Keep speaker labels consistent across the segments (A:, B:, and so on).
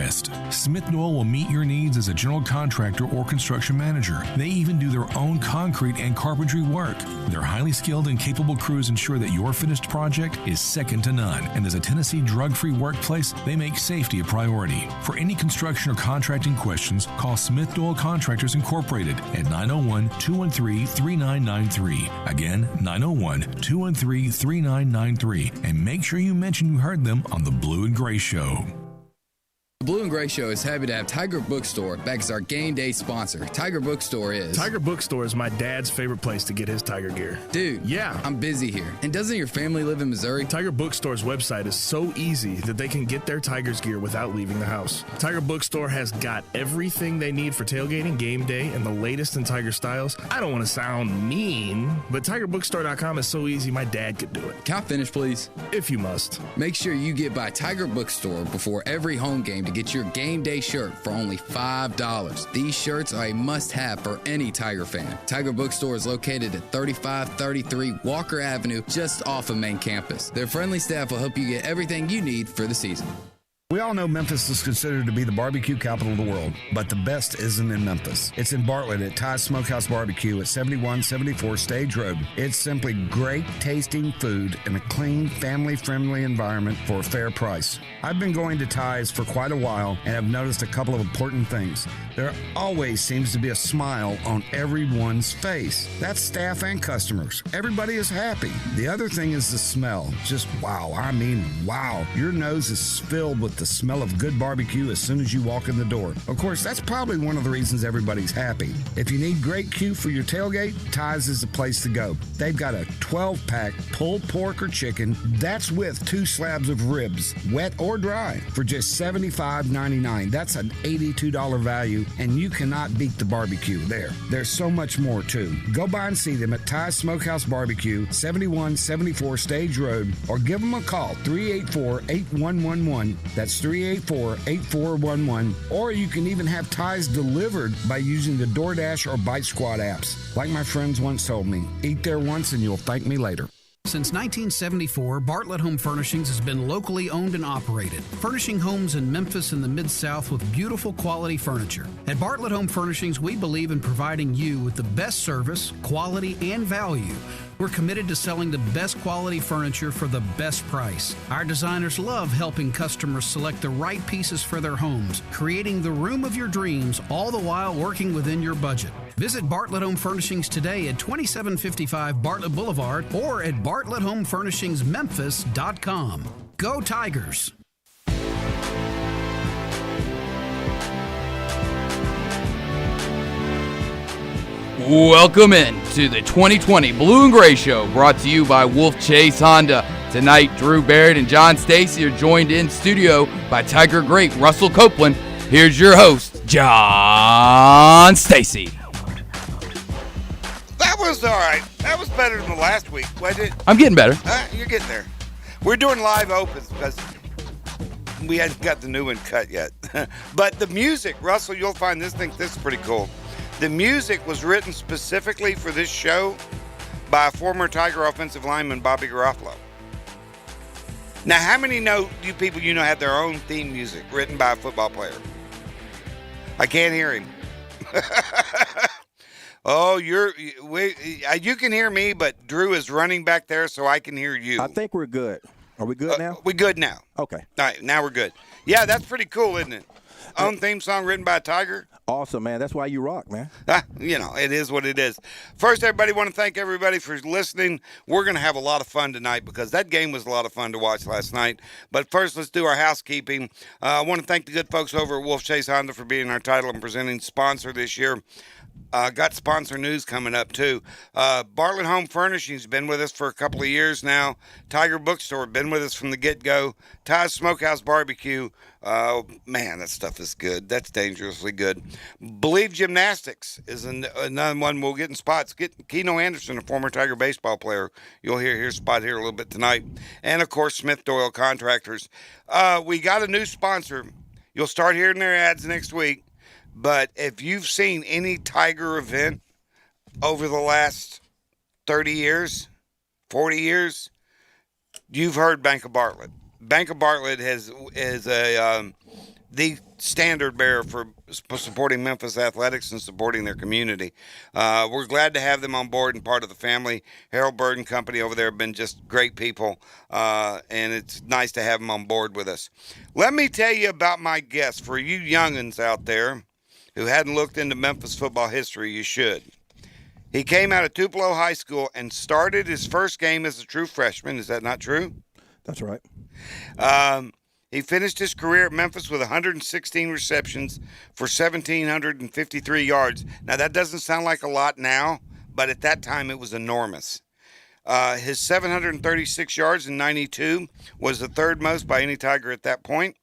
A: best. Smith Doyle will meet your needs as a general contractor or construction manager. They even do their own concrete and carpentry work. Their highly skilled and capable crews ensure that your finished project is second to none. And as a Tennessee drug-free workplace, they make safety a priority. For any construction or contracting questions, call Smith Doyle Contractors Incorporated at 901-213-3993. Again, 901-213-3993. And make sure you mention you heard them on the Blue and Gray Show.
B: The Blue and Gray Show is happy to have Tiger Bookstore back as our game day sponsor. Tiger Bookstore is...
C: Tiger Bookstore is my dad's favorite place to get his Tiger gear.
B: Dude,
C: yeah,
B: I'm busy here. And doesn't your family live in Missouri?
C: Tiger Bookstore's website is so easy that they can get their Tigers gear without leaving the house. Tiger Bookstore has got everything they need for tailgating, game day, and the latest in Tiger styles. I don't want to sound mean, but TigerBookstore.com is so easy my dad could do it.
B: Can I finish, please?
C: If you must.
B: Make sure you get by Tiger Bookstore before every home game to get your game day shirt for only $5. These shirts are a must-have for any Tiger fan. Tiger Bookstore is located at 3533 Walker Avenue, just off of main campus. Their friendly staff will help you get everything you need for the season.
D: We all know Memphis is considered to be the barbecue capital of the world, but the best isn't in Memphis. It's in Bartlett at Ty's Smokehouse Barbecue at 7174 Stage Road. It's simply great tasting food in a clean, family-friendly environment for a fair price. I've been going to Ty's for quite a while and have noticed a couple of important things. There always seems to be a smile on everyone's face. That's staff and customers. Everybody is happy. The other thing is the smell. Just wow. I mean, wow. Your nose is filled with the smell of good barbecue as soon as you walk in the door. Of course, that's probably one of the reasons everybody's happy. If you need great Q for your tailgate, Ty's is the place to go. They've got a 12-pack pulled pork or chicken. That's with 2 slabs of ribs, wet or dry, for just $75.99. That's an $82 value, and you cannot beat the barbecue there. There's so much more, too. Go by and see them at Ty's Smokehouse Barbecue, 7174 Stage Road, or give them a call, 384-8111. That's 384-8411. Or you can even have Ty's delivered by using the DoorDash or Bite Squad apps. Like my friends once told me, eat there once and you'll thank me later.
E: Since 1974, Bartlett Home Furnishings has been locally owned and operated, furnishing homes in Memphis and the Mid-South with beautiful quality furniture. At Bartlett Home Furnishings, we believe in providing you with the best service, quality, and value. We're committed to selling the best quality furniture for the best price. Our designers love helping customers select the right pieces for their homes, creating the room of your dreams, all the while working within your budget. Visit Bartlett Home Furnishings today at 2755 Bartlett Boulevard or at BartlettHomeFurnishingMemphis.com. Go Tigers!
F: Welcome in to the 2020 Blue and Gray Show, brought to you by Wolfchase Honda. Tonight, Drew Barrett and John Stacy are joined in studio by Tiger great Russell Copeland. Here's your host, John Stacy.
G: That was all right. That was better than the last week, wasn't it?
F: I'm getting better.
G: You're getting there. We're doing live opens because we hadn't got the new one cut yet. But the music, Russell, you'll find this is pretty cool. The music was written specifically for this show by former Tiger offensive lineman Bobby Garofalo. Now, how many you people have their own theme music written by a football player? I can't hear him. Oh, you can hear me, but Drew is running back there so I can hear you.
H: I think we're good. Are we good now?
G: We're good now.
H: Okay.
G: All right, now we're good. Yeah, that's pretty cool, isn't it? Own theme song written by a Tiger.
H: Awesome, man. That's why you rock, man.
G: It is what it is. First, everybody, want to thank everybody for listening. We're going to have a lot of fun tonight because that game was a lot of fun to watch last night. But first, let's do our housekeeping. I want to thank the good folks over at Wolfchase Honda for being our title and presenting sponsor this year. Got sponsor news coming up, too. Bartlett Home Furnishings been with us for a couple of years now. Tiger Bookstore been with us from the get-go. Ty's Smokehouse Barbecue. Man, that stuff is good. That's dangerously good. Believe Gymnastics is another one we'll get in spots. Get Keno Anderson, a former Tiger baseball player. You'll hear his spot here a little bit tonight. And, of course, Smith Doyle Contractors. We got a new sponsor. You'll start hearing their ads next week. But if you've seen any Tiger event over the last 30 years, 40 years, you've heard Bank of Bartlett. Bank of Bartlett the standard bearer for supporting Memphis athletics and supporting their community. We're glad to have them on board and part of the family. Harold Bird and company over there have been just great people, and it's nice to have them on board with us. Let me tell you about my guest. For you young'uns out there who hadn't looked into Memphis football history, you should. He came out of Tupelo High School and started his first game as a true freshman. Is that not true?
H: That's right.
G: He finished his career at Memphis with 116 receptions for 1,753 yards. Now, that doesn't sound like a lot now, but at that time it was enormous. His 736 yards in 92 was the third most by any Tiger at that point.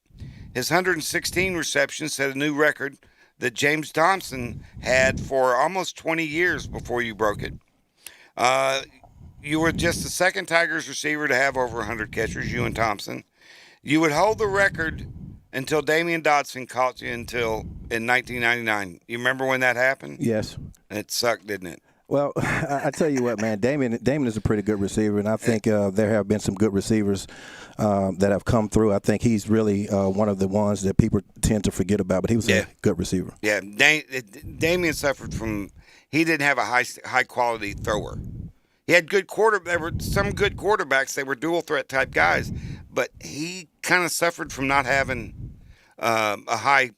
G: His 116 receptions set a new record that James Thompson had for almost 20 years before you broke it. You were just the second Tigers receiver to have over 100 catchers, you and Thompson. You would hold the record until Damian Dodson caught you in 1999. You remember when that happened?
H: Yes.
G: It sucked, didn't it?
H: Well, I tell you what, man, Damian is a pretty good receiver, and I think there have been some good receivers that have come through. I think he's really one of the ones that people tend to forget about, but he was a good receiver.
G: Yeah, Damian suffered from – he didn't have a high-quality thrower. He had good there were some good quarterbacks. They were dual-threat type guys, but he kind of suffered from not having a high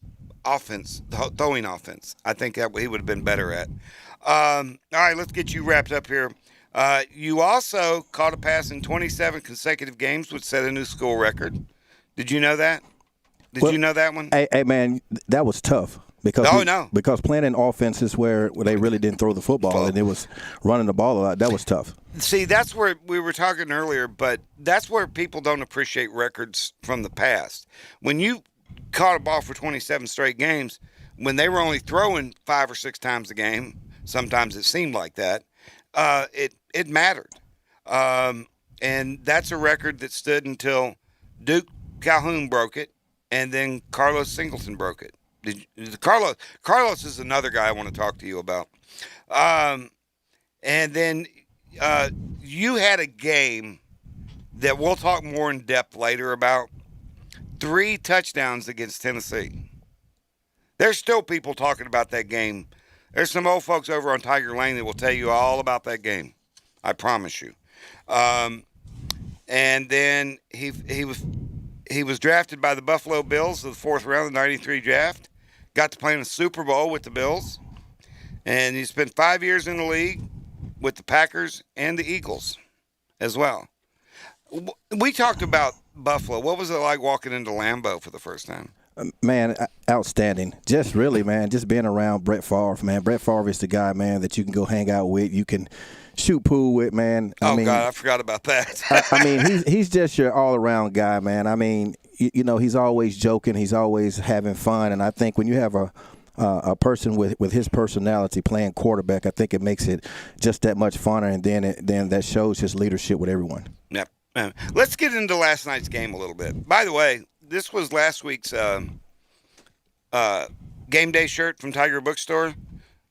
G: offense, throwing offense. I think that he would have been better at. All right, let's get you wrapped up here. You also caught a pass in 27 consecutive games, which set a new school record. Did you know that? Did you know that one?
H: Hey, man, that was tough. Because playing in offenses where they really didn't throw the football and it was running the ball a lot, that was tough.
G: See, that's where we were talking earlier, but that's where people don't appreciate records from the past. When you caught a ball for 27 straight games, when they were only throwing 5 or 6 times a game, sometimes it seemed like that, it mattered. And that's a record that stood until Duke Calhoun broke it, and then Carlos Singleton broke it. Carlos is another guy I want to talk to you about. And then you had a game that we'll talk more in depth later about. 3 touchdowns against Tennessee. There's still people talking about that game. There's some old folks over on Tiger Lane that will tell you all about that game. I promise you. And then he was drafted by the Buffalo Bills in the 4th round of the 93 draft. Got to play in a Super Bowl with the Bills. And he spent 5 years in the league with the Packers and the Eagles as well. We talked about Buffalo. What was it like walking into Lambeau for the first time?
H: Man, outstanding. Just really, man, just being around Brett Favre, man. Brett Favre is the guy, man, that you can go hang out with. You can shoot pool with, man.
G: God, I forgot about that.
H: I mean, he's just your all-around guy, man. I mean, you know, he's always joking. He's always having fun. And I think when you have a person with his personality playing quarterback, I think it makes it just that much funner. And then that shows his leadership with everyone.
G: Yep. Let's get into last night's game a little bit. By the way, this was last week's game day shirt from Tiger Bookstore.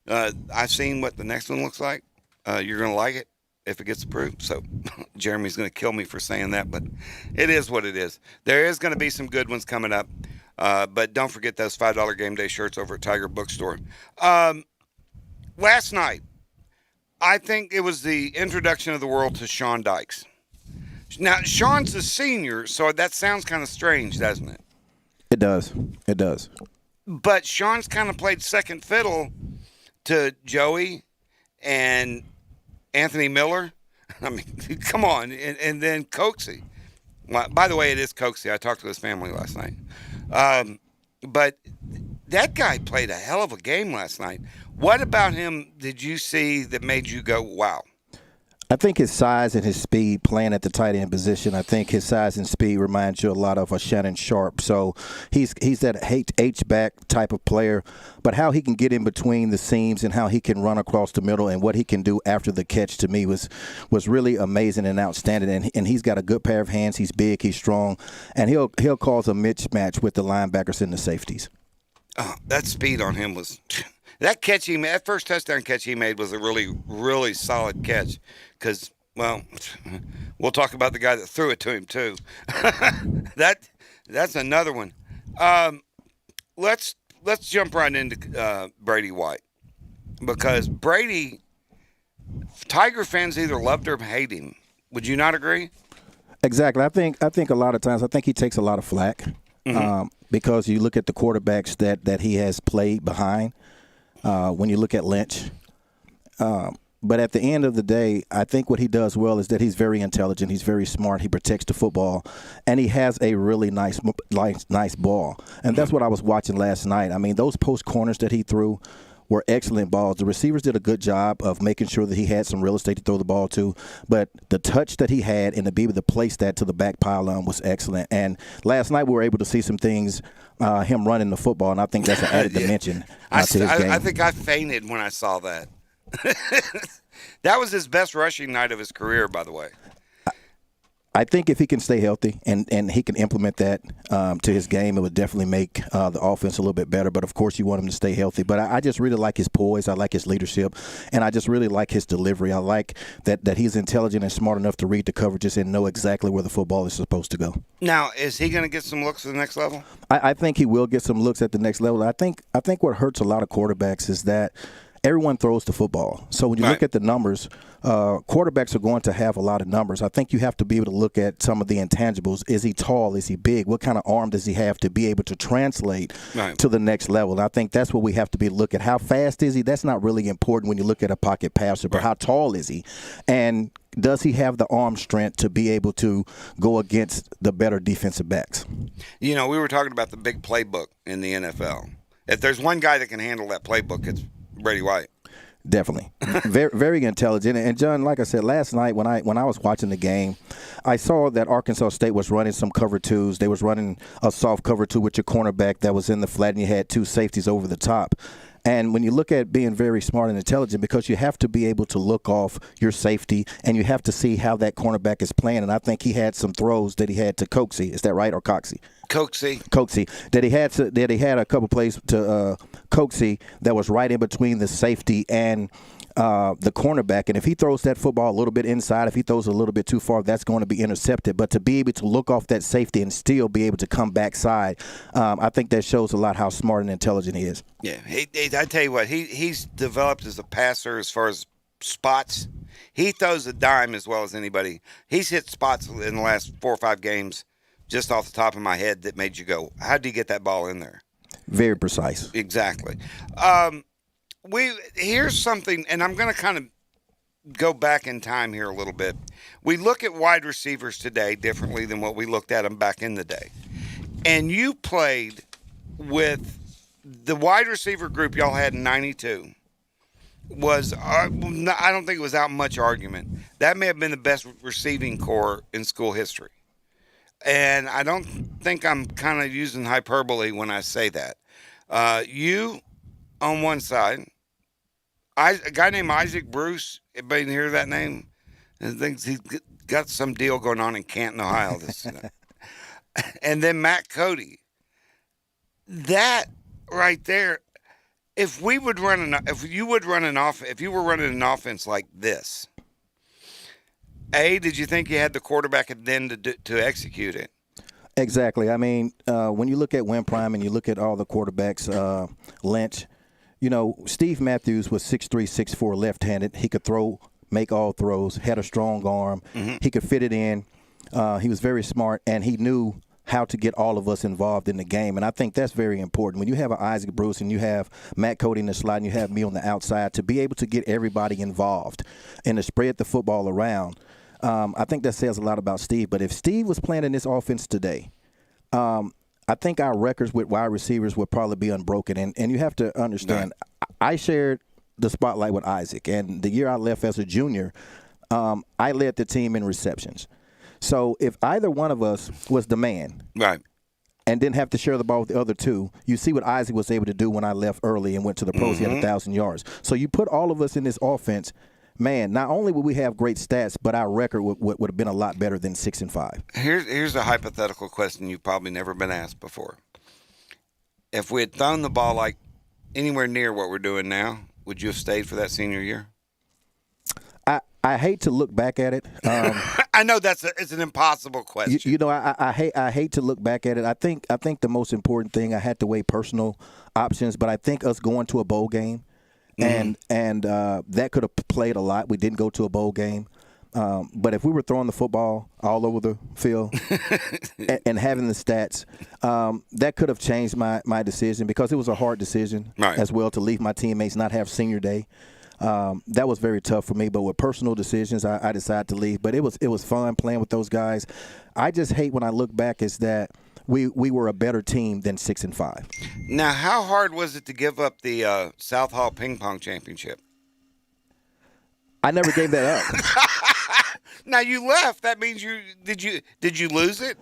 G: I've seen what the next one looks like. You're going to like it if it gets approved. So Jeremy's going to kill me for saying that, but it is what it is. There is going to be some good ones coming up, but don't forget those $5 game day shirts over at Tiger Bookstore. Last night, I think it was the introduction of the world to Sean Dykes. Now, Sean's a senior, so that sounds kind of strange, doesn't it?
H: It does. It does.
G: But Sean's kind of played second fiddle to Joey and Anthony Miller. I mean, come on. And then Coxie. Well, by the way, it is Coxie. I talked to his family last night. But that guy played a hell of a game last night. What about him did you see that made you go, wow?
H: I think his size and his speed playing at the tight end position, I think his size and speed reminds you a lot of a Shannon Sharp. So he's that H-back type of player, but how he can get in between the seams and how he can run across the middle and what he can do after the catch to me was really amazing and outstanding. And he's got a good pair of hands. He's big, he's strong, and he'll cause a mismatch with the linebackers and the safeties.
G: Oh, that speed on him was that catch he made, that first touchdown catch he made was a really, really solid catch. Because, well, we'll talk about the guy that threw it to him too. That's another one. let's jump right into Brady White, because Brady, Tiger fans either loved or hate him. Would you not agree?
H: Exactly. I think a lot of times he takes a lot of flack because you look at the quarterbacks that he has played behind. When you look at Lynch. But at the end of the day, I think what he does well is that he's very intelligent. He's very smart. He protects the football, and he has a really nice ball. And that's what I was watching last night. I mean, those post corners that he threw were excellent balls. The receivers did a good job of making sure that he had some real estate to throw the ball to. But the touch that he had and to be able to place that to the back pylon was excellent. And last night we were able to see some things, him running the football, and I think that's an added dimension to his game.
G: I think I fainted when I saw that. That was his best rushing night of his career, by the way.
H: I think if he can stay healthy and he can implement that to his game, it would definitely make the offense a little bit better. But, of course, you want him to stay healthy. But I just really like his poise. I like his leadership. And I just really like his delivery. I like that he's intelligent and smart enough to read the coverages and know exactly where the football is supposed to go.
G: Now, is he going to get some looks at the next level?
H: I think he will get some looks at the next level. I think what hurts a lot of quarterbacks is that everyone throws the football. So when you look at the numbers, quarterbacks are going to have a lot of numbers. I think you have to be able to look at some of the intangibles. Is he tall? Is he big? What kind of arm does he have to be able to translate to the next level? And I think that's what we have to be looking at. How fast is he? That's not really important when you look at a pocket passer, but how tall is he? And does he have the arm strength to be able to go against the better defensive backs? You
G: know, we were talking about the big playbook in the NFL. If there's one guy that can handle that playbook, it's Brady White.
H: Definitely. Very, very intelligent. And, John, like I said, last night when I was watching the game, I saw that Arkansas State was running some cover twos. They was running a soft cover two with your cornerback that was in the flat, and you had two safeties over the top. And when you look at being very smart and intelligent, because you have to be able to look off your safety and you have to see how that cornerback is playing. And I think he had some throws that he had to Coxie. Is that right? Or Coxie? Coxie. That he had a couple plays to Coxie that was right in between the safety and the cornerback. And if he throws that football a little bit inside, if he throws a little bit too far, that's going to be intercepted. But to be able to look off that safety and still be able to come backside, I think that shows a lot how smart and intelligent he is.
G: Yeah, I tell you what, he's developed as a passer as far as spots. He throws a dime as well as anybody. He's hit spots in the last 4 or 5 games just off the top of my head that made you go, how did he get that ball in there?
H: Very precise.
G: Exactly. Here's something, and I'm going to kind of go back in time here a little bit. We look at wide receivers today differently than what we looked at them back in the day. And you played with the wide receiver group y'all had in 92 was, I don't think it was out much argument. That may have been the best receiving core in school history. And I don't think I'm kind of using hyperbole when I say that. You on one side, a guy named Isaac Bruce, anybody hear that name? I think he's got some deal going on in Canton, Ohio. And then Matt Cody. That right there, if you were running an offense like this, did you think you had the quarterback then to execute it?
H: Exactly. I mean, when you look at Win Prime and you look at all the quarterbacks, Lynch, Steve Matthews was 6'3", 6'4", left-handed. He could make all throws, had a strong arm. Mm-hmm. He could fit it in. He was very smart, and he knew how to get all of us involved in the game. And I think that's very important. When you have an Isaac Bruce and you have Matt Cody in the slot and you have me on the outside, to be able to get everybody involved and to spread the football around, I think that says a lot about Steve. But if Steve was playing in this offense today, I think our records with wide receivers would probably be unbroken. And you have to understand, I shared the spotlight with Isaac. And the year I left as a junior, I led the team in receptions. So if either one of us was the man and didn't have to share the ball with the other two, you see what Isaac was able to do when I left early and went to the pros. Mm-hmm. He had 1,000 yards. So you put all of us in this offense, man, not only would we have great stats, but our record would have been a lot better than 6-5.
G: Here's a hypothetical question you've probably never been asked before. If we had thrown the ball like anywhere near what we're doing now, would you have stayed for that senior year?
H: I hate to look back at it.
G: I know it's an impossible question.
H: You know, I hate to look back at it. I think the most important thing, I had to weigh personal options, but I think us going to a bowl game, and that could have played a lot. We didn't go to a bowl game. But if we were throwing the football all over the field and having the stats, that could have changed my decision, because it was a hard decision as well to leave my teammates, not have senior day. That was very tough for me. But with personal decisions, I decided to leave. But it was fun playing with those guys. I just hate when I look back is that we were a better team than 6-5.
G: Now, how hard was it to give up the South Hall Ping Pong Championship?
H: I never gave that up.
G: Now you left. That means did you lose it?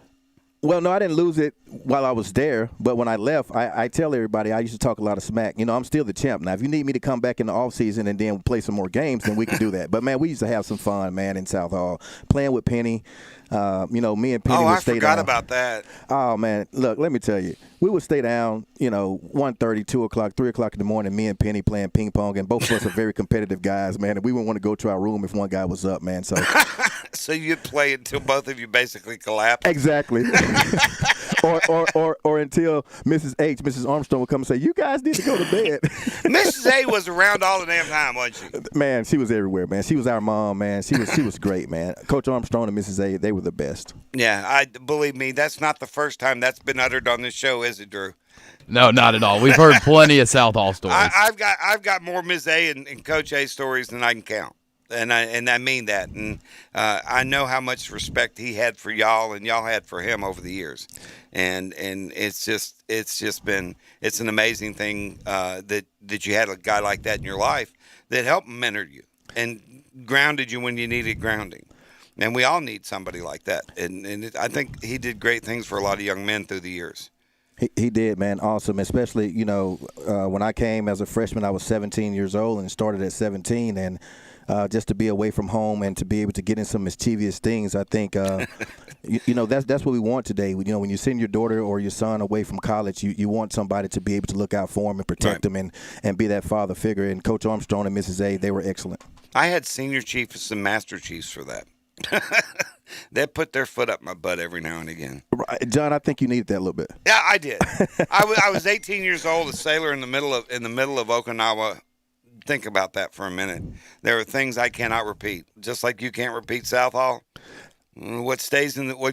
H: Well, no, I didn't lose it while I was there. But when I left, I tell everybody I used to talk a lot of smack. You know, I'm still the champ. Now, if you need me to come back in the offseason and then play some more games, then we can do that. But, man, we used to have some fun, man, in South Hall, playing with Penny. You know, me and Penny would stay down.
G: I forgot about that.
H: Oh, man. Look, let me tell you. We would stay down, 1:30, 2 o'clock, 3 o'clock in the morning, me and Penny playing ping pong. And both of us are very competitive guys, man. And we wouldn't want to go to our room if one guy was up, man. So
G: so you'd play until both of you basically collapsed?
H: Exactly. or until Mrs. Armstrong would come and say, you guys need to go to bed.
G: Mrs. A was around all the damn time, wasn't she?
H: Man, she was everywhere, man. She was our mom, man. She was great, man. Coach Armstrong and Mrs. A, they were the best.
G: Yeah, believe me, that's not the first time that's been uttered on this show, is it, Drew?
F: No, not at all. We've heard plenty of South Hall stories.
G: I've got more Ms. A and Coach A stories than I can count. And I mean that. And I know how much respect he had for y'all and y'all had for him over the years. And it's an amazing thing that you had a guy like that in your life that helped mentor you and grounded you when you needed grounding. And we all need somebody like that. And I think he did great things for a lot of young men through the years.
H: He did, man. Awesome. Especially, when I came as a freshman, I was 17 years old and started at 17. And just to be away from home and to be able to get in some mischievous things, I think, that's what we want today. When you send your daughter or your son away from college, you want somebody to be able to look out for them and protect them and be that father figure. And Coach Armstrong and Mrs. A, they were excellent. I
G: had senior chiefs and master chiefs for that. They put their foot up my butt every now and again.
H: John, I think you needed that a little bit.
G: Yeah, I did. I was 18 years old, a sailor in the middle of Okinawa. Think about that for a minute. There are things I cannot repeat, just like you can't repeat South Hall. What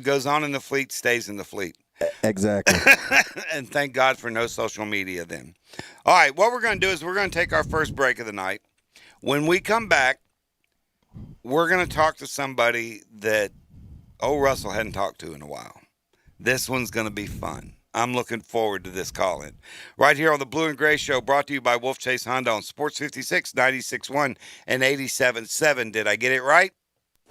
G: goes on in the fleet stays in the fleet.
H: Exactly.
G: And thank God for no social media then. All right, what we're going to do is we're going to take our first break of the night. When we come back, we're going to talk to somebody that old Russell hadn't talked to in a while. This one's going to be fun. I'm looking forward to this call-in. Right here on the Blue and Gray Show, brought to you by Wolfchase Honda on Sports 56, 96.1, and 87.7. Did I get it right?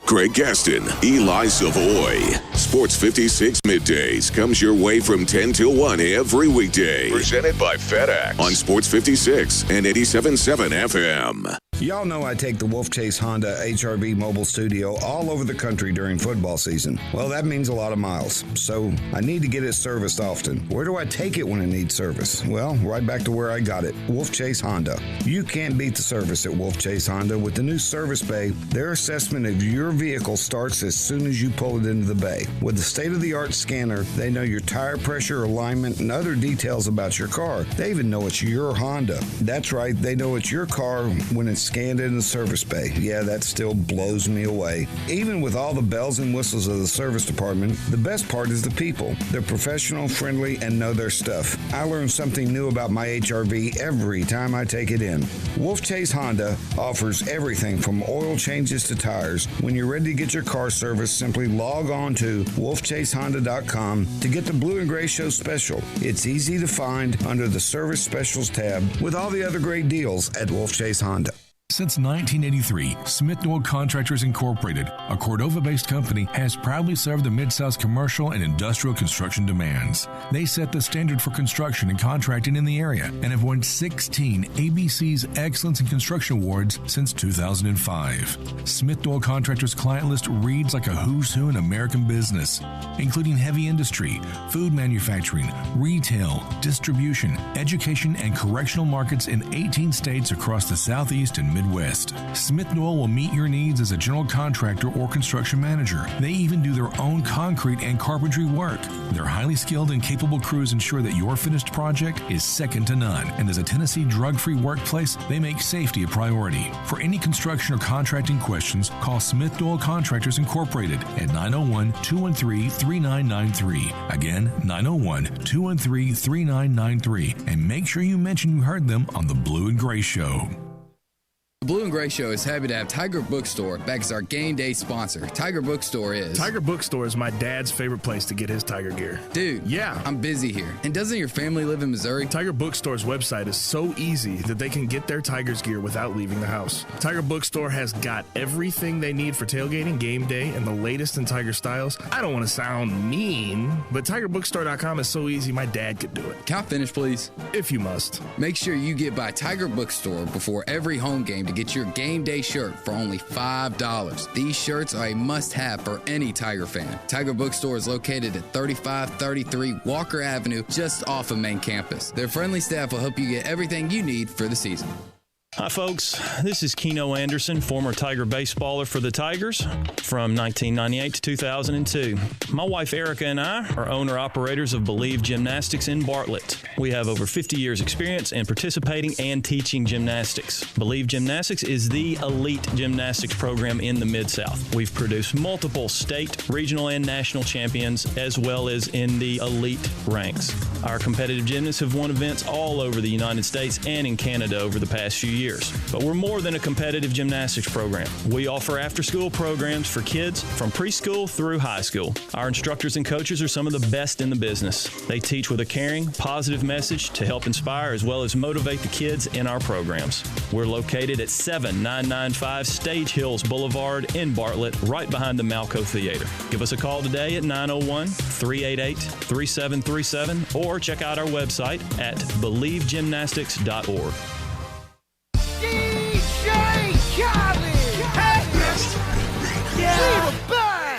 I: Greg Gaston, Eli Savoy. Sports 56 Middays comes your way from 10 till 1 every weekday. Presented by FedEx on Sports 56 and 87.7 FM.
D: Y'all know I take the Wolfchase Honda HRV mobile studio all over the country during football season. Well, that means a lot of miles, so I need to get it serviced often. Where do I take it when it needs service? Well, right back to where I got it, Wolfchase Honda. You can't beat the service at Wolfchase Honda. With the new service bay, their assessment of your vehicle starts as soon as you pull it into the bay. With the state-of-the-art scanner, they know your tire pressure, alignment, and other details about your car. They even know it's your Honda. That's right, they know it's your car when it's scanned in the service bay. Yeah, that still blows me away. Even with all the bells and whistles of the service department, the best part is the people. They're professional, friendly, and know their stuff. I learn something new about my HRV every time I take it in. Wolfchase Honda offers everything from oil changes to tires. When you're ready to get your car serviced, simply log on to wolfchasehonda.com to get the Blue and Gray Show special. It's easy to find under the Service Specials tab with all the other great deals at Wolfchase Honda.
A: Since 1983, Smith Noel Contractors Incorporated, a Cordova-based company, has proudly served the Mid-South's commercial and industrial construction demands. They set the standard for construction and contracting in the area and have won 16 ABC's Excellence in Construction Awards since 2005. Smith Noel Contractors' client list reads like a who's who in American business, including heavy industry, food manufacturing, retail, distribution, education, and correctional markets in 18 states across the Southeast and Midwest Midwest. Smith Noel will meet your needs as a general contractor or construction manager. They even do their own concrete and carpentry work. Their highly skilled and capable crews ensure that your finished project is second to none. And as a Tennessee drug-free workplace, they make safety a priority. For any construction or contracting questions, call Smith Noel Contractors Incorporated at 901-213-3993. Again, 901-213-3993. And make sure you mention you heard them on the Blue and Gray Show.
B: The Blue and Gray Show is happy to have Tiger Bookstore back as our game day sponsor. Tiger Bookstore
C: is my dad's favorite place to get his Tiger gear.
B: Dude,
C: yeah,
B: I'm busy here. And doesn't your family live in Missouri?
C: Tiger Bookstore's website is so easy that they can get their Tigers gear without leaving the house. Tiger Bookstore has got everything they need for tailgating, game day, and the latest in Tiger styles. I don't want to sound mean, but TigerBookstore.com is so easy my dad could do it.
B: Can I finish, please?
C: If you must.
B: Make sure you get by Tiger Bookstore before every home game to get your game day shirt for only $5. These shirts are a must-have for any Tiger fan. Tiger Bookstore is located at 3533 Walker Avenue, just off of main campus. Their friendly staff will help you get everything you need for the season.
J: Hi, folks. This is Keno Anderson, former Tiger baseballer for the Tigers from 1998 to 2002. My wife Erica and I are owner-operators of Believe Gymnastics in Bartlett. We have over 50 years experience in participating and teaching gymnastics. Believe Gymnastics is the elite gymnastics program in the Mid-South. We've produced multiple state, regional, and national champions, as well as in the elite ranks. Our competitive gymnasts have won events all over the United States and in Canada over the past few years. But we're more than a competitive gymnastics program. We offer after-school programs for kids from preschool through high school. Our instructors and coaches are some of the best in the business. They teach with a caring, positive message to help inspire as well as motivate the kids in our programs. We're located at 7995 Stage Hills Boulevard in Bartlett, right behind the Malco Theater. Give us a call today at 901-388-3737 or check out our website at BelieveGymnastics.org.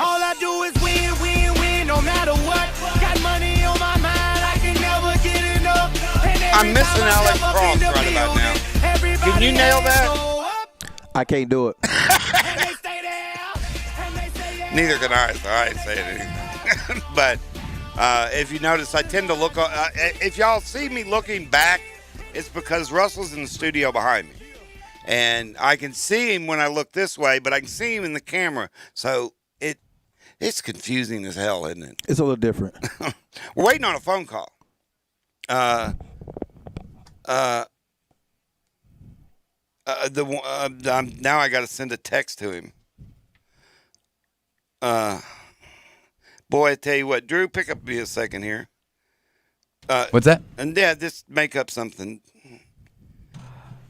K: All I do is win, win, win, no matter what. Got money on my mind, I can never get enough.
G: I'm missing Alex Cross right about now. Can you nail that?
H: I can't do it.
G: Neither can I, so I ain't saying anything. But if you notice, I tend to look. If y'all see me looking back, it's because Russell's in the studio behind me. And I can see him when I look this way, but I can see him in the camera. So it's confusing as hell, isn't it?
H: It's a little different.
G: We're waiting on a phone call. Now I got to send a text to him. Boy, I tell you what, Drew, pick up me a second here.
F: What's that?
G: And yeah, just make up something.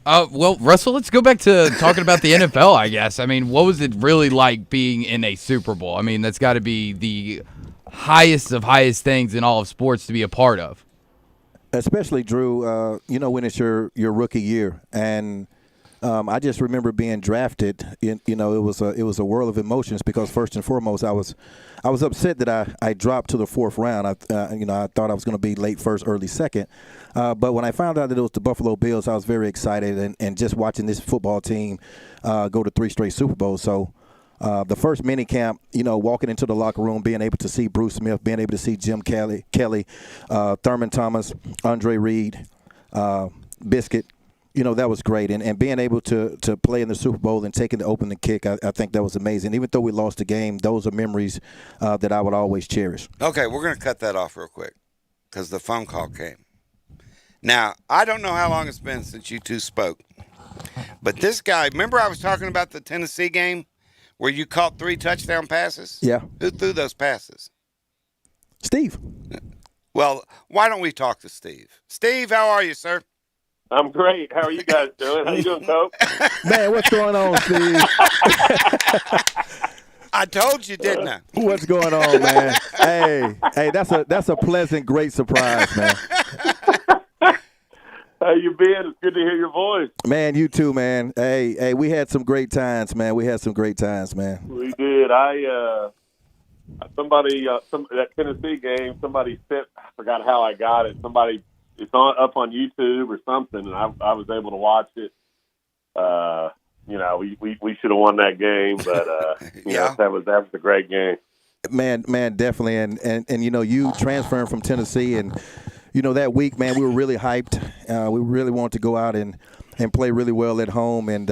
F: Well, Russell, let's go back to talking about the NFL, I guess. I mean, what was it really like being in a Super Bowl? I mean, that's got to be the highest of highest things in all of sports to be a part of.
H: Especially, Drew, when it's your rookie year. And I just remember being drafted. It was a whirl of emotions because first and foremost, I was upset that I dropped to the fourth round. I thought I was going to be late first, early second. But when I found out that it was the Buffalo Bills, I was very excited and just watching this football team go to 3 straight Super Bowls. So the first mini camp, walking into the locker room, being able to see Bruce Smith, being able to see Jim Kelly, Thurman Thomas, Andre Reed, Biscuit. That was great. And being able to play in the Super Bowl and taking the opening kick, I think that was amazing. Even though we lost the game, those are memories that I would always cherish.
G: Okay, we're going to cut that off real quick because the phone call came. Now, I don't know how long it's been since you two spoke, but this guy, remember I was talking about the Tennessee game where you caught 3 touchdown passes?
H: Yeah.
G: Who threw those passes?
H: Steve.
G: Well, why don't we talk to Steve? Steve, how are you, sir?
L: I'm great. How are you guys doing? How you doing, Coach?
H: Man, what's going on, Steve?
G: I told you, didn't I?
H: What's going on, man? Hey, that's a pleasant, great surprise, man.
L: How you been? It's good to hear your voice.
H: Man, you too, man. Hey, we had some great times, man. We did. That Tennessee game, somebody said, I forgot how I got it. It's up on YouTube or something, and I was able to watch it.
L: we should have won that game, but that was a great game.
H: Man, definitely. And you transferring from Tennessee, and that week, man, we were really hyped. We really wanted to go out and play really well at home, and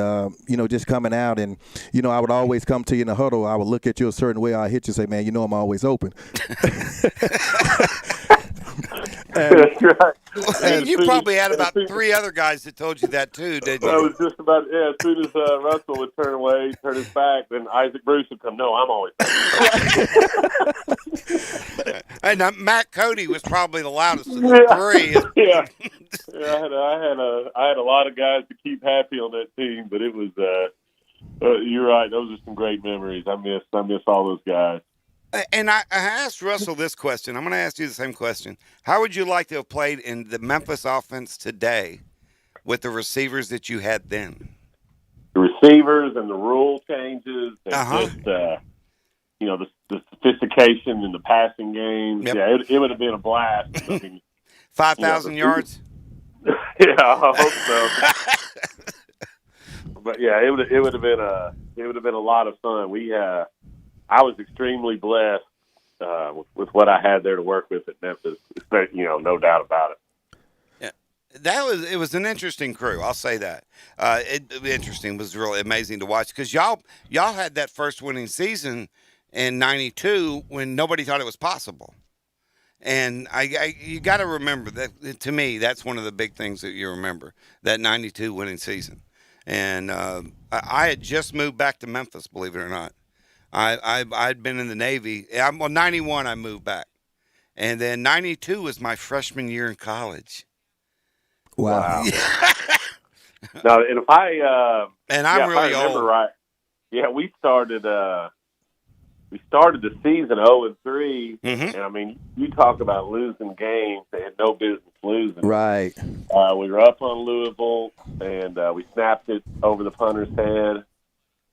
H: just coming out, and I would always come to you in the huddle. I would look at you a certain way. I hit you, say, man, I'm always open.
L: That's right.
G: And you probably had about 3 other guys that told you that too, didn't you?
L: I was just about, as soon as Russell would turn his back, then Isaac Bruce would come, no, I'm always
G: And Matt Cody was probably the loudest of the 3.
L: Yeah. I had a lot of guys to keep happy on that team, but it was, you're right, those are some great memories. I miss all those guys.
G: And I asked Russell this question. I'm going to ask you the same question. How would you like to have played in the Memphis offense today with the receivers that you had then?
L: The receivers and the rule changes and just, the sophistication in the passing game.
G: Yep.
L: Yeah, it would have been a blast.
G: 5,000 yards?
L: Yeah, I hope so. But yeah, it would have been a lot of fun. I was extremely blessed with what I had there to work with at Memphis. No doubt about it.
G: Yeah, it was an interesting crew. I'll say that. Interesting, was really amazing to watch because y'all had that first winning season in '92 when nobody thought it was possible. And you got to remember that. To me, that's one of the big things that you remember, that '92 winning season. And I had just moved back to Memphis, believe it or not. I'd been in the Navy. 91 I moved back. And then 92 was my freshman year in college.
H: Wow.
L: No, and if
G: I'm really old.
L: Right, yeah, we started the season 0-3, and I mean, you talk about losing games they had no business losing.
H: Right.
L: We were up on Louisville, and we snapped it over the punter's head.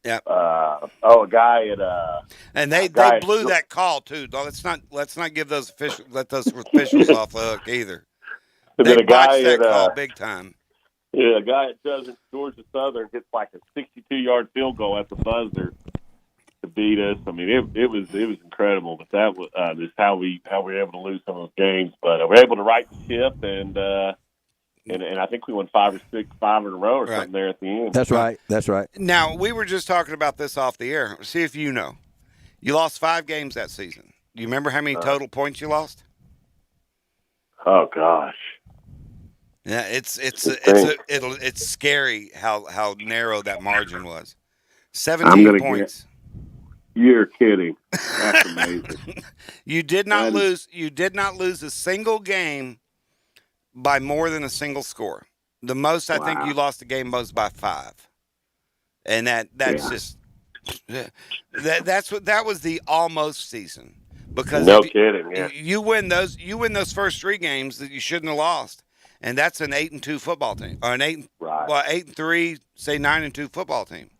G: Yeah.
L: A guy at
G: and they blew that call too. Let's not give those officials off the hook either. They botched that call big time.
L: Yeah, a guy at Georgia Southern hits like a 62-yard field goal at the buzzer to beat us. I mean, it was incredible. But that was just how we were able to lose some of those games. But we were able to right the ship, and I think we won 5 in a row or something there at the end.
H: That's right.
G: Now, we were just talking about this off the air. See if you know. You lost 5 games that season. Do you remember how many total points you lost?
L: Oh gosh.
G: Yeah, it's scary how narrow that margin was. 17 points.
L: You're kidding. That's amazing.
G: You did not lose a single game by more than a single score. The most I think you lost a game was by 5. And that's just that was the almost season. Because
L: kidding, yeah.
G: You win those first 3 games that you shouldn't have lost. And that's an 8-2 football team. Or an 8-3, say 9-2 football team.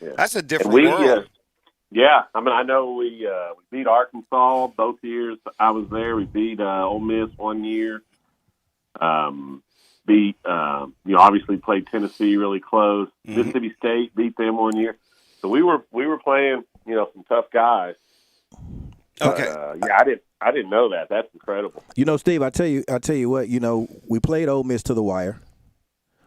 G: Yeah. That's a different world.
L: Yeah, I mean, I know we beat Arkansas both years I was there. We beat Ole Miss one year. Obviously played Tennessee really close. Mm-hmm. Mississippi State beat them one year. So we were playing, some tough guys.
G: Okay.
L: I didn't know that. That's incredible.
H: Steve, I tell you what, we played Ole Miss to the wire.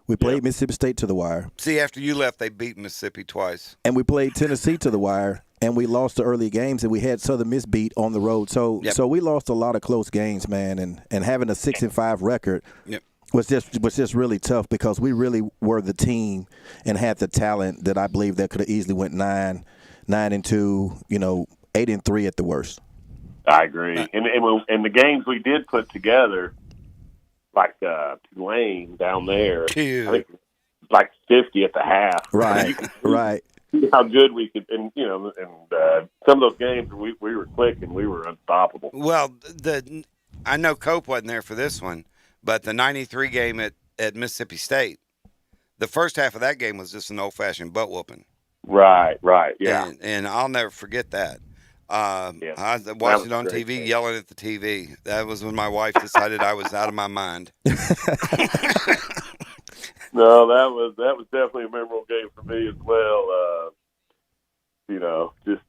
H: We played Mississippi State to the wire.
G: See, after you left, they beat Mississippi twice.
H: And we played Tennessee to the wire, and we lost the early games, and we had Southern Miss beat on the road. So we lost a lot of close games, man, and having a 6-5 record was just really tough because we really were the team and had the talent that I believe that could have easily went 9-2, 8-3 at the worst.
L: I agree. And the games we did put together, like Tulane down there, I think it was like 50 at the half.
H: Right, right.
L: How good we could, and some of those games we were clicking, we were unstoppable.
G: Well, I know Cope wasn't there for this one, but the '93 game at Mississippi State, the first half of that game was just an old-fashioned butt whooping.
L: Right, yeah.
G: And I'll never forget that. I watched it on TV, yelling at the TV. That was when my wife decided I was out of my mind.
L: No, No, that was definitely a memorable game for me as well.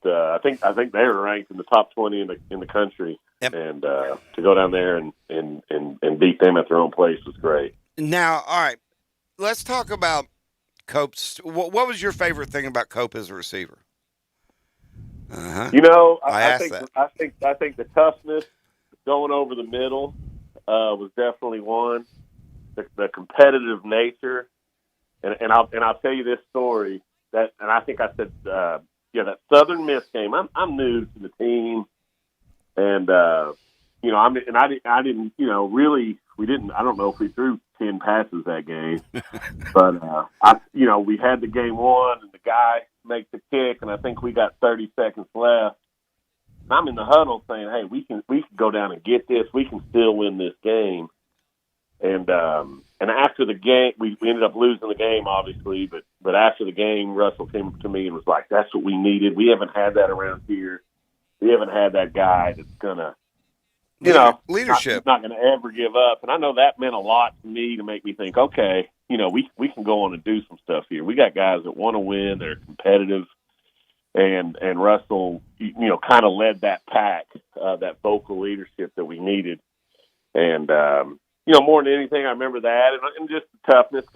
L: I think they were ranked in the top 20 in the country,
G: Yep.
L: and to go down there and beat them at their own place was great.
G: Now, all right, let's talk about Cope's. What was your favorite thing about Cope as a receiver?
L: I think the toughness going over the middle was definitely one. The competitive nature, and I'll tell you this story and I think I said that Southern Miss game. I'm new to the team, and I didn't really we didn't. I don't know if we threw 10 passes that game, but we had the game won, and the guy makes the kick, and I think we got 30 seconds left. I'm in the huddle saying, "Hey, we can go down and get this. We can still win this game." And after the game, we ended up losing the game, obviously. But after the game, Russell came to me and was like, "That's what we needed. We haven't had that around here. We haven't had that guy that's gonna,
G: leadership,
L: not gonna ever give up." And I know that meant a lot to me to make me think, okay, we can go on and do some stuff here. We got guys that want to win. They're competitive. And Russell, kind of led that pack, that vocal leadership that we needed. And, more than anything, I remember that. And just the toughness,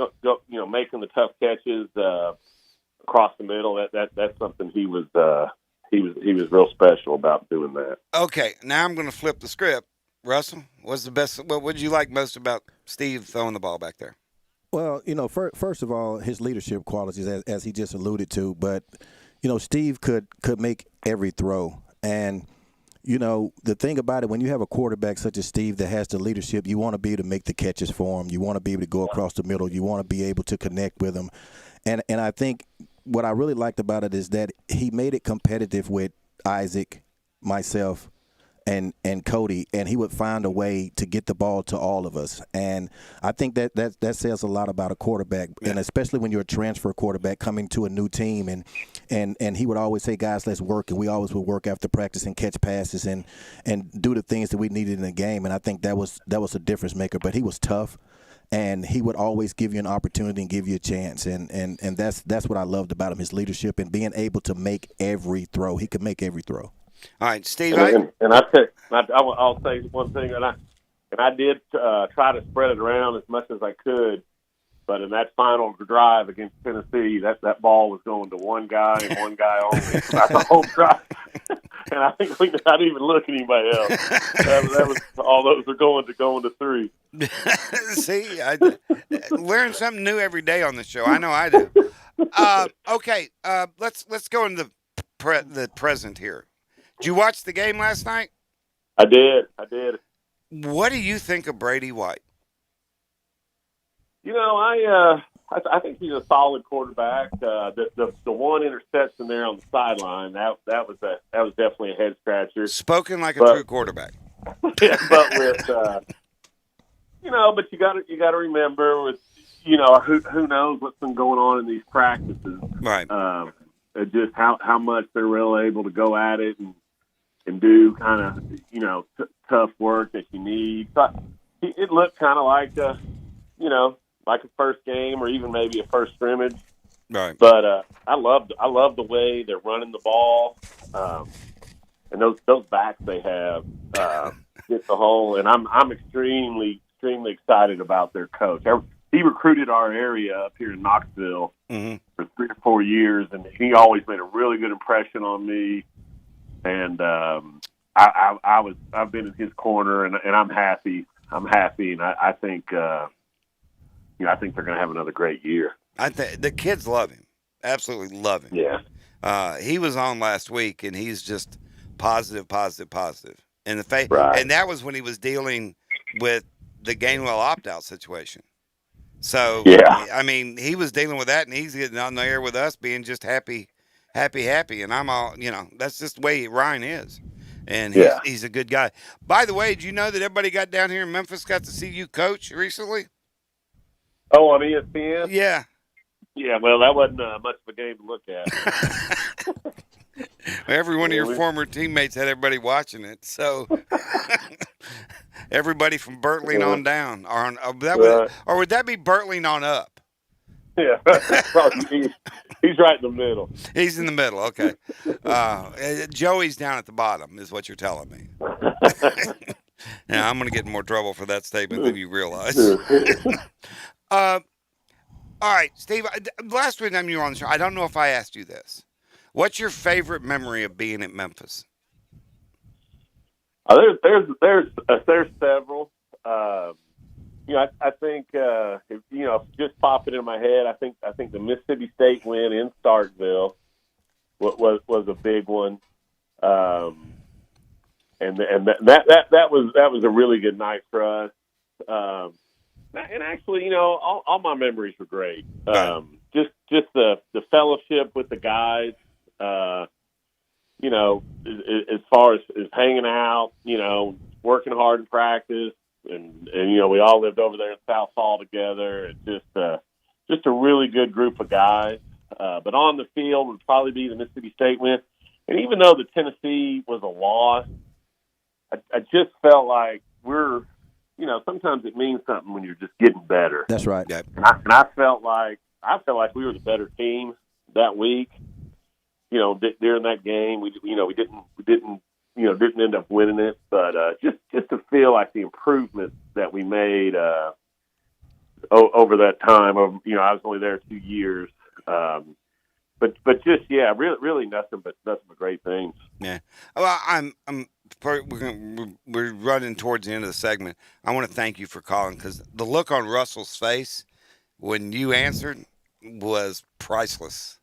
L: making the tough catches across the middle. That's something he was real special about doing that.
G: Okay, now I'm going to flip the script. Russell, what's the best? What did you like most about Steve throwing the ball back there?
H: Well, first of all, his leadership qualities, as he just alluded to, but Steve could make every throw. And, the thing about it, when you have a quarterback such as Steve that has the leadership, you want to be able to make the catches for him. You want to be able to go across the middle. You want to be able to connect with him. And I think what I really liked about it is that he made it competitive with Isaac, myself, and Cody, and he would find a way to get the ball to all of us. And I think that says a lot about a quarterback, and especially when you're a transfer quarterback coming to a new team. And he would always say, "Guys, let's work." And we always would work after practice and catch passes and do the things that we needed in the game. And I think that was a difference maker. But he was tough, and he would always give you an opportunity and give you a chance. And that's what I loved about him, his leadership and being able to make every throw. He could make every throw.
G: All right, Steve.
L: I'll say one thing, and I did try to spread it around as much as I could, but in that final drive against Tennessee, that ball was going to one guy and one guy only throughout the whole drive, and I think we didn't even look at anybody else. That was all those are going to three.
G: See, I learn something new every day on the show. I know I do. Okay, let's go into the present here. Did you watch the game last night?
L: I did.
G: What do you think of Brady White?
L: I think he's a solid quarterback. The one interception there on the sideline that was definitely a head scratcher.
G: Spoken like a true quarterback.
L: Yeah, but with but you got to remember with who knows what's been going on in these practices,
G: right?
L: Just how much they're really able to go at it and do kind of tough work that you need. But it looked kind of like like a first game or even maybe a first scrimmage.
G: Right.
L: But I love the way they're running the ball, and those backs they have hit the hole. And I'm extremely excited about their coach. He recruited our area up here in Knoxville for 3 or 4 years, and he always made a really good impression on me. And I've been in his corner, and I'm happy. And I think I think they're going to have another great year.
G: I think the kids love him, absolutely love him.
L: Yeah.
G: He was on last week, and he's just positive. And
L: right.
G: And that was when he was dealing with the Gainwell opt-out situation. So,
L: yeah.
G: I mean, he was dealing with that, and he's getting on the air with us being just happy. And I'm all, that's just the way Ryan is. And he's a good guy. By the way, did you know that everybody got down here in Memphis got to see you coach recently?
L: Oh, on ESPN?
G: Yeah.
L: Yeah, well, that wasn't much of a game to look at.
G: Every one of your former teammates had everybody watching it. So everybody from Bertling on down. Or would that be Bertling on up?
L: Yeah, probably he's right in the middle.
G: He's in the middle. Okay. Joey's down at the bottom, is what you're telling me. Now I'm going to get in more trouble for that statement than you realize. All right, Steve. Last week time you were on the show, I don't know if I asked you this. What's your favorite memory of being at Memphis?
L: There's several. I think just popping in my head. I think the Mississippi State win in Starkville was a big one, and that was a really good night for us. And actually, all my memories were great. Just the fellowship with the guys. As far as hanging out, working hard in practice. And we all lived over there in South Hall together. And just a really good group of guys. But on the field would probably be the Mississippi State win. And even though the Tennessee was a loss, I just felt like we're, sometimes it means something when you're just getting better.
H: That's right.
G: Yeah.
L: And I felt like we were the better team that week. During that game, we didn't end up winning it, but just to feel like the improvement that we made over that time. I was only there 2 years, but really nothing but great things.
G: Yeah. Well, we're running towards the end of the segment. I want to thank you for calling because the look on Russell's face when you answered was priceless.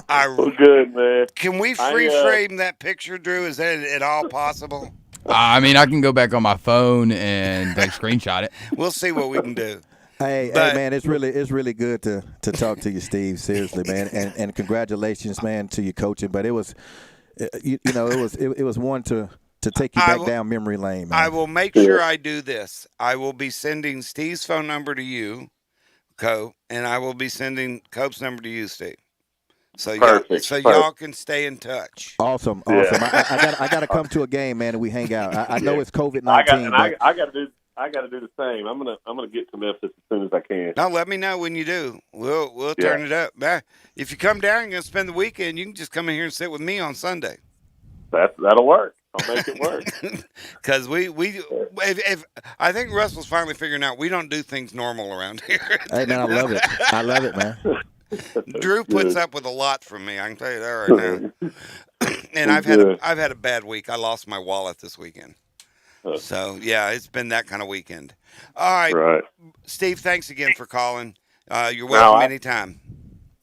L: Well, good, man.
G: Can we frame that picture, Drew? Is that at all possible?
F: I mean, I can go back on my phone and screenshot it.
G: We'll see what we can do.
H: Hey, man, it's really good to talk to you, Steve. Seriously, man, and congratulations, man, to your coaching. But it was, it was one to take you back down memory lane, man.
G: I will make sure I do this. I will be sending Steve's phone number to you, Cope, and I will be sending Cope's number to you, Steve. So y'all can stay in touch.
H: Awesome. Yeah. I got to come to a game, man, and we hang out. I know it's COVID-19.
L: I got to do the same. I'm gonna get to Memphis as soon as I can.
G: Now let me know when you do. We'll turn it up. If you come down, you're gonna spend the weekend. You can just come in here and sit with me on Sunday.
L: That'll work. I'll make it work.
G: Because if I think Russell's finally figuring out we don't do things normal around here.
H: Hey man, I love it, man.
G: Drew puts up with a lot from me. I can tell you that right now. And I've had a bad week. I lost my wallet this weekend. So yeah, it's been that kind of weekend. All right. Steve, thanks again for calling. You're welcome anytime.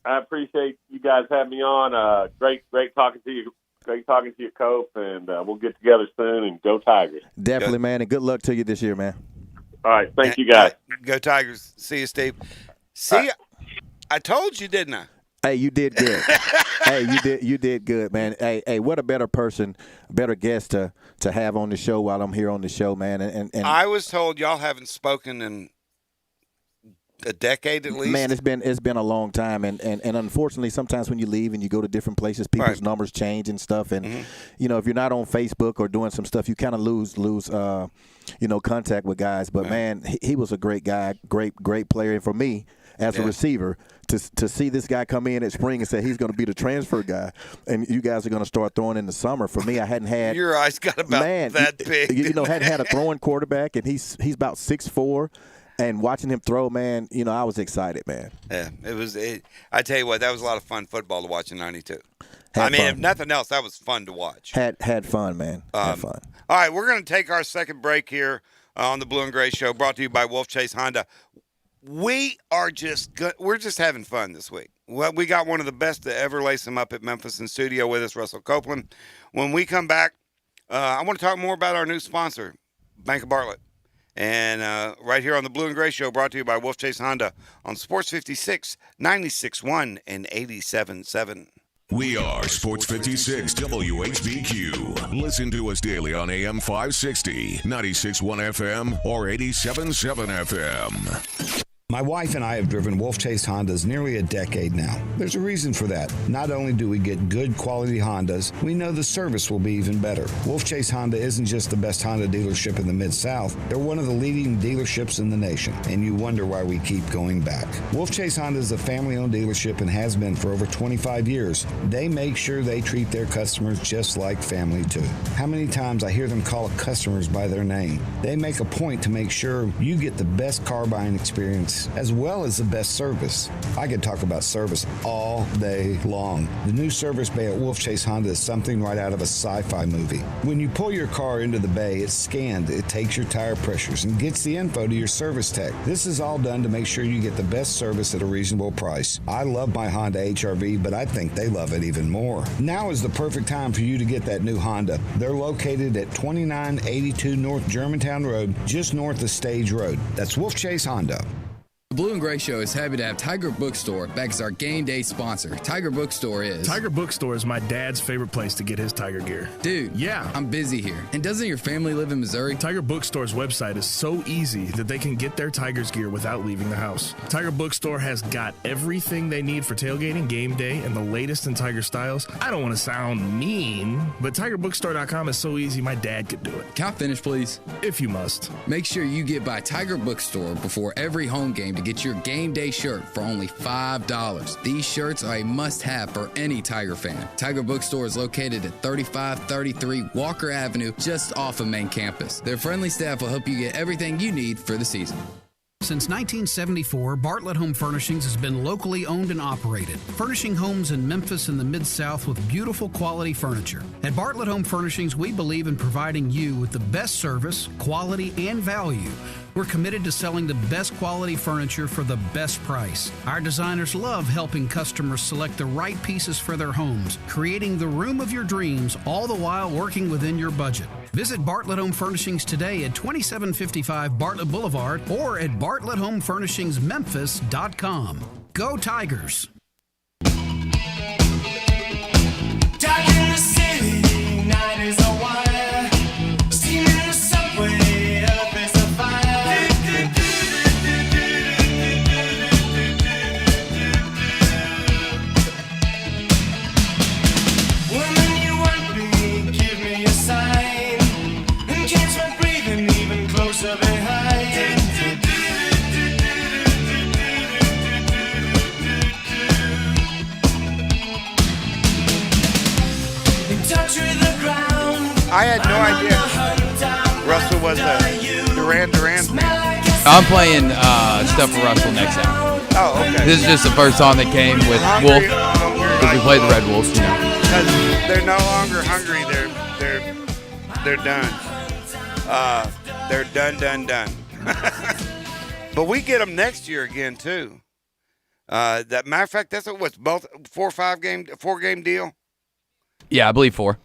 L: I appreciate you guys having me on. Great talking to you. Great talking to you, Cope, and we'll get together soon and go Tigers.
H: Definitely, man, and good luck to you this year, man.
L: All right, thank you, guys.
G: Go Tigers. See you, Steve. See ya. I told you, didn't I?
H: Hey, you did good. You did good, man. Hey, what a better person, better guest to have on the show while I'm here on the show, man. And
G: I was told y'all haven't spoken in a decade at least.
H: Man, it's been a long time, and unfortunately, sometimes when you leave and you go to different places, people's numbers change and stuff. And if you're not on Facebook or doing some stuff, you kind of lose contact with guys. But man, he was a great guy, great player, and for me as a receiver, to see this guy come in at spring and say he's going to be the transfer guy, and you guys are going to start throwing in the summer. For me, I hadn't had
G: your eyes got about that big.
H: Hadn't had a throwing quarterback, and he's about 6'4". And watching him throw, man, I was excited, man.
G: Yeah, it was. I tell you what, that was a lot of fun football to watch in '92.
H: Fun.
G: If nothing else, that was fun to watch.
H: Had fun, man. Had fun.
G: All right, we're going to take our second break here on the Blue and Gray Show, brought to you by Wolfchase Honda. We're just having fun this week. Well, we got one of the best to ever lace them up at Memphis in studio with us, Russell Copeland. When we come back, I want to talk more about our new sponsor, Bank of Bartlett. And right here on the Blue and Gray Show, brought to you by Wolfchase Honda on Sports 56, 96.1, and 87.7.
I: We are Sports 56 WHBQ. Listen to us daily on AM 560, 96.1 FM, or 87.7 FM.
D: My wife and I have driven Wolfchase Hondas nearly a decade now. There's a reason for that. Not only do we get good quality Hondas, we know the service will be even better. Wolfchase Honda isn't just the best Honda dealership in the Mid-South. They're one of the leading dealerships in the nation, and you wonder why we keep going back. Wolfchase Honda is a family-owned dealership and has been for over 25 years. They make sure they treat their customers just like family, too. How many times I hear them call customers by their name? They make a point to make sure you get the best car buying experience as well as the best service. I could talk about service all day long. The new service bay at Wolfchase Honda is something right out of a sci-fi movie. When you pull your car into the bay, it's scanned, it takes your tire pressures, and gets the info to your service tech. This is all done to make sure you get the best service at a reasonable price. I love my Honda HR-V, but I think they love it even more. Now is the perfect time for you to get that new Honda. They're located at 2982 North Germantown Road, just north of Stage Road. That's Wolfchase Honda.
B: The Blue and Gray Show is happy to have Tiger Bookstore back as our game day sponsor. Tiger Bookstore is
C: my dad's favorite place to get his Tiger gear.
B: Dude,
C: yeah,
B: I'm busy here. And doesn't your family live in Missouri?
C: Tiger Bookstore's website is so easy that they can get their Tigers gear without leaving the house. Tiger Bookstore has got everything they need for tailgating, game day, and the latest in Tiger styles. I don't want to sound mean, but TigerBookstore.com is so easy my dad could do it.
B: Can I finish, please?
C: If you must.
B: Make sure you get by Tiger Bookstore before every home game to get your game day shirt for only $5. These shirts are a must-have for any Tiger fan. Tiger Bookstore is located at 3533 Walker Avenue, just off of main campus. Their friendly staff will help you get everything you need for the season.
E: Since 1974, Bartlett Home Furnishings has been locally owned and operated, furnishing homes in Memphis and the Mid-South with beautiful quality furniture. At Bartlett Home Furnishings, we believe in providing you with the best service, quality, and value. We're committed to selling the best quality furniture for the best price. Our designers love helping customers select the right pieces for their homes, creating the room of your dreams, all the while working within your budget. Visit Bartlett Home Furnishings today at 2755 Bartlett Boulevard or at BartlettHomeFurnishingsMemphis.com. Go Tigers!
K: Dark in the city, night is a wire. Steam in the subway, earth is a fire. Woman, you want me, give me a sign. And catch my breathing even closer behind.
G: I had no idea Russell was a Duran Duran fan.
F: I'm playing stuff for Russell next time.
G: Oh, okay.
F: This is just the first song that came with Wolf. Because we played the Red Wolves, you know.
G: Because they're no longer hungry. They're done. They're done. But we get them next year again too. That matter of fact, that's what's both 4-game deal.
F: Yeah, I believe 4.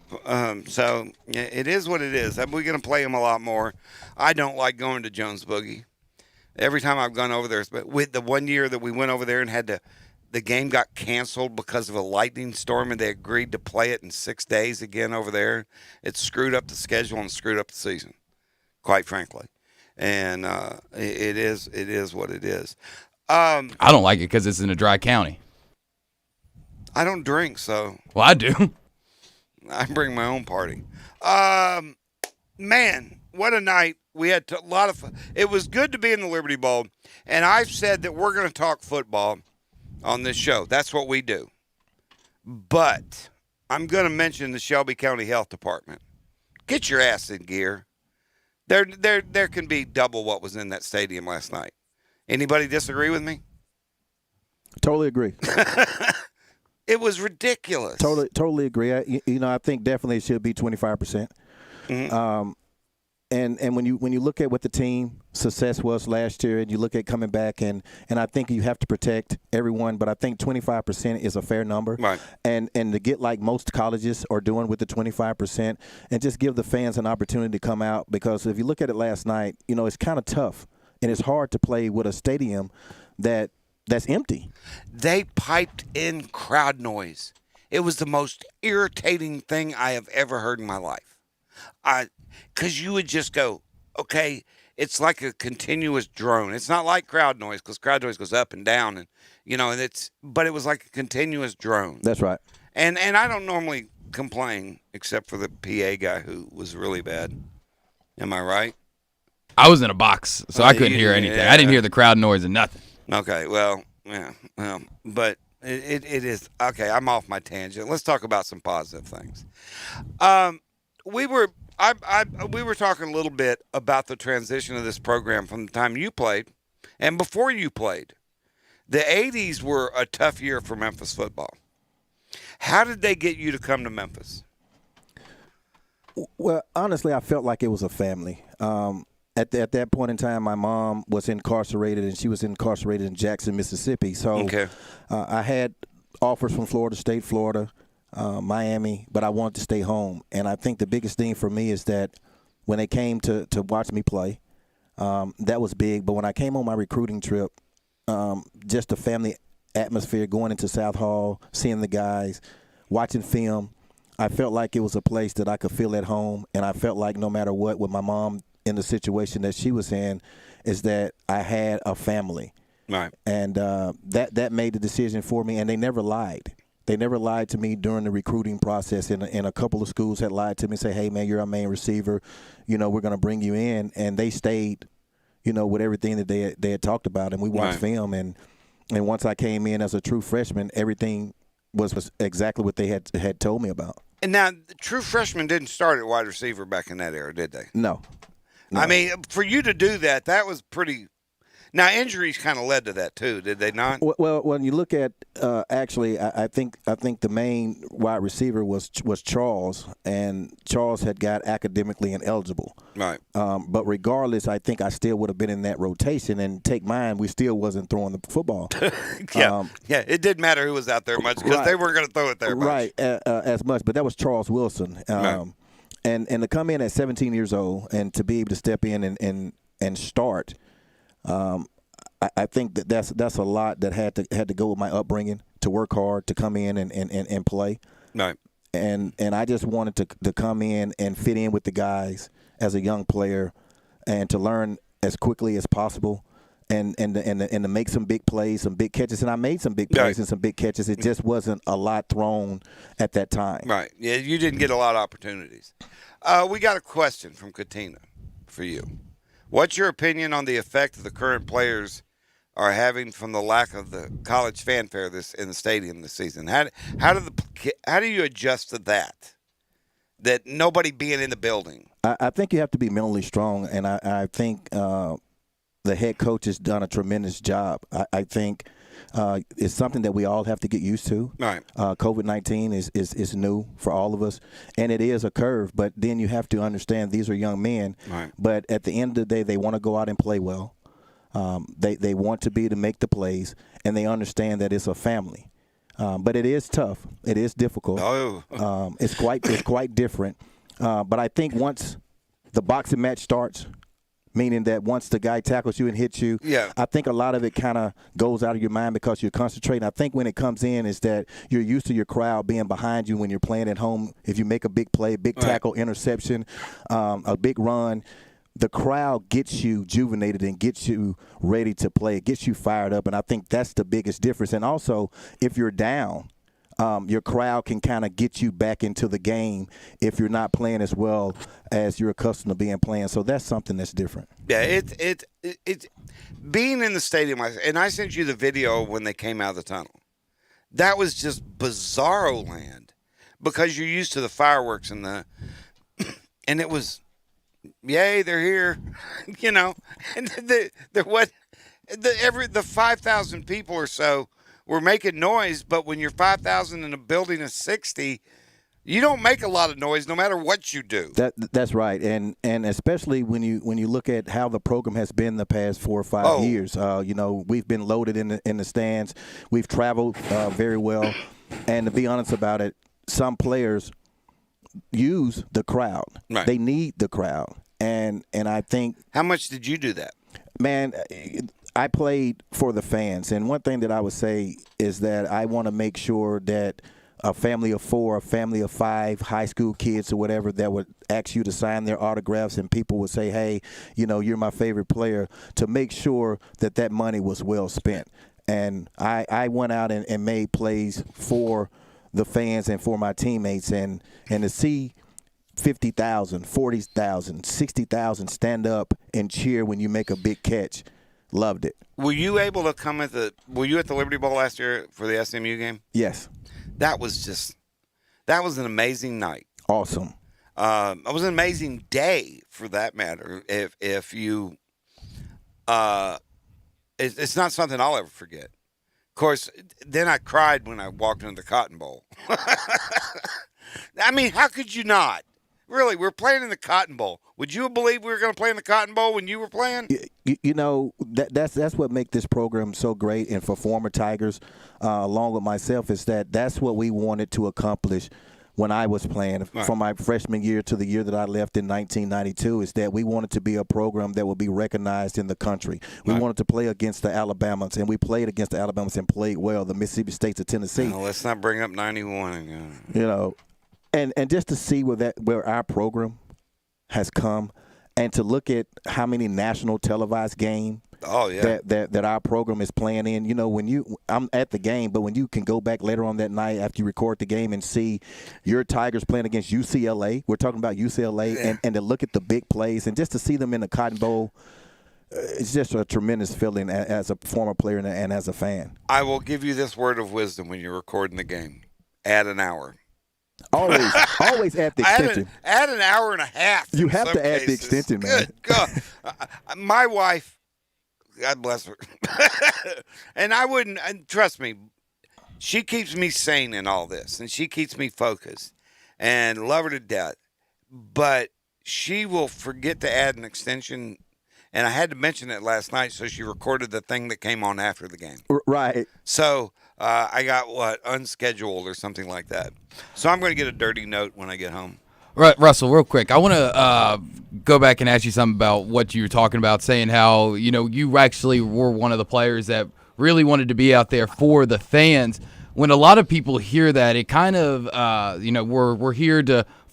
G: So yeah, it is what it is. We're going to play them a lot more. I don't like going to Jones Boogie. Every time I've gone over there, but with the one year that we went over there and the game got canceled because of a lightning storm, and they agreed to play it in 6 days again over there. It screwed up the schedule and screwed up the season, quite frankly. And it is what it is.
F: I don't like it because it's in a dry county.
G: I don't drink, so.
F: Well, I do.
G: I bring my own party. Man, what a night. We had a lot of fun. It was good to be in the Liberty Bowl, and I've said that we're going to talk football on this show. That's what we do. But I'm going to mention the Shelby County Health Department. Get your ass in gear. There can be double what was in that stadium last night. Anybody disagree with me?
H: Totally agree.
G: It was ridiculous.
H: Totally agree. I think definitely it should be 25%. Mm-hmm. And when you look at what the team success was last year, and you look at coming back, and I think you have to protect everyone, but I think 25% is a fair number.
G: Right.
H: And to get like most colleges are doing with the 25%, and just give the fans an opportunity to come out, because if you look at it last night, it's kind of tough, and it's hard to play with a stadium that's empty.
G: They piped in crowd noise. It was the most irritating thing I have ever heard in my life. Because you would just go, okay, it's like a continuous drone. It's not like crowd noise because crowd noise goes up and down, and but it was like a continuous drone.
H: That's right.
G: And I don't normally complain except for the PA guy who was really bad. Am I right?
F: I was in a box, so I couldn't hear anything. I didn't hear the crowd noise and nothing.
G: Okay, well, yeah, but it is okay. I'm off my tangent. Let's talk about some positive things. We were talking a little bit about the transition of this program from the time you played and before you played. The 80s were a tough year for Memphis football. How did they get you to come to Memphis?
H: Well, honestly, I felt like it was a family. At that point in time, my mom was incarcerated, and she was incarcerated in Jackson, Mississippi. So I had offers from Florida State, Florida, Miami, but I wanted to stay home. And I think the biggest thing for me is that when they came to watch me play, that was big. But when I came on my recruiting trip, just the family atmosphere, going into South Hall, seeing the guys, watching film, I felt like it was a place that I could feel at home. And I felt like no matter what, with my mom in the situation that she was in, is that I had a family.
G: Right.
H: And that made the decision for me, and they never lied. They never lied to me during the recruiting process, and a couple of schools had lied to me and say, hey, man, you're our main receiver. We're going to bring you in. And they stayed, with everything that they had talked about, and we watched film. And once I came in as a true freshman, everything was exactly what they had told me about.
G: And now, the true freshmen didn't start at wide receiver back in that era, did they?
H: No.
G: I mean, for you to do that was pretty. Now, injuries kind of led to that too, did they not?
H: Well, when you look at actually, I think the main wide receiver was Charles, and Charles had got academically ineligible.
G: Right.
H: But regardless, I think I still would have been in that rotation. And take mine, we still wasn't throwing the football.
G: Yeah, it didn't matter who was out there much because they weren't going to throw it there much.
H: Right, as much. But that was Charles Wilson.
G: Right.
H: And to come in at 17 years old and to be able to step in and start, I think that's a lot that had to go with my upbringing, to work hard, to come in and play.
G: Right.
H: And I just wanted to come in and fit in with the guys as a young player, and to learn as quickly as possible, and to make some big plays, some big catches. And I made some big plays and some big catches. It just wasn't a lot thrown at that time.
G: Right. Yeah, you didn't get a lot of opportunities. We got a question from Katina for you. What's your opinion on the effect the current players are having from the lack of the college fanfare in the stadium this season? How do you adjust to that nobody being in the building?
H: I think you have to be mentally strong, and I think the head coach has done a tremendous job. I think it's something that we all have to get used to.
G: Right.
H: COVID-19 is new for all of us, and it is a curve. But then you have to understand these are young men.
G: Right.
H: But at the end of the day, they want to go out and play well. They want to make the plays, and they understand that it's a family. But it is tough. It is difficult.
G: Oh.
H: It's quite different. But I think once the boxing match starts, meaning that once the guy tackles you and hits you, I think a lot of it kind of goes out of your mind because you're concentrating. I think when it comes in is that you're used to your crowd being behind you when you're playing at home. If you make a big play, big tackle, interception, a big run, the crowd gets you juvenated and gets you ready to play. It gets you fired up, and I think that's the biggest difference. And also, if you're down, your crowd can kind of get you back into the game if you're not playing as well as you're accustomed to being playing. So that's something that's different.
G: Yeah, it's being in the stadium, and I sent you the video when they came out of the tunnel. That was just bizarro land because you're used to the fireworks and it was, yay, they're here, and the 5,000 people or so were making noise, but when you're 5,000 in a building of 60, you don't make a lot of noise no matter what you do.
H: That's right, and especially when you look at how the program has been the past 4 or 5 years. We've been loaded in the stands. We've traveled very well, and to be honest about it, some players use the crowd.
G: Right.
H: They need the crowd, and I think.
G: How much did you do that?
H: Man, I played for the fans, and one thing that I would say is that I want to make sure that a family of 4, a family of 5 high school kids or whatever that would ask you to sign their autographs, and people would say, hey, you're my favorite player, to make sure that money was well spent. And I went out and made plays for the fans and for my teammates, and to see 50,000, 40,000, 60,000 stand up and cheer when you make a big catch, loved it.
G: Were you able to come were you at the Liberty Bowl last year for the SMU game?
H: Yes.
G: That was an amazing night.
H: Awesome.
G: It was an amazing day, for that matter. If you, it's not something I'll ever forget. Of course, then I cried when I walked into the Cotton Bowl. I mean, how could you not? Really, we're playing in the Cotton Bowl. Would you believe we were going to play in the Cotton Bowl when you were playing?
H: That's what makes this program so great, and for former Tigers, along with myself, is that's what we wanted to accomplish when I was playing from my freshman year to the year that I left in 1992, is that we wanted to be a program that would be recognized in the country. We wanted to play against the Alabamans, and we played against the Alabamans and played well, the Mississippi States of Tennessee.
G: No, let's not bring up 91 again.
H: And just to see where our program has come, and to look at how many national televised games that our program is playing in. I'm at the game, but when you can go back later on that night after you record the game and see your Tigers playing against UCLA, we're talking about UCLA, and to look at the big plays and just to see them in the Cotton Bowl, it's just a tremendous feeling as a former player and as a fan.
G: I will give you this word of wisdom when you're recording the game. Add an hour.
H: Always add the extension.
G: Add an hour and a half.
H: You have to add the extension, man.
G: Good God. My wife, God bless her, and I wouldn't, and trust me, she keeps me sane in all this, and she keeps me focused, and love her to death. But she will forget to add an extension, and I had to mention it last night, so she recorded the thing that came on after the game.
H: Right.
G: So I got, unscheduled or something like that. So I'm going to get a dirty note when I get home.
F: Right, Russell, real quick, I want to go back and ask you something about what you were talking about, saying how, you actually were one of the players that really wanted to be out there for the fans. When a lot of people hear that, it kind of, we're here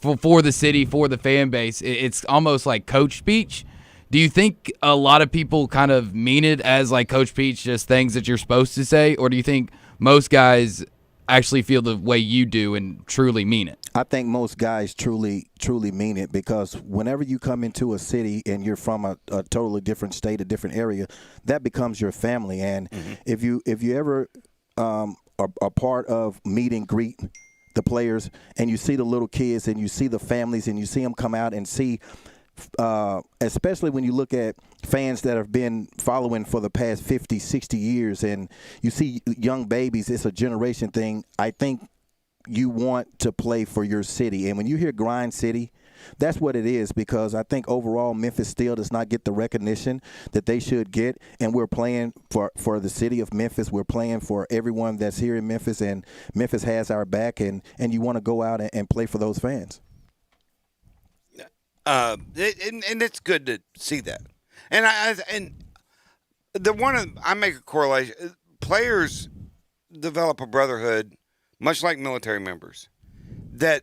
F: for the city, for the fan base. It's almost like coach speech. Do you think a lot of people kind of mean it as like coach speech, just things that you're supposed to say, or do you think most guys actually feel the way you do and truly mean it?
H: I think most guys truly mean it, because whenever you come into a city and you're from a totally different state, a different area, that becomes your family. And if you ever are part of meet and greet the players, and you see the little kids and you see the families and you see them come out and see, especially when you look at fans that have been following for the past 50, 60 years, and you see young babies, it's a generation thing. I think you want to play for your city. And when you hear Grind City, that's what it is, because I think overall Memphis still does not get the recognition that they should get, and we're playing for the city of Memphis. We're playing for everyone that's here in Memphis, and Memphis has our back, and you want to go out and play for those fans.
G: And it's good to see that. And I make a correlation. Players develop a brotherhood, much like military members, that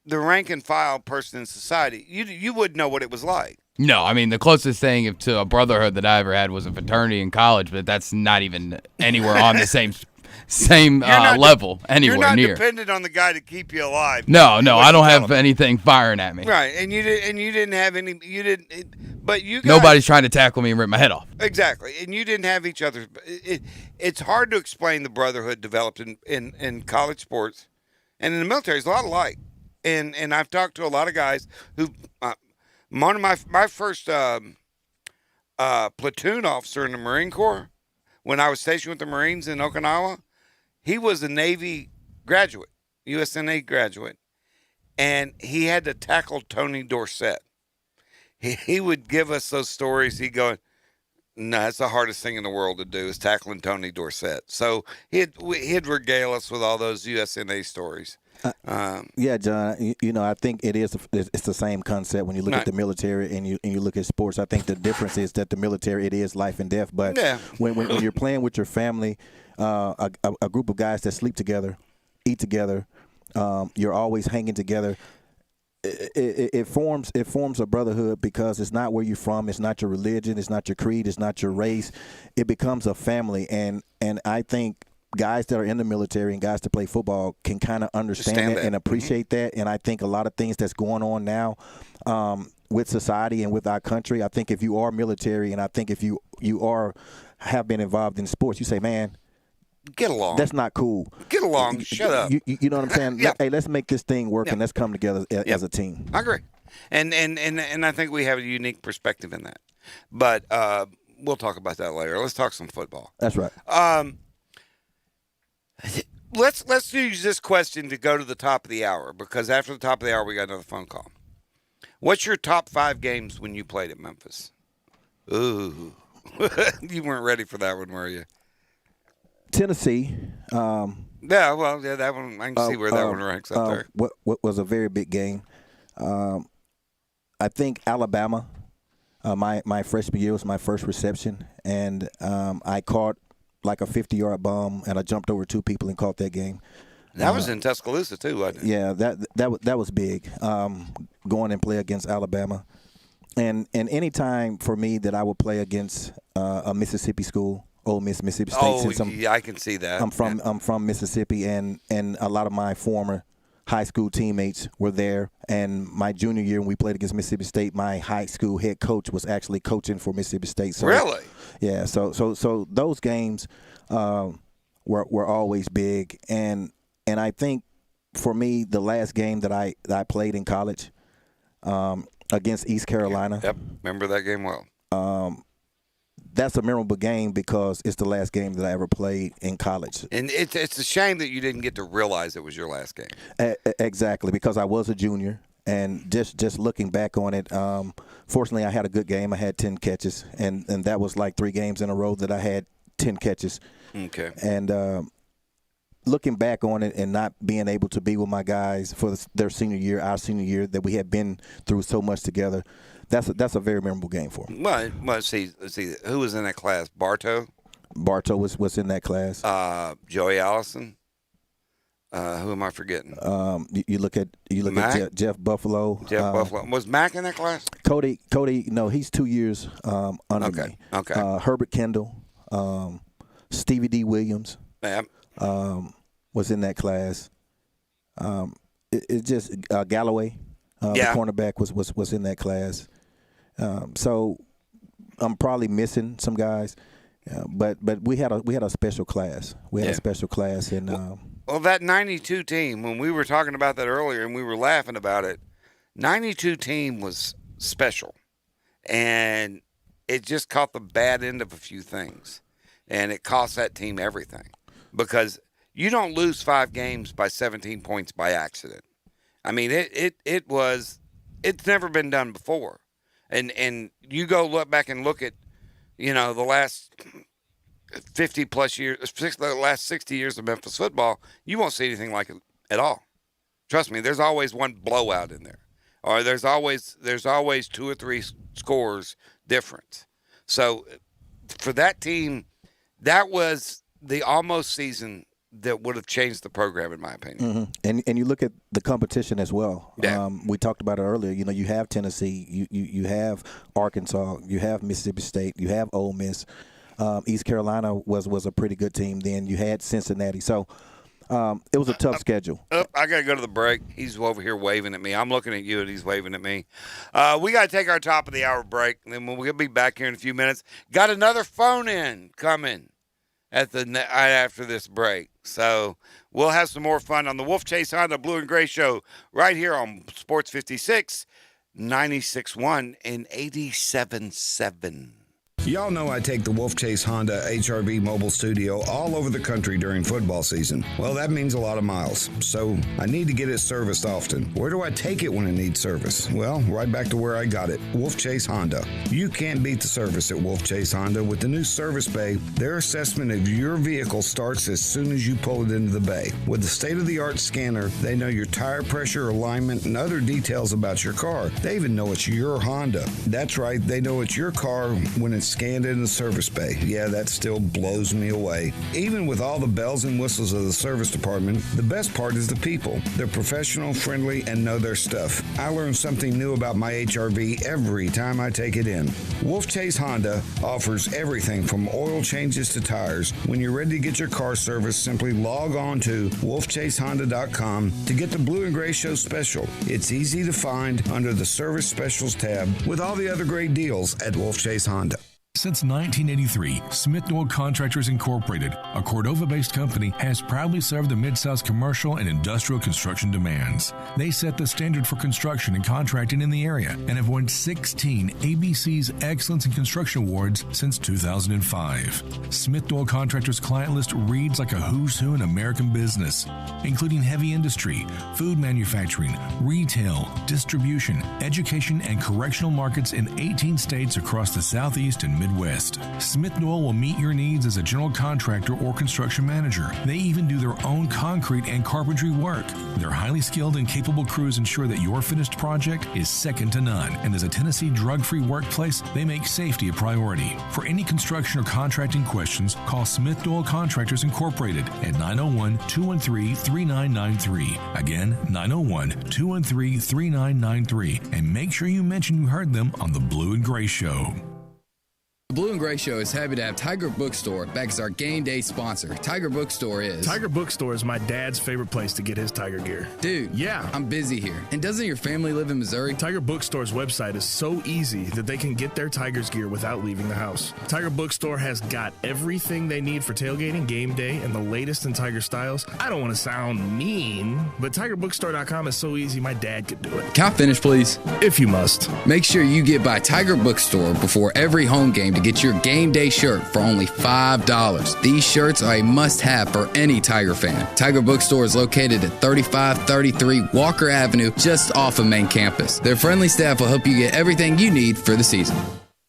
G: the rank and file person in society, you wouldn't know what it was like.
F: No, I mean, the closest thing to a brotherhood that I ever had was a fraternity in college, but that's not even anywhere on the same level anywhere
G: near. You're not
F: near.
G: dependent on the guy to keep you alive.
F: No, I don't have anything firing at me.
G: Right, and you didn't have any. You didn't, but you. Guys,
F: nobody's trying to tackle me and rip my head off.
G: Exactly, and you didn't have each other's. It's hard to explain the brotherhood developed in college sports, and in the military. It's a lot alike. And I've talked to a lot of guys who. One of my first platoon officer in the Marine Corps, when I was stationed with the Marines in Okinawa, he was a Navy graduate, USNA graduate, and he had to tackle Tony Dorsett. He would give us those stories. He'd go, no, that's the hardest thing in the world to do is tackling Tony Dorsett. So he'd regale us with all those USNA stories.
H: Yeah, John. I think it's the same concept when you look at the military and you look at sports. I think the difference is that the military, it is life and death. But when you're playing with your family, a group of guys that sleep together, eat together, You're always hanging together. It forms a brotherhood because it's not where you're from, it's not your religion, it's not your creed, it's not your race. It becomes a family, and I think guys that are in the military and guys that play football can kind of understand that and appreciate that. And I think a lot of things that's going on now with society and with our country, I think if you are military and I think if you have been involved in sports, you say, man,
G: get along.
H: That's not cool.
G: Get along. Shut up.
H: You know what I'm saying?
G: Yeah.
H: Hey, let's make this thing work and let's come together as a team.
G: I agree. And I think we have a unique perspective in that. But we'll talk about that later. Let's talk some football.
H: That's right.
G: Let's use this question to go to the top of the hour, because after the top of the hour we got another phone call. What's your top 5 games when you played at Memphis? Ooh. You weren't ready for that one, were you?
H: Tennessee.
G: That one, I can see where that one ranks up there.
H: What was a very big game. I think Alabama, my freshman year was my first reception, and I caught like a 50-yard bomb, and I jumped over 2 people and caught that game.
G: That was in Tuscaloosa too, wasn't it?
H: Yeah, that was big. Going and play against Alabama, and any time for me that I would play against a Mississippi school, Ole Miss, Mississippi State.
G: Yeah, I can see that.
H: I'm from Mississippi, and a lot of my former high school teammates were there. And my junior year, when we played against Mississippi State, my high school head coach was actually coaching for Mississippi State. So,
G: really?
H: Yeah. So those games were always big, and I think for me, the last game that I played in college against East Carolina.
G: Yep, remember that game well.
H: That's a memorable game because it's the last game that I ever played in college.
G: And it's a shame that you didn't get to realize it was your last game.
H: Exactly, because I was a junior, and just looking back on it, fortunately I had a good game. I had 10 catches, and that was like 3 games in a row that I had 10 catches.
G: Okay.
H: And looking back on it and not being able to be with my guys for their senior year, our senior year, that we had been through so much together, that's a very memorable game for me.
G: Well, let's see, who was in that class? Bartow
H: was in that class.
G: Joey Allison. Who am I forgetting?
H: You look at Jeff Buffalo.
G: Buffalo. Was Mack in that class?
H: Cody. No, he's 2 years under me.
G: Okay.
H: Herbert Kendall, Stevie D. Williams.
G: Yep.
H: Was in that class. It just Galloway, the cornerback, was in that class. So I'm probably missing some guys, but we had a special class. We had a special class, and
G: well, that 92 team, when we were talking about that earlier and we were laughing about it, 92 team was special, and it just caught the bad end of a few things, and it cost that team everything. Because you don't lose 5 games by 17 points by accident. I mean, it's never been done before. And you go look back and look at, the last 50+ years, the last 60 years of Memphis football, you won't see anything like it at all. Trust me, there's always one blowout in there. Or there's always 2 or 3 scores difference. So for that team, that was the almost season that would have changed the program, in my opinion.
H: Mm-hmm. And you look at the competition as well.
G: Yeah.
H: We talked about it earlier. You have Tennessee, you have Arkansas, you have Mississippi State, you have Ole Miss. East Carolina was a pretty good team then. You had Cincinnati. So it was a tough schedule.
G: I got to go to the break. He's over here waving at me. I'm looking at you, and he's waving at me. We got to take our top of the hour break, and then we'll be back here in a few minutes. Got another phone in coming after this break. So we'll have some more fun on the Wolfchase Honda Blue and Gray Show right here on Sports 56, 96.1 and 87.7.
D: Y'all know I take the Wolfchase Honda HRV mobile studio all over the country during football season. Well, that means a lot of miles, so I need to get it serviced often. Where do I take it when it needs service? Well, right back to where I got it, Wolfchase Honda. You can't beat the service at Wolfchase Honda. With the new service bay, their assessment of your vehicle starts as soon as you pull it into the bay. With the state-of-the-art scanner, they know your tire pressure, alignment, and other details about your car. They even know it's your Honda. That's right, they know it's your car when it's scanned in the service bay. Yeah, that still blows me away. Even with all the bells and whistles of the service department, the best part is the people. They're professional, friendly, and know their stuff. I learn something new about my HRV every time I take it in. Wolfchase Honda offers everything from oil changes to tires. When you're ready to get your car serviced, simply log on to wolfchasehonda.com to get the Blue and Gray Show special. It's easy to find under the Service Specials tab with all the other great deals at Wolfchase Honda.
A: Since 1983, Smith Noel Contractors Incorporated, a Cordova-based company, has proudly served the Mid-South's commercial and industrial construction demands. They set the standard for construction and contracting in the area and have won 16 ABC's Excellence in Construction Awards since 2005. Smith Noel Contractors' client list reads like a who's who in American business, including heavy industry, food manufacturing, retail, distribution, education, and correctional markets in 18 states across the Southeast and Midwest. Smith Noel will meet your needs as a general contractor or construction manager. They even do their own concrete and carpentry work. Their highly skilled and capable crews ensure that your finished project is second to none. And as a Tennessee drug-free workplace, they make safety a priority. For any construction or contracting questions, call Smith Noel Contractors Incorporated at 901-213-3993. Again, 901-213-3993. And make sure you mention you heard them on the Blue and Gray Show.
B: The Blue and Gray Show is happy to have Tiger Bookstore back as our game day sponsor. Tiger Bookstore is
C: my dad's favorite place to get his Tiger gear.
B: Dude,
C: yeah,
B: I'm busy here. And doesn't your family live in Missouri?
C: Tiger Bookstore's website is so easy that they can get their Tigers gear without leaving the house. Tiger Bookstore has got everything they need for tailgating, game day, and the latest in Tiger styles. I don't want to sound mean, but TigerBookstore.com is so easy my dad could do it.
B: Can I finish, please?
C: If you must.
B: Make sure you get by Tiger Bookstore before every home game to get your game day shirt for only $5. These shirts are a must-have for any Tiger fan. Tiger Bookstore is located at 3533 Walker Avenue, just off of main campus. Their friendly staff will help you get everything you need for the season.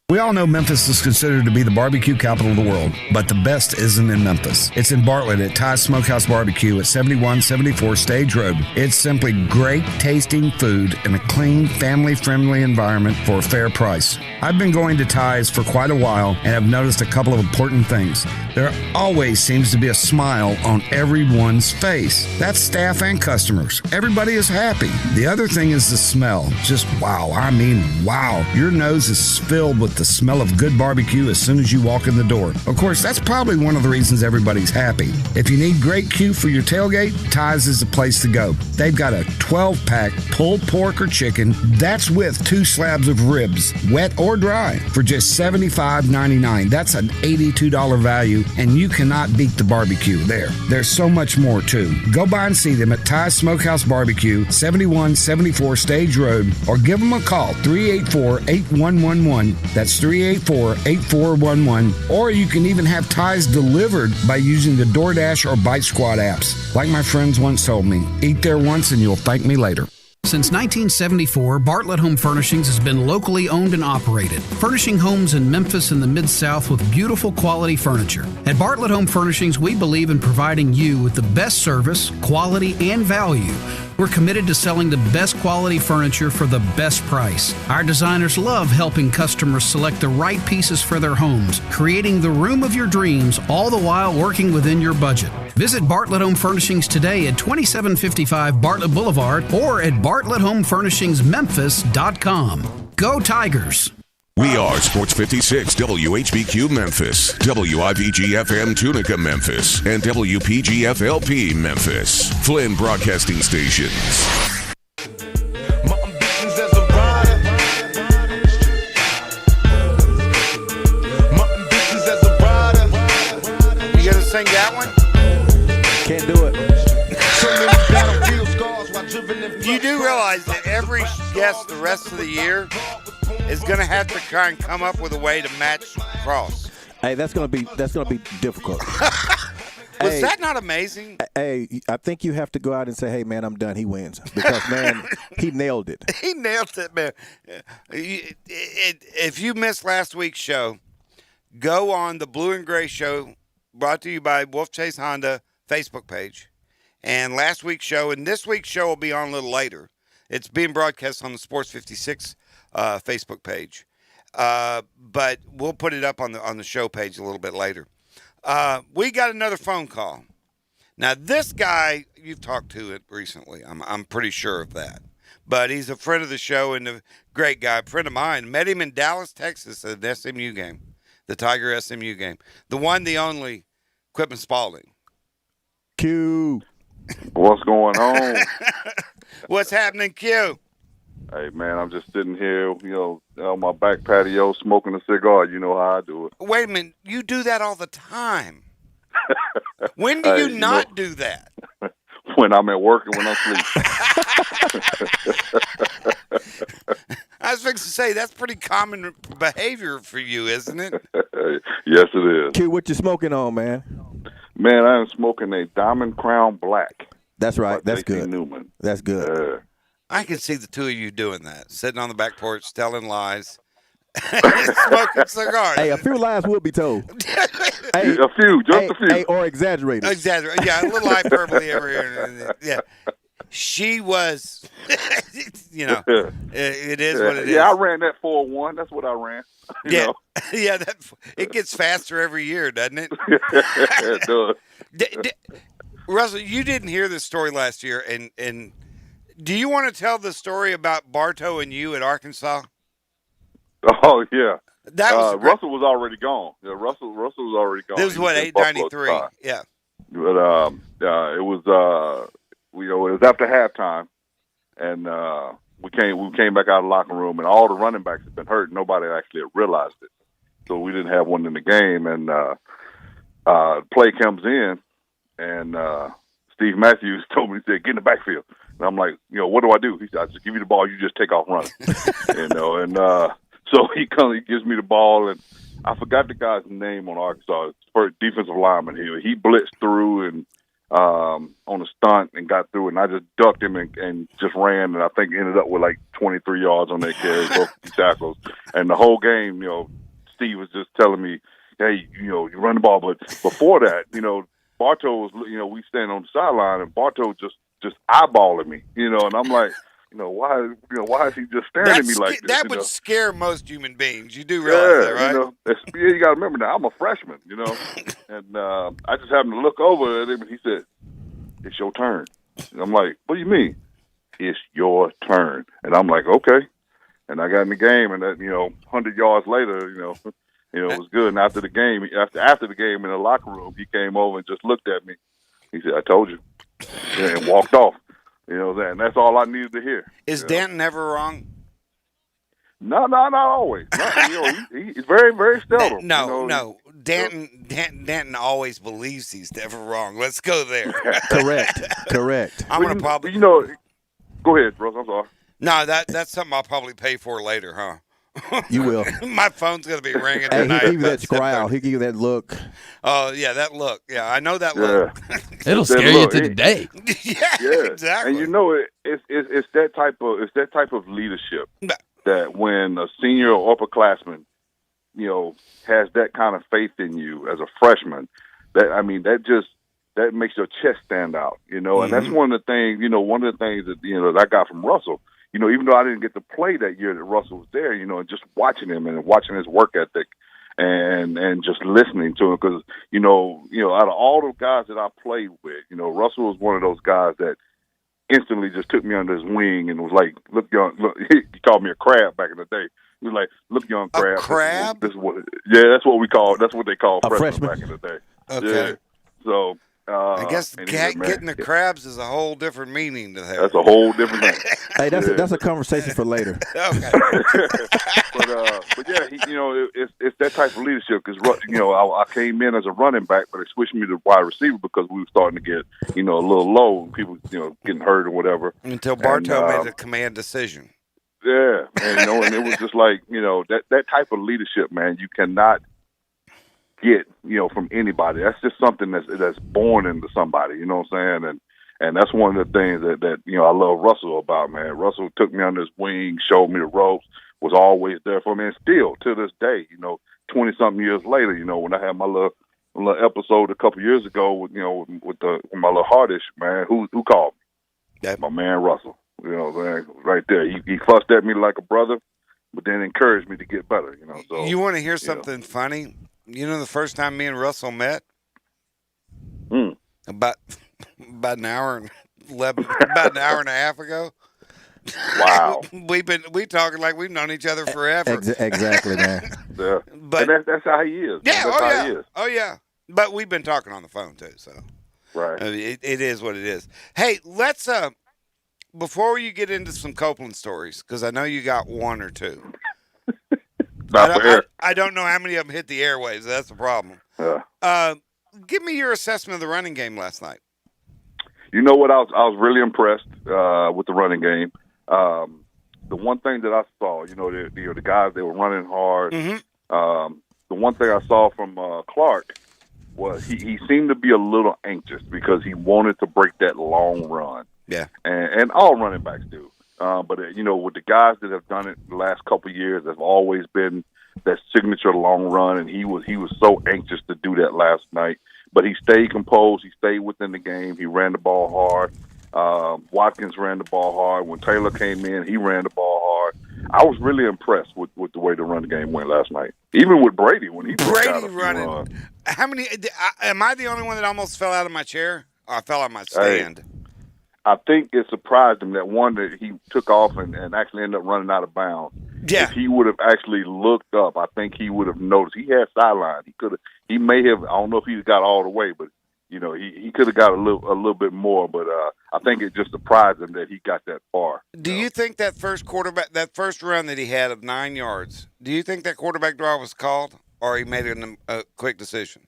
D: We all know Memphis is considered to be the barbecue capital of the world, but the best isn't in Memphis. It's in Bartlett at Ty's Smokehouse Barbecue at 7174 Stage Road. It's simply great tasting food in a clean, family-friendly environment for a fair price. I've been going to Ty's for quite a while and have noticed a couple of important things. There always seems to be a smile on everyone's face. That's staff and customers. Everybody is happy. The other thing is the smell. Just wow. I mean, wow. Your nose is filled with the smell of good barbecue as soon as you walk in the door. Of course, that's probably one of the reasons everybody's happy. If you need great Q for your tailgate, Ty's is the place to go. They've got a 12-pack pulled pork or chicken. That's with 2 slabs of ribs, wet or dry, for just $75.99. That's an $82 value, and you cannot beat the barbecue there. There's so much more, too. Go by and see them at Ty's Smokehouse Barbecue, 7174 Stage Road, or give them a call, 384-8111. That's 384-8411, or you can even have Ty's delivered by using the DoorDash or Bite Squad apps. Like my friends once told me, eat there once and you'll thank me later.
E: Since 1974, Bartlett Home Furnishings has been locally owned and operated, furnishing homes in Memphis and the Mid-South with beautiful quality furniture. At Bartlett Home Furnishings, we believe in providing you with the best service, quality, and value. We're committed to selling the best quality furniture for the best price. Our designers love helping customers select the right pieces for their homes, creating the room of your dreams, all the while working within your budget. Visit Bartlett Home Furnishings today at 2755 Bartlett Boulevard or at BartlettHomeFurnishingMemphis.com. Go Tigers!
I: We are Sports 56 WHBQ Memphis, WIVG-FM Tunica Memphis, and WPG-FLP Memphis. Flynn Broadcasting Stations.
K: My ambitions as a rider. My ambitions as a rider.
G: You gonna sing that one?
H: Can't do it.
G: You do realize that every guest the rest of the year is going to have to try and come up with a way to match Cross.
H: Hey, that's gonna be difficult.
G: Was that not amazing?
H: Hey, I think you have to go out and say, hey, man, I'm done. He wins. Because, man, he nailed it.
G: He nailed it, man. If you missed last week's show, go on the Blue and Gray Show, brought to you by Wolfchase Honda Facebook page. And last week's show, and this week's show will be on a little later. It's being broadcast on the Sports 56 Facebook page. but we'll put it up on the show page a little bit later. We got another phone call. Now, this guy, you've talked to it recently. I'm pretty sure of that. But he's a friend of the show and a great guy, a friend of mine. Met him in Dallas, Texas at an SMU game, the Tiger SMU game. The one, the only, Quipman Spalding.
H: Q.
M: What's going on?
G: What's happening, Q?
M: Hey, man, I'm just sitting here, on my back patio smoking a cigar. You know how I do it.
G: Wait a minute. You do that all the time. When do you not do that?
M: When I'm at work and when I'm asleep.
G: I was fixing to say, that's pretty common behavior for you, isn't it?
M: Yes, it is.
H: Q, what you smoking on, man?
M: Man, I am smoking a Diamond Crown Black.
H: That's right. That's
M: J.T.
H: good.
M: Newman.
H: That's good.
G: I can see the two of you doing that, sitting on the back porch, telling lies, smoking cigars.
H: Hey, a few lies will be told.
M: Hey, a few.
H: Hey, or exaggerated.
G: Exaggerate. Yeah, a little hyperbole every here. Yeah. She was, it is what it is.
M: Yeah, I ran that 4-1. That's what I ran.
G: Yeah, yeah. It gets faster every year, doesn't it?
M: It does.
G: Russell, you didn't hear this story last year, and do you want to tell the story about Bartow and you at Arkansas?
M: Oh yeah,
G: that was
M: Russell was already gone. Yeah, Russell was already gone.
G: This was what 893. Yeah,
M: but it was it was after halftime, and we came back out of the locker room, and all the running backs had been hurt. Nobody actually had realized it, so we didn't have one in the game. And play comes in, and Steve Matthews told me, he said, "Get in the backfield." And I'm like, what do I do? He said, "I just give you the ball, you just take off running." And so he gives me the ball, and I forgot the guy's name on Arkansas. First defensive lineman here. He blitzed through and on a stunt and got through, and I just ducked him and just ran, and I think ended up with like 23 yards on that carry, both tackles. And the whole game, Steve was just telling me, "Hey, you run the ball." But before that, Bartow was, we stand on the sideline, and Bartow just eyeballing me, and I'm like, why is he just staring at me like this?
G: That would scare most human beings. You do realize that, right?
M: You got to remember now, I'm a freshman, and I just happened to look over at him, and he said, "It's your turn." And I'm like, "What do you mean?" "It's your turn." And I'm like, "Okay." And I got in the game, and that 100 yards later, it was good. And after the game, after the game in the locker room, he came over and just looked at me. He said, "I told you," and walked off. And that's all I needed to hear.
G: Is Danton ever wrong?
M: No, not always. He's very, very seldom.
G: No. Danton always believes he's never wrong. Let's go there.
H: Correct.
G: I'm gonna probably.
M: Go ahead, bro. I'm sorry.
G: No, that's something I'll probably pay for later, huh?
H: You will.
G: My phone's gonna be ringing
H: Hey,
G: tonight.
H: he give you that growl. He give you that look.
G: Oh yeah, that look. Yeah, I know that look.
F: It'll scare you to the day.
G: Yeah, exactly.
M: And it's that type of leadership that when a senior or upperclassman, has that kind of faith in you as a freshman, that makes your chest stand out, and that's one of the things, that I got from Russell. Even though I didn't get to play that year that Russell was there, and just watching him and watching his work ethic and just listening to him, because, out of all the guys that I played with, Russell was one of those guys that instantly just took me under his wing and was like, "Look, young," he called me a crab back in the day. He was like, "Look, young crab."
G: A crab?
M: That's what they call freshmen back in the day.
G: Okay.
M: Yeah. So,
G: I guess getting the crabs is a whole different meaning to that.
M: That's a whole different thing.
H: Hey, that's a conversation for later.
G: Okay.
M: but yeah, it's that type of leadership, because I came in as a running back, but they switched me to wide receiver because we were starting to get a little low, and people getting hurt or whatever.
G: Until Bartow made a command decision.
M: Yeah, and it was just like that type of leadership, man. You cannot get from anybody. That's just something that's born into somebody. You know what I'm saying? And that's one of the things that I love Russell about, man. Russell took me under his wing, showed me the ropes, was always there for me, and still to this day, 20-something years later, when I had my little episode a couple years ago with my little heart issue, man, who called me?
G: That
M: my man Russell. Right there. He fussed at me like a brother, but then encouraged me to get better. So
G: you want to hear something funny? You know, the first time me and Russell met, about an hour and about an hour and a half ago.
M: Wow.
G: we talking like we've known each other forever.
H: Exactly, man.
M: Yeah.
G: But
M: and that's how he is.
G: Yeah.
M: That's how he is.
G: Oh yeah. But we've been talking on the phone too, so
M: right.
G: It is what it is. Hey, let's before you get into some Copeland stories, because I know you got one or two. I don't know how many of them hit the airwaves. That's the problem. Give me your assessment of the running game last night.
M: You know what? I was really impressed with the running game. The one thing that I saw, the guys, they were running hard.
G: Mm-hmm.
M: The one thing I saw from Clark was he seemed to be a little anxious because he wanted to break that long run.
G: Yeah.
M: And all running backs do. But, with the guys that have done it the last couple of years, there's always been that signature long run, and he was so anxious to do that last night. But he stayed composed. He stayed within the game. He ran the ball hard. Watkins ran the ball hard. When Taylor came in, he ran the ball hard. I was really impressed with the way the run game went last night. Even with Brady, when he
G: running. How many? Am I the only one that almost fell out of my chair? Or I fell out of my stand.
M: Hey, I think it surprised him that one that he took off and actually ended up running out of bounds.
G: Yeah.
M: If he would have actually looked up, I think he would have noticed. He had sideline. He may have. I don't know if he got all the way, but he could have got a little bit more. But I think it just surprised him that he got that far.
G: Do you think that first run that he had of 9 yards? Do you think that quarterback draw was called, or he made a quick decision?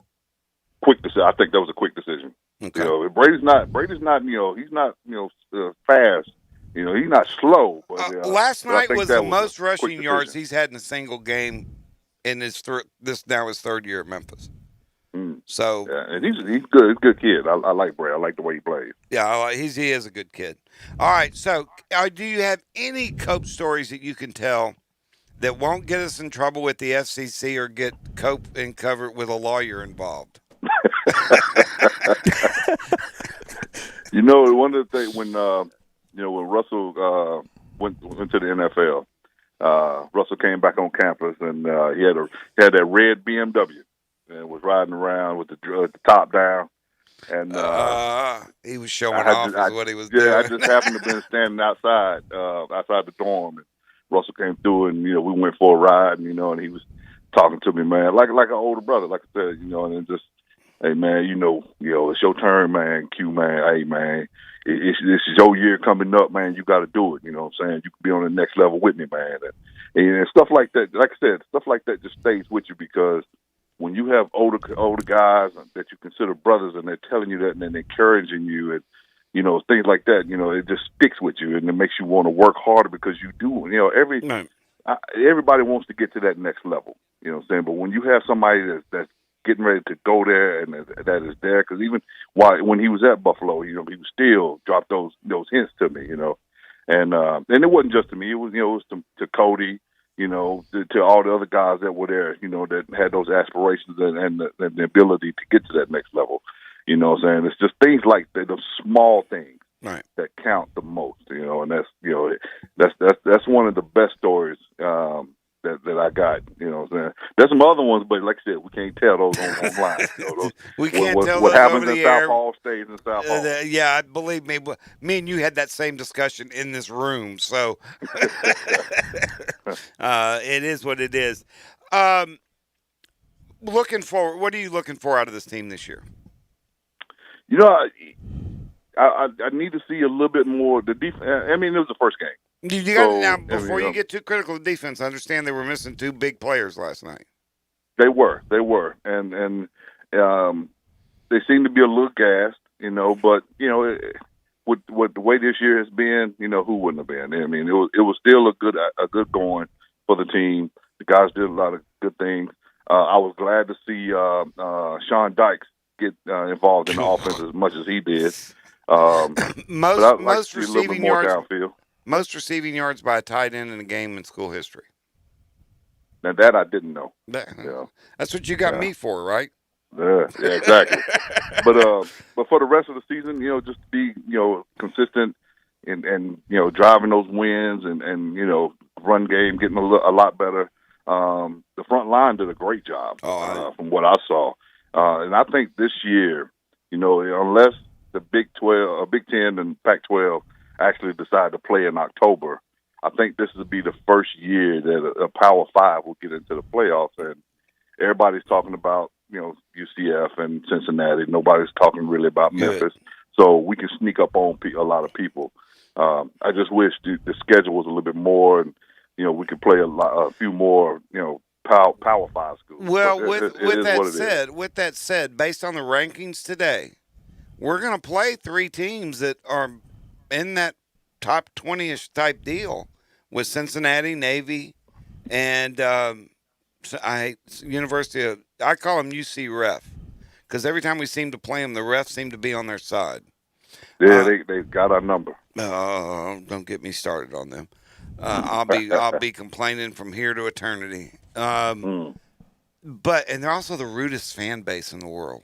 M: Quick decision. I think that was a quick decision.
G: Okay.
M: Brady's not. He's not. Fast. He's not slow. But
G: last night was the most
M: rushing
G: yards he's had in a single game in his this now his third year at Memphis. So
M: yeah, and he's good. He's a good kid. I like Brad. I like the way he plays.
G: Yeah, he is a good kid. All right. So, do you have any Cope stories that you can tell that won't get us in trouble with the FCC or get Cope and covered with a lawyer involved?
M: One of the things when Russell went to the NFL, Russell came back on campus and he had that red BMW and was riding around with the top down. And
G: he was showing off what he was doing.
M: Yeah, I just happened to be standing outside the dorm, and Russell came through, and we went for a ride, and and he was talking to me, man, like an older brother, like I said, and then just, hey man, it's your turn, man. Q, man, hey man, this is your year coming up, man. You got to do it. You know what I'm saying? You can be on the next level with me, man, and stuff like that. Like I said, stuff like that just stays with you because when you have older guys that you consider brothers and they're telling you that and then encouraging you and things like that, it just sticks with you and it makes you want to work harder because you do. Everybody wants to get to that next level. You know what I'm saying? But when you have somebody that's getting ready to go there and that is there, because even when he was at Buffalo, he would still drop those hints to me, and it wasn't just to me. It was to Cody. To all the other guys that were there, that had those aspirations and the ability to get to that next level. You know what I'm saying? It's just things like that, those small things that count the most, and that's one of the best stories that I got. You know what I'm saying? There's some other ones, but like I said, we can't tell those online.
G: We can't tell
M: what
G: those
M: happens
G: over
M: in
G: the
M: South
G: air.
M: Hall stays in South Hall.
G: Yeah, believe me. Me and you had that same discussion in this room, so it is what it is. Looking forward, what are you looking for out of this team this year?
M: I need to see a little bit more. The defense. I mean, it was the first game.
G: You got now before you get too critical of defense. I understand they were missing two big players last night.
M: They were, and they seem to be a little gassed, But with the way this year has been, who wouldn't have been? I mean, it was still a good going for the team. The guys did a lot of good things. I was glad to see Sean Dykes get involved in the offense as much as he did.
G: Most receiving yards
M: downfield.
G: Most receiving yards by a tight end in a game in school history.
M: Now that I didn't know.
G: That's what you got me for, right?
M: Yeah, exactly. But for the rest of the season, just to be consistent, and driving those wins and run game getting a lot better. The front line did a great job from what I saw, and I think this year, unless the Big 10 and Pac-12 actually decide to play in October, I think this will be the first year that a Power 5 will get into the playoffs, and everybody's talking about UCF and Cincinnati. Nobody's talking really about Memphis, so we can sneak up on a lot of people. I just wish the schedule was a little bit more, and we could play a few more Power 5 schools.
G: Well, with that said, based on the rankings today, we're going to play 3 teams that are in that top 20-ish type deal with Cincinnati, Navy, and University of, I call them UC Ref, because every time we seem to play them, the refs seem to be on their side.
M: Yeah, they got our number.
G: Don't get me started on them. I'll be complaining from here to eternity. But they're also the rudest fan base in the world.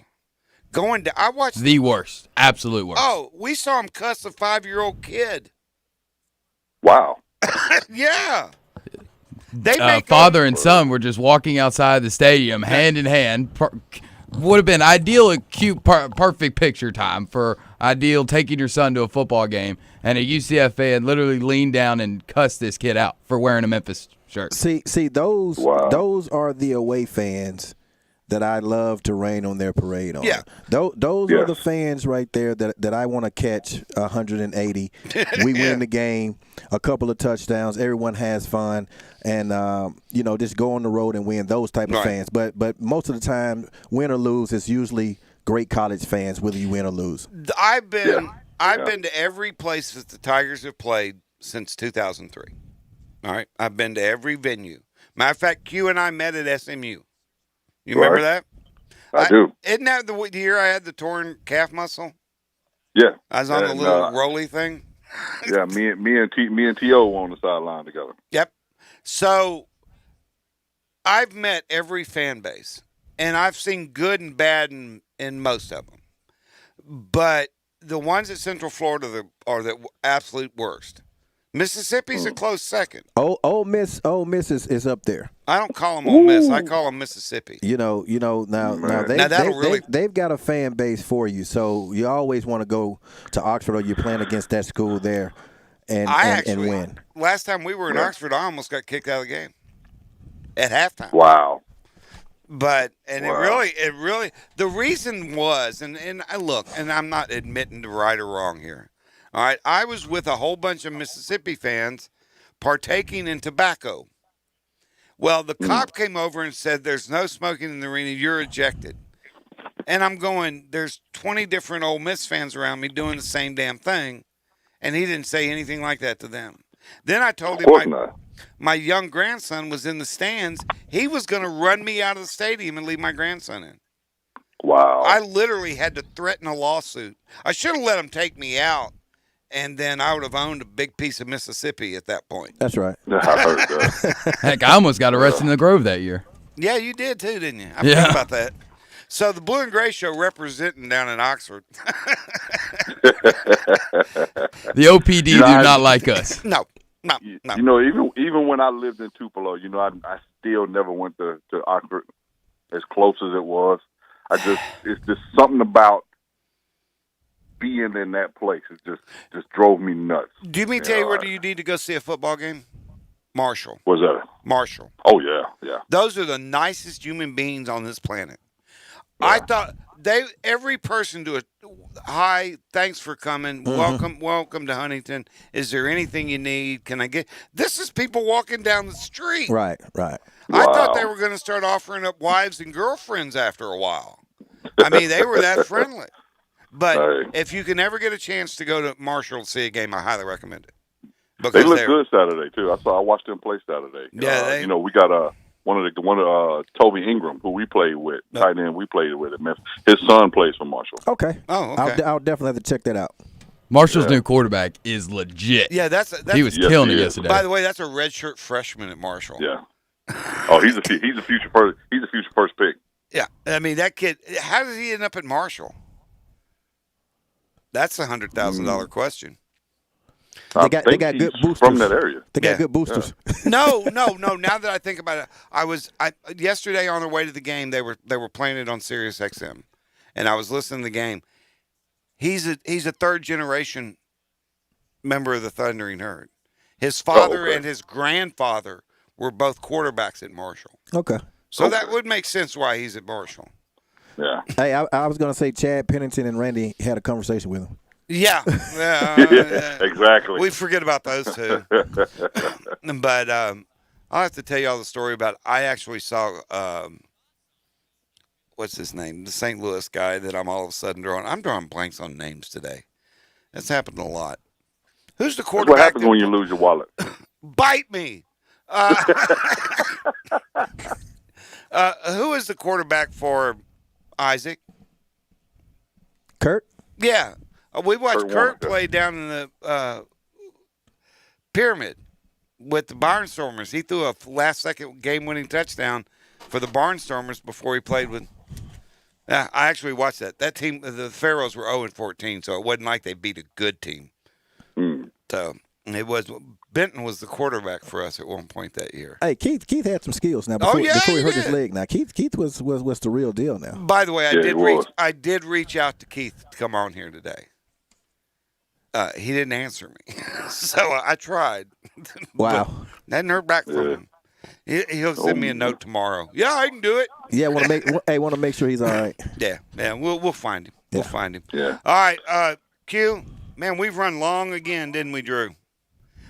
G: I watched
F: the worst, absolute worst.
G: Oh, we saw him cuss a 5-year-old kid.
M: Wow.
G: Yeah. They make
F: father and son were just walking outside the stadium, hand in hand. Would have been ideal, cute, perfect picture time for ideal taking your son to a football game, and a UCF fan literally leaned down and cussed this kid out for wearing a Memphis shirt.
H: See, those are the away fans that I love to rain on their parade on.
G: Yeah.
H: Those are the fans right there that I want to catch 180. We win the game, a couple of touchdowns, everyone has fun, and just go on the road and win, those type of fans. But most of the time, win or lose, it's usually great college fans, whether you win or lose.
G: I've been to every place that the Tigers have played since 2003. All right? I've been to every venue. Matter of fact, Q and I met at SMU. You remember that?
M: I do.
G: Isn't that the year I had the torn calf muscle?
M: Yeah.
G: I was on the little rolly thing.
M: Yeah, me and T.O. were on the sideline together.
G: Yep. So I've met every fan base, and I've seen good and bad in most of them. But the ones at Central Florida are the absolute worst. Mississippi's a close second.
H: Ole Miss is up there.
G: I don't call them Ole Miss. I call them Mississippi.
H: Now they've got a fan base for you, so you always want to go to Oxford, or you're playing against that school there and win.
G: Last time we were in Oxford, I almost got kicked out of the game at halftime.
M: Wow.
G: But it really the reason was, and I look, and I'm not admitting to right or wrong here. All right, I was with a whole bunch of Mississippi fans partaking in tobacco. Well, the cop came over and said, "There's no smoking in the arena. You're ejected." And I'm going, there's 20 different Ole Miss fans around me doing the same damn thing, and he didn't say anything like that to them. Then I told him my young grandson was in the stands. He was going to run me out of the stadium and leave my grandson in.
M: Wow.
G: I literally had to threaten a lawsuit. I should have let him take me out. And then I would have owned a big piece of Mississippi at that point.
H: That's right.
M: I heard that.
F: Heck, I almost got arrested in the Grove that year.
G: Yeah, you did too, didn't you? I forgot about that. So the Blue and Gray Show representing down in Oxford.
F: The OPD do not like us.
G: No.
M: Even when I lived in Tupelo, I still never went to Oxford as close as it was. It's just something about being in that place. It just drove me nuts.
G: Do you mean tell you where do you need to go see a football game? Marshall.
M: What's that?
G: Marshall.
M: Oh yeah.
G: Those are the nicest human beings on this planet. Yeah. I thought every person do it. Hi, thanks for coming. Welcome to Huntington. Is there anything you need? Can I get? This is people walking down the street.
H: Right.
G: I thought they were going to start offering up wives and girlfriends after a while. I mean, they were that friendly. But if you can ever get a chance to go to Marshall to see a game, I highly recommend it.
M: They look good Saturday too. I watched them play Saturday.
G: Yeah,
M: we got one of Toby Ingram, who we played with, tight end we played with at Memphis. His son plays for Marshall.
H: Okay.
G: Oh, okay.
H: I'll definitely have to check that out.
F: Marshall's new quarterback is legit.
G: Yeah, that's
F: he was killing it yesterday.
G: By the way, that's a redshirt freshman at Marshall.
M: Yeah. Oh, he's a future first pick.
G: Yeah, I mean that kid. How did he end up at Marshall? That's a $100,000 question.
H: They got good boosters
M: from that area.
H: They got good boosters.
G: No. Now that I think about it, yesterday on their way to the game, they were playing it on Sirius XM, and I was listening to the game. He's a third generation member of the Thundering Herd. His father and his grandfather were both quarterbacks at Marshall.
H: Okay.
G: So that would make sense why he's at Marshall.
M: Yeah.
H: Hey, I was going to say Chad Pennington and Randy had a conversation with him.
G: Yeah.
M: Exactly.
G: We forget about those two. But I'll have to tell you all the story about it. I actually saw, what's his name? The St. Louis guy that I'm all of a sudden I'm drawing blanks on names today. That's happened a lot. Who's the quarterback?
M: What happens when you lose your wallet?
G: Bite me. Who is the quarterback for Isaac?
H: Kurt?
G: Yeah. We watched Kurt play down in the Pyramid with the Barnstormers. He threw a last-second game-winning touchdown for the Barnstormers before he played with – I actually watched that. That team, the Pharaohs were 0-14, so it wasn't like they beat a good team. So Benton was the quarterback for us at one point that year.
H: Hey, Keith had some skills now before he hurt his leg. Now Keith was the real deal now.
G: By the way, I did reach out to Keith to come on here today. He didn't answer me, so I tried.
H: Wow,
G: hadn't heard back from him. He'll send me a note tomorrow. Yeah, I can do it.
H: Yeah, want to make sure he's all right.
G: Yeah, we'll find him. We'll find him.
M: Yeah.
G: All right, Q. Man, we've run long again, didn't we, Drew?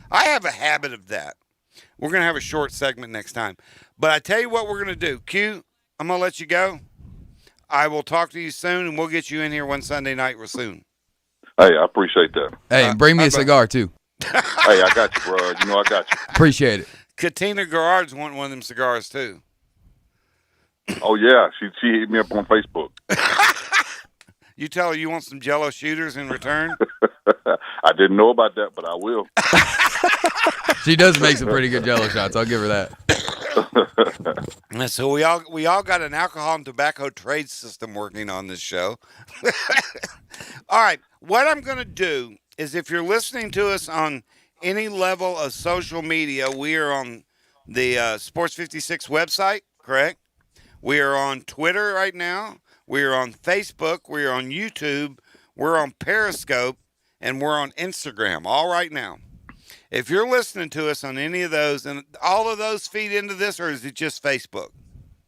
G: I have a habit of that. We're going to have a short segment next time. But I tell you what we're going to do. Q, I'm going to let you go. I will talk to you soon, and we'll get you in here one Sunday night real soon.
M: Hey, I appreciate that.
F: Hey, and bring me a cigar, too.
M: Hey, I got you, bro. You know I got you.
F: Appreciate it.
G: Katina Garrard's wanting one of them cigars, too.
M: Oh, yeah. She hit me up on Facebook.
G: You tell her you want some Jell-O shooters in return?
M: I didn't know about that, but I will.
F: She does make some pretty good Jell-O shots. I'll give her that.
G: So we all got an alcohol and tobacco trade system working on this show. All right. What I'm going to do is if you're listening to us on any level of social media, we are on the Sports 56 website, correct? We are on Twitter right now. We are on Facebook. We are on YouTube. We're on Periscope. And we're on Instagram all right now. If you're listening to us on any of those, and all of those feed into this, or is it just Facebook?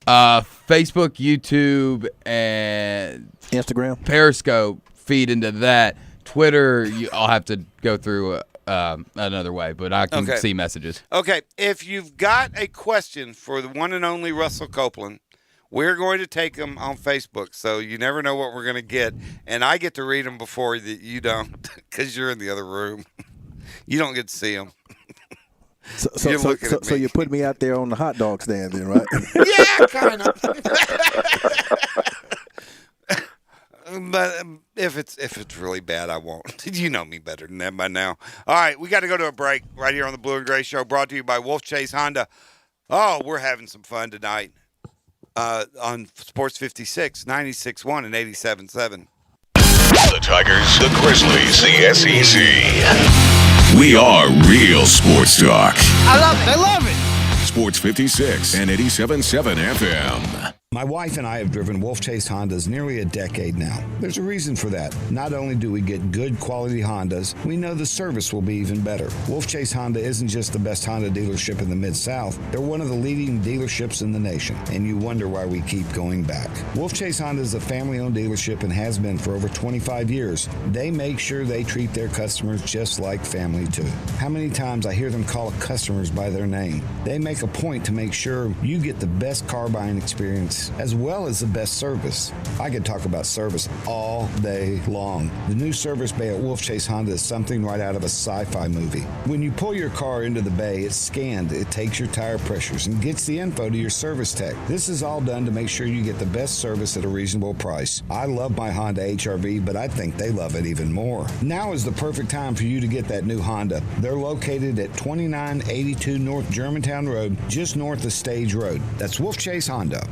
F: Facebook, YouTube, and
H: Instagram,
F: Periscope feed into that. Twitter, I'll have to go through another way, but I can see messages.
G: Okay, if you've got a question for the one and only Russell Copeland, we're going to take them on Facebook, so you never know what we're going to get. And I get to read them before you don't, because you're in the other room. You don't get to see them.
H: So you put me out there on the hot dog stand then, right?
G: Yeah, kind of. But if it's really bad, I won't. You know me better than that by now. All right, we got to go to a break right here on the Blue and Gray Show, brought to you by Wolfchase Honda. Oh, we're having some fun tonight. On Sports 56, 96.1 and 87.7.
I: The Tigers, the Grizzlies, the SEC. We are real sports talk.
E: I love it. I love it.
I: Sports 56 and 87.7 FM.
D: My wife and I have driven Wolfchase Hondas nearly a decade now. There's a reason for that. Not only do we get good quality Hondas, we know the service will be even better. Wolfchase Honda isn't just the best Honda dealership in the Mid-South. They're one of the leading dealerships in the nation, and you wonder why we keep going back. Wolfchase Honda is a family-owned dealership and has been for over 25 years. They make sure they treat their customers just like family, too. How many times I hear them call customers by their name. They make a point to make sure you get the best car buying experience as well as the best service. I could talk about service all day long. The new service bay at Wolfchase Honda is something right out of a sci-fi movie. When you pull your car into the bay, it's scanned, it takes your tire pressures, and gets the info to your service tech. This is all done to make sure you get the best service at a reasonable price. I love my Honda HR-V, but I think they love it even more. Now is the perfect time for you to get that new Honda. They're located at 2982 North Germantown Road, just north of Stage Road. That's Wolfchase Honda.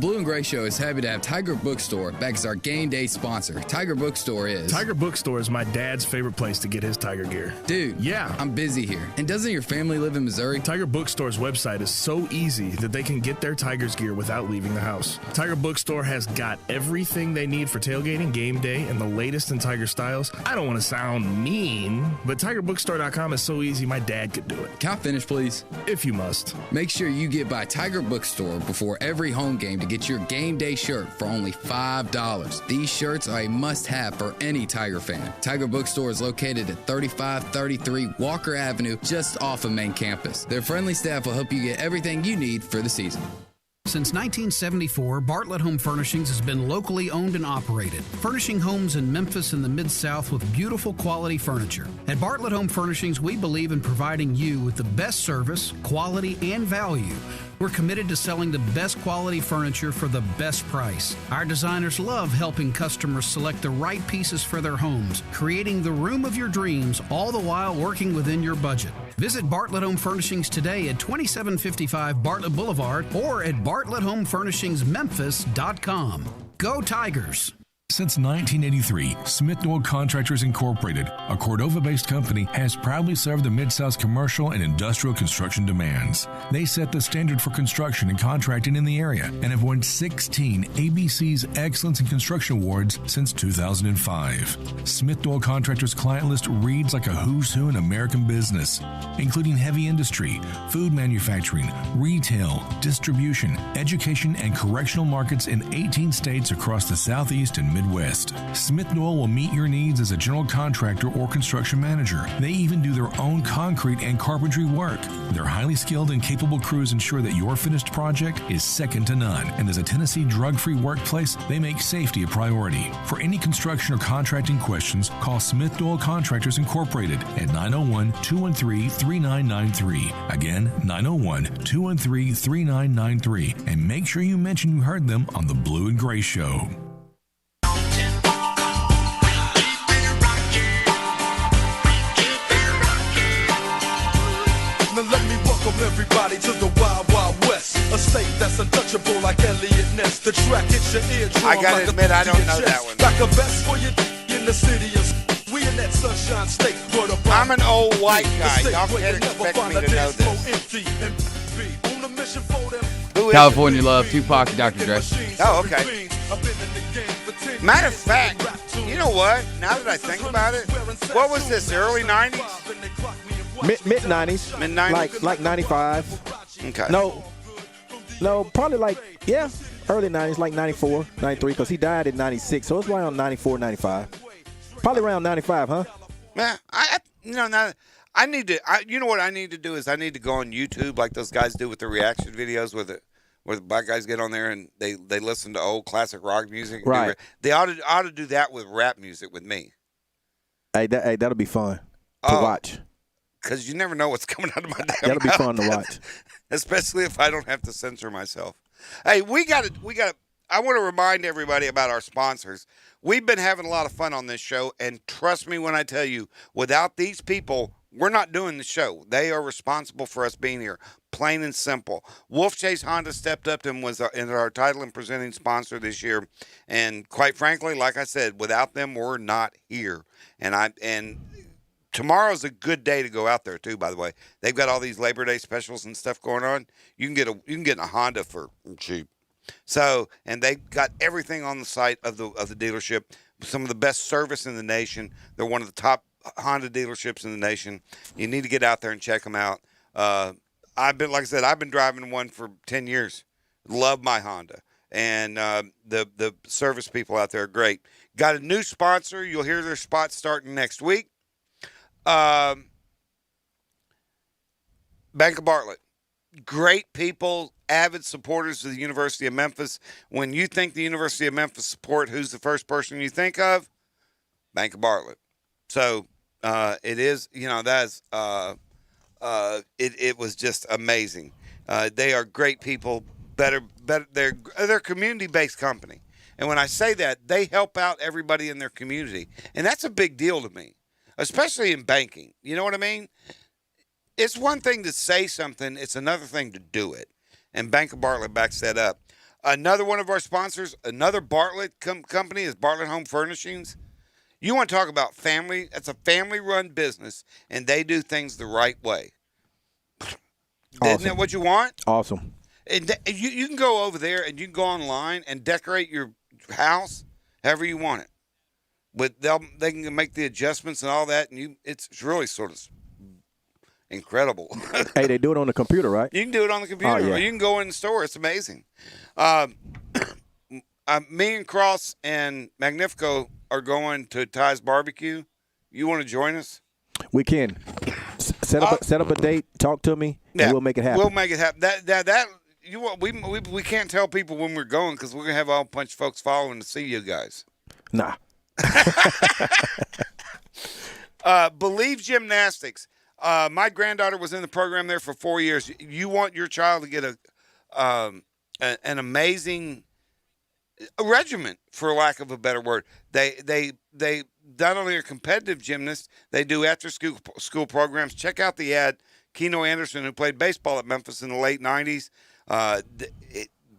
B: Blue and Gray Show is happy to have Tiger Bookstore back as our game day sponsor. Tiger Bookstore is...
C: Tiger Bookstore is my dad's favorite place to get his Tiger gear.
B: Dude,
C: yeah,
B: I'm busy here. And doesn't your family live in Missouri?
C: Tiger Bookstore's website is so easy that they can get their Tigers gear without leaving the house. Tiger Bookstore has got everything they need for tailgating, game day, and the latest in Tiger styles. I don't want to sound mean, but TigerBookstore.com is so easy my dad could do it.
B: Can I finish, please?
C: If you must.
B: Make sure you get by Tiger Bookstore before every home game to get your game day shirt for only $5. These shirts are a must-have for any Tiger fan. Tiger Bookstore is located at 3533 Walker Avenue, just off of main campus. Their friendly staff will help you get everything you need for the season.
E: Since 1974, Bartlett Home Furnishings has been locally owned and operated, furnishing homes in Memphis and the Mid-South with beautiful quality furniture. At Bartlett Home Furnishings, we believe in providing you with the best service, quality, and value. We're committed to selling the best quality furniture for the best price. Our designers love helping customers select the right pieces for their homes, creating the room of your dreams, all the while working within your budget. Visit Bartlett Home Furnishings today at 2755 Bartlett Boulevard or at bartletthomefurnishings.memphis.com. Go Tigers!
A: Since 1983, Smith Noel Contractors Incorporated, a Cordova-based company, has proudly served the Mid-South's commercial and industrial construction demands. They set the standard for construction and contracting in the area and have won 16 ABC's Excellence in Construction Awards since 2005. Smith Noel Contractors' client list reads like a who's who in American business, including heavy industry, food manufacturing, retail, distribution, education, and correctional markets in 18 states across the Southeast and Midwest. Smith Noel will meet your needs as a general contractor or construction manager. They even do their own concrete and carpentry work. Their highly skilled and capable crews ensure that your finished project is second to none. And as a Tennessee drug-free workplace, they make safety a priority. For any construction or contracting questions, call Smith Noel Contractors Incorporated at 901-213-3993. Again, 901-213-3993. And make sure you mention you heard them on the Blue and Gray Show.
N: Now let me welcome everybody to the Wild Wild West, a state that's untouchable like Elliot Ness. The track hits your eardrum.
G: I gotta
N: like
G: admit, I don't know that one.
N: Like a vest for you in the city of. We in that sunshine state.
G: I'm an old white guy. Y'all can't expect me to know this.
F: California Love, Tupac, and Dr. Dre.
G: Oh, okay. Matter of fact, you know what? Now that I think about it, what was this, the early 90s?
H: Mid-90s.
G: Mid-90s?
H: Like 95.
G: Okay.
H: No, probably early 90s, like 94, 93, because he died in 96, so it's around 94, 95. Probably around 95, huh?
G: Yeah, I need to. You know what I need to do is I need to go on YouTube like those guys do with the reaction videos where the black guys get on there and they listen to old classic rock music.
H: Right.
G: They ought to do that with rap music with me.
H: Hey, that'll be fun to watch.
G: Because you never know what's coming out of my damn
H: That'll be
G: mouth.
H: fun to watch.
G: Especially if I don't have to censor myself. Hey, we got to. I want to remind everybody about our sponsors. We've been having a lot of fun on this show, and trust me when I tell you, without these people, we're not doing the show. They are responsible for us being here, plain and simple. Wolfchase Honda stepped up and was our title and presenting sponsor this year, and quite frankly, like I said, without them, we're not here. And tomorrow's a good day to go out there too. By the way, they've got all these Labor Day specials and stuff going on. You can get a Honda for cheap. So, and they got everything on the site of the dealership. Some of the best service in the nation. They're one of the top Honda dealerships in the nation. You need to get out there and check them out. I've been driving one for 10 years. Love my Honda, and the service people out there are great. Got a new sponsor. You'll hear their spot starting next week. Bank of Bartlett. Great people, avid supporters of the University of Memphis. When you think the University of Memphis support, who's the first person you think of? Bank of Bartlett. So it is, that's it was just amazing. They are great people. Better. They're a community-based company, and when I say that, they help out everybody in their community, and that's a big deal to me, especially in banking. You know what I mean? It's one thing to say something; it's another thing to do it. And Bank of Bartlett backs that up. Another one of our sponsors, another Bartlett company is Bartlett Home Furnishings. You want to talk about family? That's a family-run business, and they do things the right way.
H: Awesome.
G: Isn't that what you want?
H: Awesome.
G: And you can go over there and you can go online and decorate your house however you want it. But they can make the adjustments and all that, and it's really sort of incredible.
H: Hey, they do it on the computer, right?
G: You can do it on the computer.
H: Oh, yeah.
G: Or you can go in the store. It's amazing. Me and Cross and Magnifico are going to Ty's Barbecue. You want to join us?
H: We can. Set up a date. Talk to me, and we'll make it happen.
G: We'll make it happen. We can't tell people when we're going because we're gonna have a whole bunch of folks following to see you guys.
H: Nah.
G: Believe Gymnastics. My granddaughter was in the program there for 4 years. You want your child to get an amazing regiment, for lack of a better word. They not only are competitive gymnasts, they do after school programs. Check out the ad. Keno Anderson, who played baseball at Memphis in the late 90s,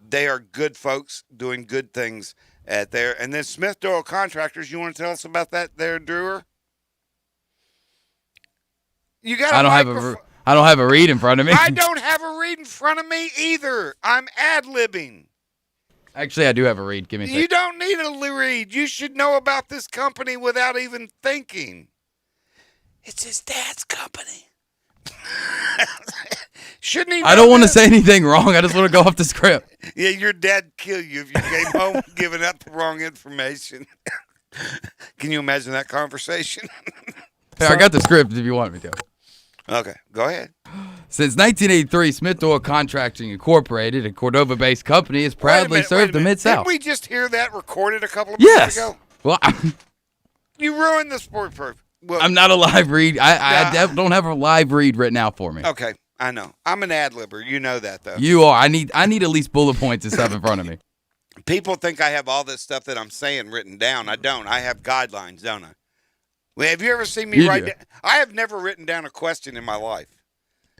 G: they are good folks doing good things at there. And then Smith Doyle Contractors, you want to tell us about that there, Drewer? You got
F: I don't have a read in front of me.
G: I don't have a read in front of me either. I'm ad-libbing.
F: Actually, I do have a read. Give me a second.
G: You don't need a read. You should know about this company without even thinking. It's his dad's company. Shouldn't he?
F: I don't want to say anything wrong. I just want to go off the script.
G: Yeah, your dad'd kill you if you came home giving up the wrong information. Can you imagine that conversation?
F: Hey, I got the script if you want me to.
G: Okay, go ahead.
F: Since 1983, Smith Doyle Contracting Incorporated, a Cordova-based company, has proudly served the Mid-South.
G: Didn't we just hear that recorded a couple of minutes ago?
F: Well,
G: you ruined the sport for. Well,
F: I'm not a live read. I don't have a live read written out for me.
G: Okay, I know. I'm an ad-libber. You know that, though.
F: You are. I need at least bullet points and stuff in front of me.
G: People think I have all this stuff that I'm saying written down. I don't. I have guidelines, don't I? Well, have you ever seen me write down? I have never written down a question in my life.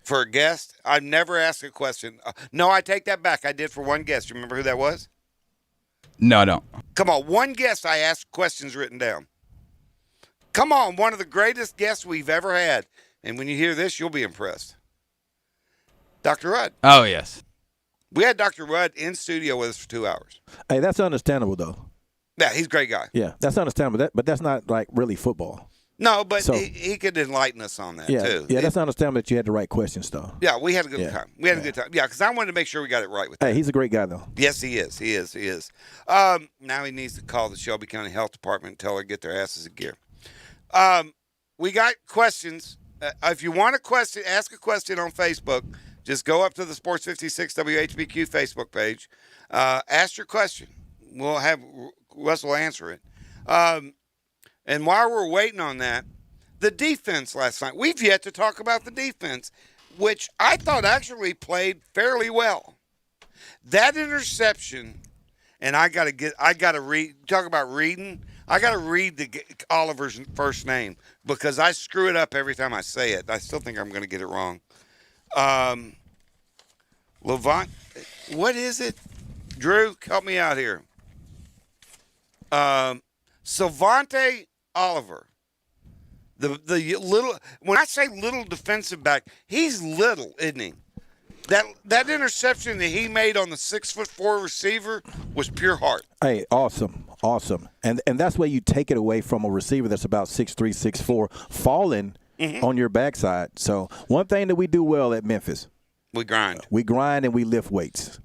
G: For a guest, I've never asked a question. No, I take that back. I did for one guest. You remember who that was?
F: No, I don't.
G: Come on, one guest I asked questions written down. Come on, one of the greatest guests we've ever had. And when you hear this, you'll be impressed. Dr. Rudd.
F: Oh, yes.
G: We had Dr. Rudd in studio with us for 2 hours.
H: Hey, that's understandable, though.
G: Yeah, he's a great guy.
H: Yeah, that's understandable. But that's not, like, really football.
G: No, but he could enlighten us on that, too.
H: Yeah, that's understandable that you had the right questions, though.
G: Yeah, we had a good time. We had a good time. Yeah, because I wanted to make sure we got it right with that.
H: Hey, he's a great guy, though.
G: Yes, he is. He is. Now he needs to call the Shelby County Health Department and tell her to get their asses in gear. We got questions. If you want a question, ask a question on Facebook. Just go up to the Sports 56 WHBQ Facebook page. Ask your question. We'll have Russell answer it. And while we're waiting on that, the defense last night. We've yet to talk about the defense, which I thought actually played fairly well. That interception, and I got to read. Talk about reading. I got to read Oliver's first name because I screw it up every time I say it. I still think I'm going to get it wrong. Levant, what is it? Drew, help me out here. Savante Oliver. The little, when I say little defensive back, he's little, isn't he? That interception that he made on the 6'4" receiver was pure heart.
H: Hey, awesome. And that's where you take it away from a receiver that's about 6'3", 6'4", falling on your backside. So one thing that we do well at Memphis,
G: we grind.
H: We grind and we lift weights.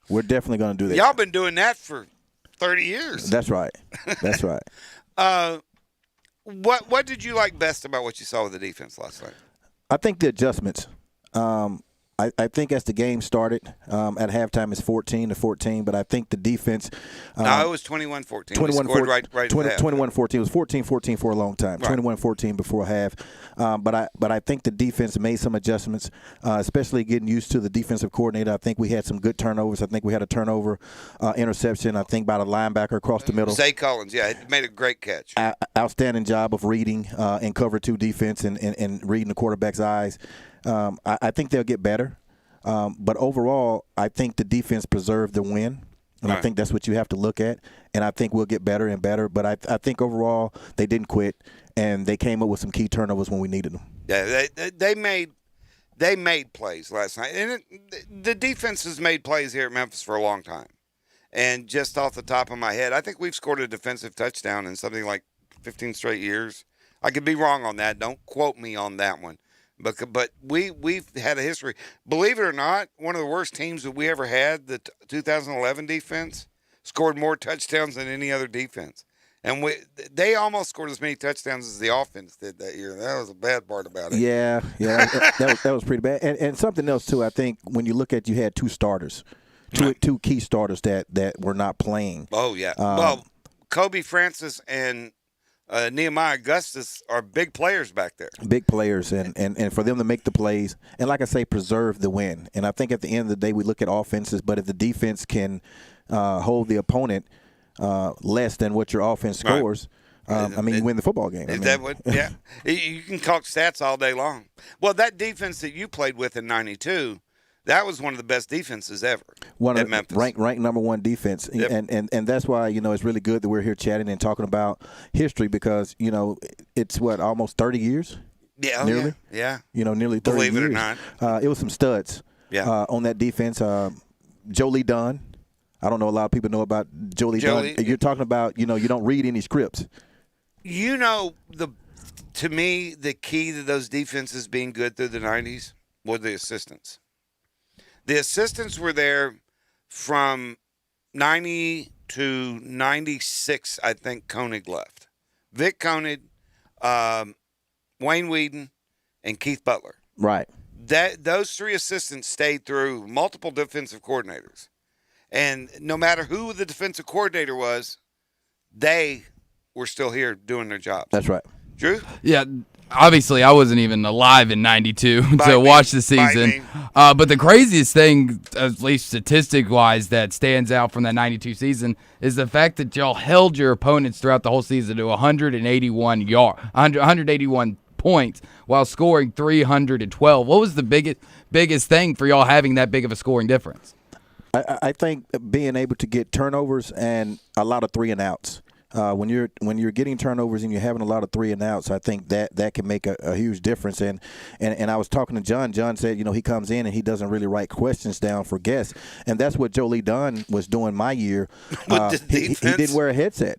H: We're definitely going to do that.
G: Y'all been doing that for 30 years.
H: That's right.
G: What did you like best about what you saw with the defense last night?
H: I think the adjustments. I think as the game started, at halftime it's 14-14, but I think the defense.
G: No, it was 21-14. 21-14. Right
H: 21-14. It was 14-14 for a long time. Right. 21-14 before half. But I think the defense made some adjustments, especially getting used to the defensive coordinator. I think we had some good turnovers. I think we had a turnover interception, I think, by the linebacker across the middle.
G: Zay Collins, yeah, he made a great catch.
H: Outstanding job of reading and cover two defense and reading the quarterback's eyes. I think they'll get better. But overall, I think the defense preserved the win. And I think that's what you have to look at. And I think we'll get better and better. But I think overall they didn't quit, and they came up with some key turnovers when we needed them.
G: Yeah, they made plays last night. And the defense has made plays here at Memphis for a long time. And just off the top of my head, I think we've scored a defensive touchdown in something like 15 straight years. I could be wrong on that. Don't quote me on that one. But we've had a history. Believe it or not, one of the worst teams that we ever had, the 2011 defense, scored more touchdowns than any other defense. And they almost scored as many touchdowns as the offense did that year. That was the bad part about it.
H: Yeah, that was pretty bad. And something else, too, I think when you look at, you had two starters, two key starters that were not playing.
G: Oh, yeah. Well, Kobe Francis and Nehemiah Augustus are big players back there.
H: Big players, and for them to make the plays, and like I say, preserve the win. And I think at the end of the day, we look at offenses, but if the defense can hold the opponent less than what your offense scores, you win the football game.
G: Yeah. You can talk stats all day long. Well, that defense that you played with in 92, that was one of the best defenses ever at Memphis.
H: Ranked number one defense.
G: Yep.
H: And that's why, it's really good that we're here chatting and talking about history because, it's almost 30 years?
G: Yeah.
H: Nearly?
G: Yeah.
H: Nearly 30
G: Believe
H: years.
G: it or not.
H: It was some studs on that defense. Jolie Dunn. I don't know a lot of people know about Jolie Dunn. You're talking about, you don't read any scripts.
G: To me, the key to those defenses being good through the 90s were the assistants. The assistants were there from 90 to 96, I think Koenig left. Vic Koenig, Wayne Whedon, and Keith Butler.
H: Right.
G: Those three assistants stayed through multiple defensive coordinators. And no matter who the defensive coordinator was, they were still here doing their jobs.
H: That's right.
G: Drew?
F: Yeah. Obviously, I wasn't even alive in 92 to watch the season. But the craziest thing, at least statistic-wise, that stands out from that 92 season is the fact that y'all held your opponents throughout the whole season to 181 points while scoring 312. What was the biggest thing for y'all having that big of a scoring difference?
H: I think being able to get turnovers and a lot of 3 and outs. When you're getting turnovers and you're having a lot of 3 and outs, I think that can make a huge difference. And I was talking to John. John said, he comes in and he doesn't really write questions down for guests, and that's what Jolie Dunn was doing my year. He didn't wear a headset.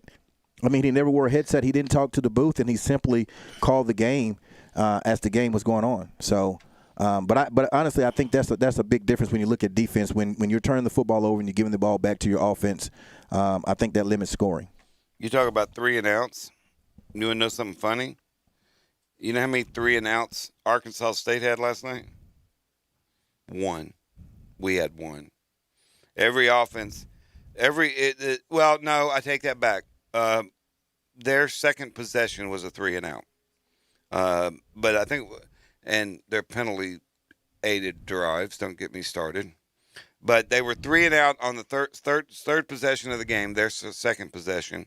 H: I mean, he never wore a headset. He didn't talk to the booth, and he simply called the game as the game was going on. So. But honestly, I think that's a big difference when you look at defense. When you're turning the football over and you're giving the ball back to your offense, I think that limits scoring.
G: You talk about 3 and outs. You want to know something funny? You know how many 3 and outs Arkansas State had last night? 1. We had 1. Every offense, well, no, I take that back. Their second possession was a 3 and out. But I think, and their penalty-aided drives, don't get me started. But they were 3 and out on the third possession of the game, their second possession.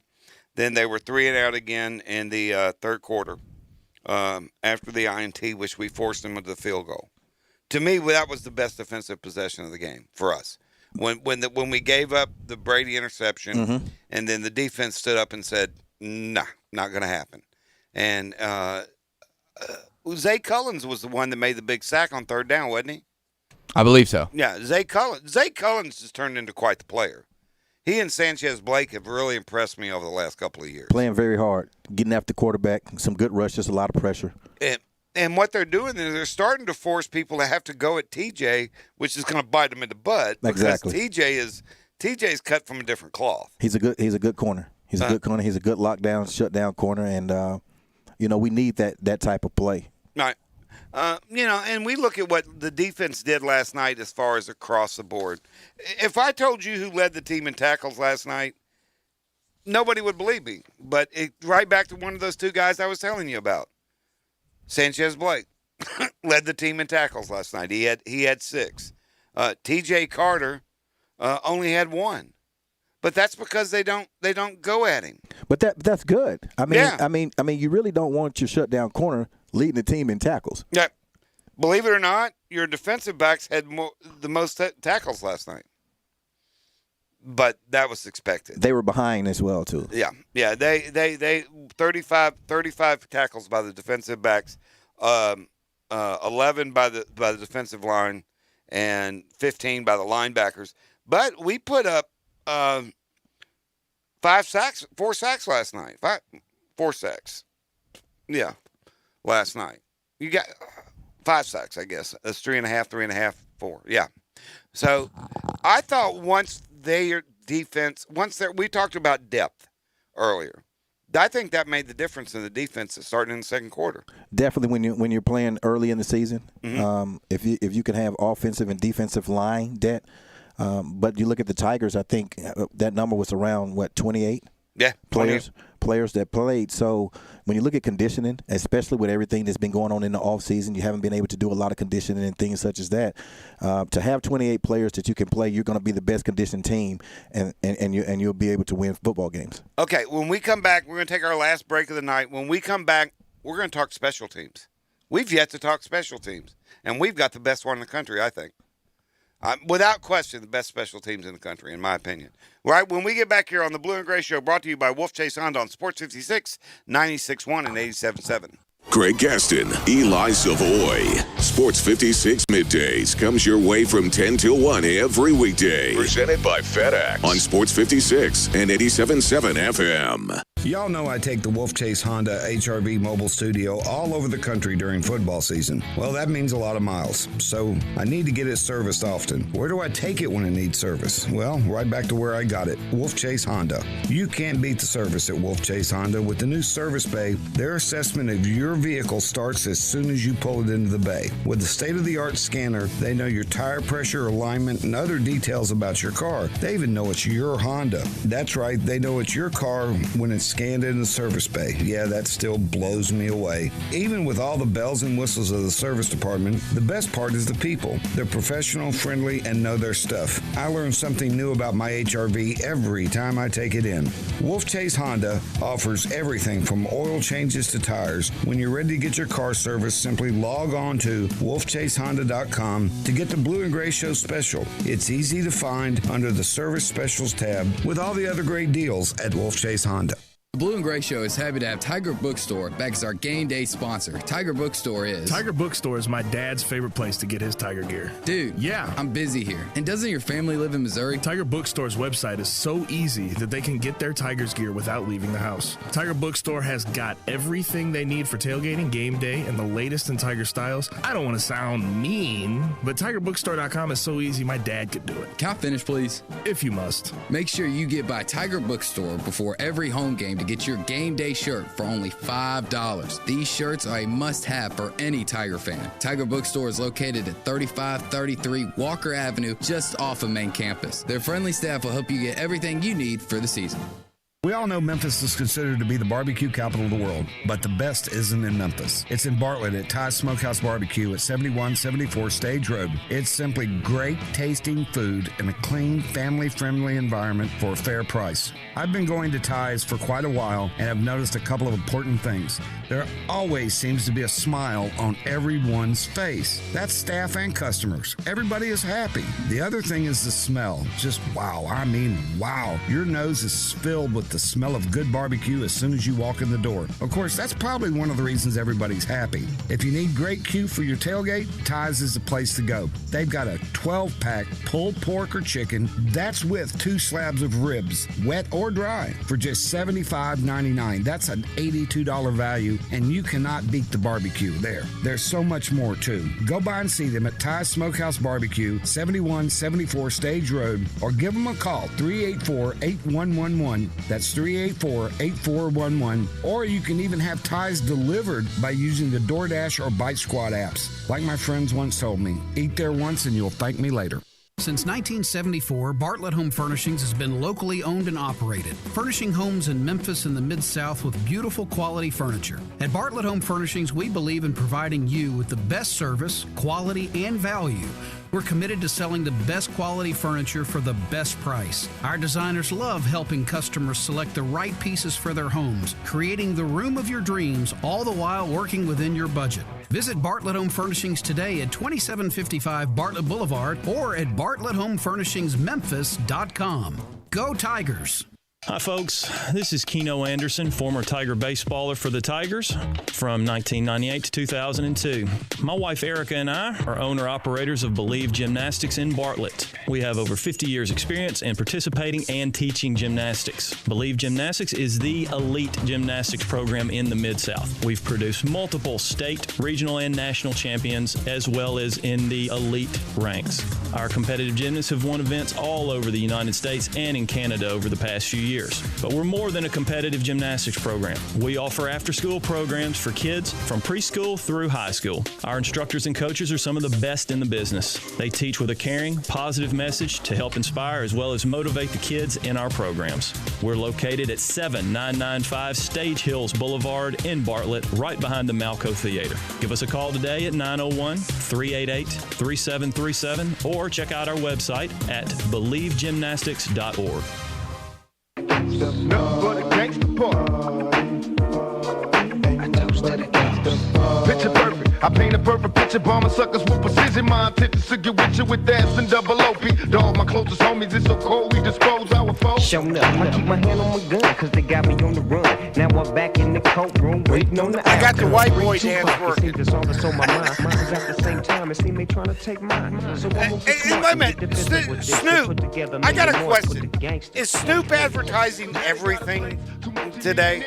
G: Then they were 3 and out again in the third quarter after the INT, which we forced them into the field goal. To me, that was the best defensive possession of the game for us. When we gave up the Brady interception, and then the defense stood up and said, "Nah, not going to happen." And Zay Cullins was the one that made the big sack on third down, wasn't he?
F: I believe so.
G: Yeah, Zay Cullins has turned into quite the player. He and Sanchez Blake have really impressed me over the last couple of years.
H: Playing very hard, getting after the quarterback, some good rushes, a lot of pressure.
G: And what they're doing is they're starting to force people to have to go at TJ, which is going to bite them in the butt.
H: Exactly.
G: Because TJ's cut from a different cloth.
H: He's a good corner. He's a good corner. He's a good lockdown, shutdown corner, and we need that type of play.
G: Right. And we look at what the defense did last night as far as across the board. If I told you who led the team in tackles last night, nobody would believe me. But right back to one of those 2 guys I was telling you about. Sanchez Blake led the team in tackles last night. He had 6. TJ Carter only had 1. But that's because they don't go at him.
H: But that's good.
G: Yeah.
H: I mean, you really don't want your shutdown corner leading the team in tackles.
G: Yeah. Believe it or not, your defensive backs had the most tackles last night. But that was expected.
H: They were behind as well, too.
G: Yeah. They 35 tackles by the defensive backs, 11 by the defensive line, and 15 by the linebackers. But we put up 4 sacks last night. 4 sacks. Yeah, last night. You got 5 sacks, I guess. That's 3.5, 4. Yeah. So I thought once their defense, we talked about depth earlier. I think that made the difference in the defense starting in the second quarter.
H: Definitely when you're playing early in the season, if you can have offensive and defensive line depth. But you look at the Tigers, I think that number was around, 28?
G: Yeah,
H: players that played. So when you look at conditioning, especially with everything that's been going on in the offseason, you haven't been able to do a lot of conditioning and things such as that. To have 28 players that you can play, you're going to be the best conditioned team, and you'll be able to win football games.
G: Okay, when we come back, we're going to take our last break of the night. When we come back, we're going to talk special teams. We've yet to talk special teams, and we've got the best one in the country, I think. Without question, the best special teams in the country, in my opinion. Right, when we get back here on the Blue and Gray Show, brought to you by Wolfchase Honda on Sports 56, 96.1, and 87.7.
I: Greg Gaston, Eli Savoy. Sports 56 Middays comes your way from 10 till 1 every weekday. Presented by FedEx on Sports 56 and 87.7 FM.
D: Y'all know I take the Wolfchase Honda HR-V mobile studio all over the country during football season. Well, that means a lot of miles, so I need to get it serviced often. Where do I take it when it needs service? Well, right back to where I got it, Wolfchase Honda. You can't beat the service at Wolfchase Honda. With the new service bay, their assessment of your vehicle starts as soon as you pull it into the bay. With the state-of-the-art scanner, they know your tire pressure, alignment, and other details about your car. They even know it's your Honda. That's right, they know it's your car when it's scanned in the service bay. Yeah, that still blows me away. Even with all the bells and whistles of the service department, the best part is the people. They're professional, friendly, and know their stuff. I learn something new about my HR-V every time I take it in. Wolfchase Honda offers everything from oil changes to tires. When you're ready to get your car serviced, simply log on to wolfchasehonda.com to get the Blue and Gray Show special. It's easy to find under the Service Specials tab with all the other great deals at Wolfchase Honda.
B: The Blue and Gray Show is happy to have Tiger Bookstore back as our game day sponsor. Tiger Bookstore is
C: my dad's favorite place to get his Tiger gear.
B: Dude,
C: yeah,
B: I'm busy here. And doesn't your family live in Missouri?
C: Tiger Bookstore's website is so easy that they can get their Tigers gear without leaving the house. Tiger Bookstore has got everything they need for tailgating, game day, and the latest in Tiger styles. I don't want to sound mean, but TigerBookstore.com is so easy my dad could do it.
B: Can I finish, please?
C: If you must.
B: Make sure you get by Tiger Bookstore before every home game to get your game day shirt for only $5. These shirts are a must-have for any Tiger fan. Tiger Bookstore is located at 3533 Walker Avenue, just off of main campus. Their friendly staff will help you get everything you need for the season.
D: We all know Memphis is considered to be the barbecue capital of the world, but the best isn't in Memphis. It's in Bartlett at Ty's Smokehouse Barbecue at 7174 Stage Road. It's simply great tasting food in a clean, family-friendly environment for a fair price. I've been going to Ty's for quite a while and have noticed a couple of important things. There always seems to be a smile on everyone's face. That's staff and customers. Everybody is happy. The other thing is the smell. Just wow. I mean, wow. Your nose is filled with the smell of good barbecue as soon as you walk in the door. Of course, that's probably one of the reasons everybody's happy. If you need great Q for your tailgate, Ty's is the place to go. They've got a 12-pack pulled pork or chicken. That's with 2 slabs of ribs, wet or dry, for just $75.99. That's an $82 value, and you cannot beat the barbecue there. There's so much more, too. Go by and see them at Ty's Smokehouse Barbecue, 7174 Stage Road, or give them a call, 384-8111. That's 384-8411. Or you can even have Ty's delivered by using the DoorDash or Bite Squad apps. Like my friends once told me, eat there once and you'll thank me later.
E: Since 1974, Bartlett Home Furnishings has been locally owned and operated, furnishing homes in Memphis and the Mid-South with beautiful quality furniture. At Bartlett Home Furnishings, we believe in providing you with the best service, quality, and value We're committed to selling the best quality furniture for the best price. Our designers love helping customers select the right pieces for their homes, creating the room of your dreams, all the while working within your budget. Visit Bartlett Home Furnishings today at 2755 Bartlett Boulevard or at bartletthomefurnishings.memphis.com. Go Tigers!
J: Hi, folks. This is Keno Anderson, former Tiger baseballer for the Tigers from 1998 to 2002. My wife Erica and I are owner-operators of Believe Gymnastics in Bartlett. We have over 50 years experience in participating and teaching gymnastics. Believe Gymnastics is the elite gymnastics program in the Mid-South. We've produced multiple state, regional, and national champions, as well as in the elite ranks. Our competitive gymnasts have won events all over the United States and in Canada over the past few years. But we're more than a competitive gymnastics program. We offer after-school programs for kids from preschool through high school. Our instructors and coaches are some of the best in the business. They teach with a caring, positive message to help inspire as well as motivate the kids in our programs. We're located at 7995 Stage Hills Boulevard in Bartlett, right behind the Malco Theater. Give us a call today at 901-388-3737 or check out our website at believegymnastics.org.
O: Nothing but a gangsta party. Picture perfect. I paint a perfect picture, bombing suckers with precision. My intentions to get with you with that and double OP. Dog, my closest homies, it's so cold, we dispose our foes.
P: Showing up, I keep my hand on my gun, cause they got me on the run. Now I'm back in the courtroom, waiting on the
G: I got the white boy dance working.
P: This all that's on my mind. Cause at the same time, it seems they trying to take mine. So I'm gonna
G: Wait a minute, Snoop, I got a question. Is Snoop advertising everything today?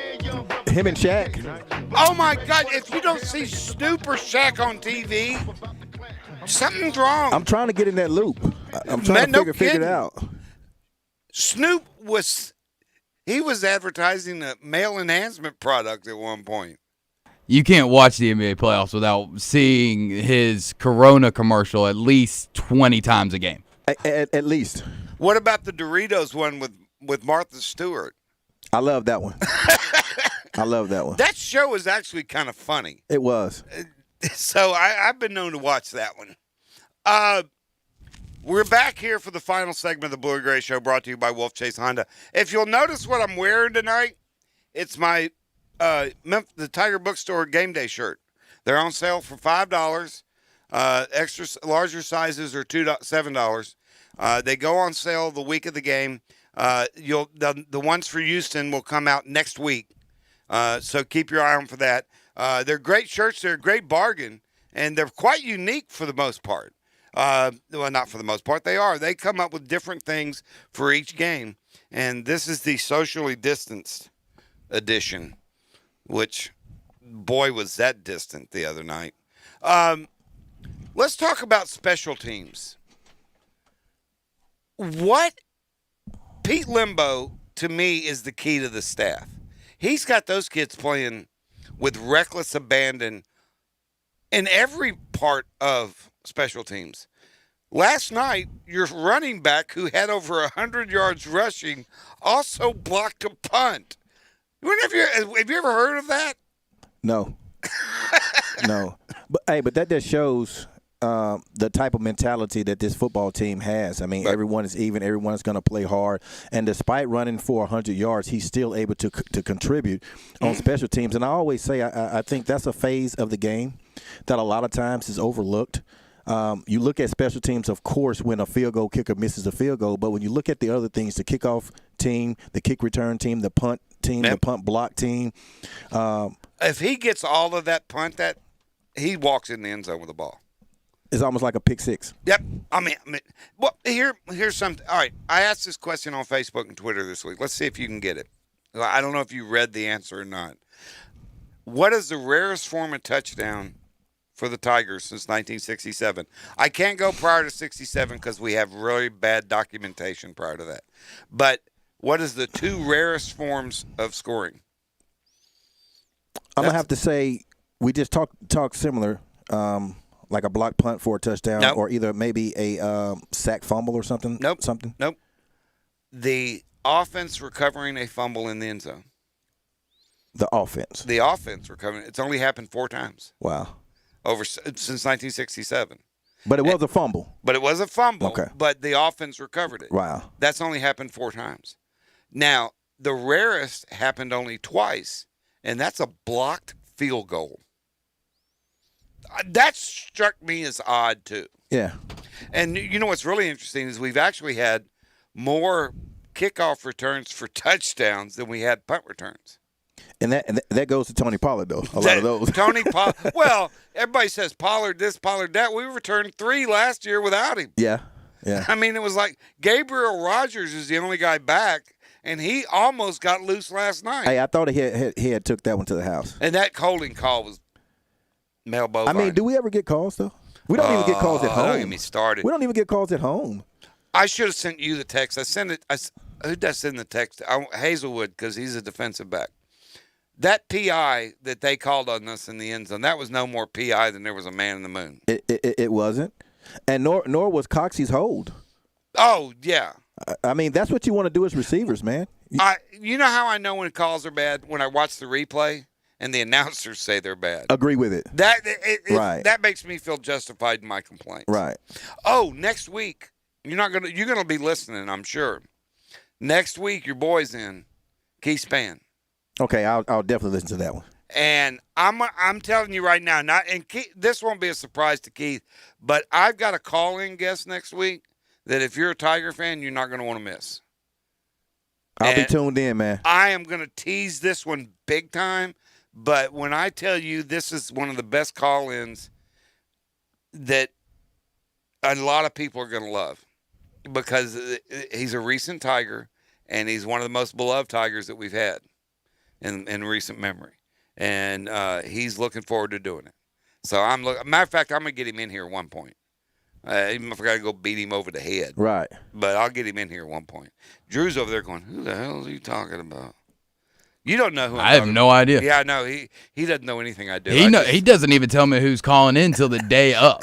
H: Him and Shaq.
G: Oh my God, if you don't see Snoop or Shaq on TV, something's wrong.
H: I'm trying to get in that loop. I'm trying to figure it out.
G: Snoop was advertising a male enhancement product at one point.
F: You can't watch the NBA playoffs without seeing his Corona commercial at least 20 times a game.
H: At least.
G: What about the Doritos one with Martha Stewart?
H: I love that one. I love that one.
G: That show was actually kind of funny.
H: It was.
G: So I've been known to watch that one. We're back here for the final segment of the Blue and Gray Show, brought to you by Wolfchase Honda. If you'll notice what I'm wearing tonight, it's my the Tiger Bookstore game day shirt. They're on sale for $5. Extra larger sizes are $7. They go on sale the week of the game. The ones for Houston will come out next week. So keep your eye on for that. They're great shirts. They're a great bargain, and they're quite unique for the most part. Well, not for the most part. They are. They come up with different things for each game, and this is the socially distanced edition, which, boy, was that distant the other night. Let's talk about special teams. What Pete Limbo, to me, is the key to the staff. He's got those kids playing with reckless abandon in every part of special teams. Last night, your running back, who had over 100 yards rushing, also blocked a punt. Have you ever heard of that?
H: No. No. But that just shows the type of mentality that this football team has. I mean, everyone is even. Everyone is going to play hard. And despite running for 100 yards, he's still able to contribute on special teams. And I always say I think that's a phase of the game that a lot of times is overlooked. You look at special teams, of course, when a field goal kicker misses a field goal. But when you look at the other things, the kickoff team, the kick return team, the punt team, the punt block team.
G: If he gets all of that punt, he walks in the end zone with the ball.
H: It's almost like a pick six.
G: Yep. I mean, well, here's something. All right, I asked this question on Facebook and Twitter this week. Let's see if you can get it. I don't know if you read the answer or not. What is the rarest form of touchdown for the Tigers since 1967? I can't go prior to 67 because we have really bad documentation prior to that. But what is the two rarest forms of scoring?
H: I'm going to have to say we just talked similar. Like a block punt for a touchdown, or either maybe a sack fumble or something.
G: Nope. The offense recovering a fumble in the end zone.
H: The offense.
G: The offense recovering. It's only happened 4 times.
H: Wow.
G: Since 1967.
H: But it was a fumble.
G: But it was a fumble.
H: Okay.
G: But the offense recovered it.
H: Wow.
G: That's only happened 4 times. Now, the rarest happened only twice, and that's a blocked field goal. That struck me as odd, too.
H: Yeah.
G: And you know what's really interesting is we've actually had more kickoff returns for touchdowns than we had punt returns.
H: And that goes to Tony Pollard, though, a lot of those.
G: Tony Pollard. Well, everybody says Pollard this, Pollard that. We returned 3 last year without him.
H: Yeah, yeah.
G: I mean, it was like Gabriel Rogers is the only guy back, and he almost got loose last night.
H: Hey, I thought he had took that one to the house.
G: And that holding call was Mel Bovine.
H: I mean, do we ever get calls, though? We don't even get calls at home.
G: Don't get me started.
H: We don't even get calls at home.
G: I should have sent you the text. I sent it. Who did I send the text? Hazelwood, because he's a defensive back. That PI that they called on us in the end zone, that was no more PI than there was a man in the moon.
H: It wasn't. And nor was Coxey's hold.
G: Oh, yeah.
H: I mean, that's what you want to do as receivers, man.
G: You know how I know when calls are bad? When I watch the replay and the announcers say they're bad.
H: Agree with it.
G: Right. That makes me feel justified in my complaints.
H: Right.
G: Oh, next week, you're gonna be listening, I'm sure. Next week, your boy's in Keith Spann.
H: Okay, I'll definitely listen to that one.
G: And I'm telling you right now, this won't be a surprise to Keith, but I've got a call-in guest next week that if you're a Tiger fan, you're not going to want to miss.
H: I'll be tuned in, man.
G: I am going to tease this one big time, but when I tell you this is one of the best call-ins that a lot of people are going to love because he's a recent Tiger, and he's one of the most beloved Tigers that we've had in recent memory. And he's looking forward to doing it. So matter of fact, I'm going to get him in here at one point. Even if I got to go beat him over the head.
H: Right.
G: But I'll get him in here at one point. Drew's over there going, who the hell is he talking about? You don't know who
F: I have no idea.
G: Yeah, I know. He doesn't know anything I do.
F: He doesn't even tell me who's calling in till the day up.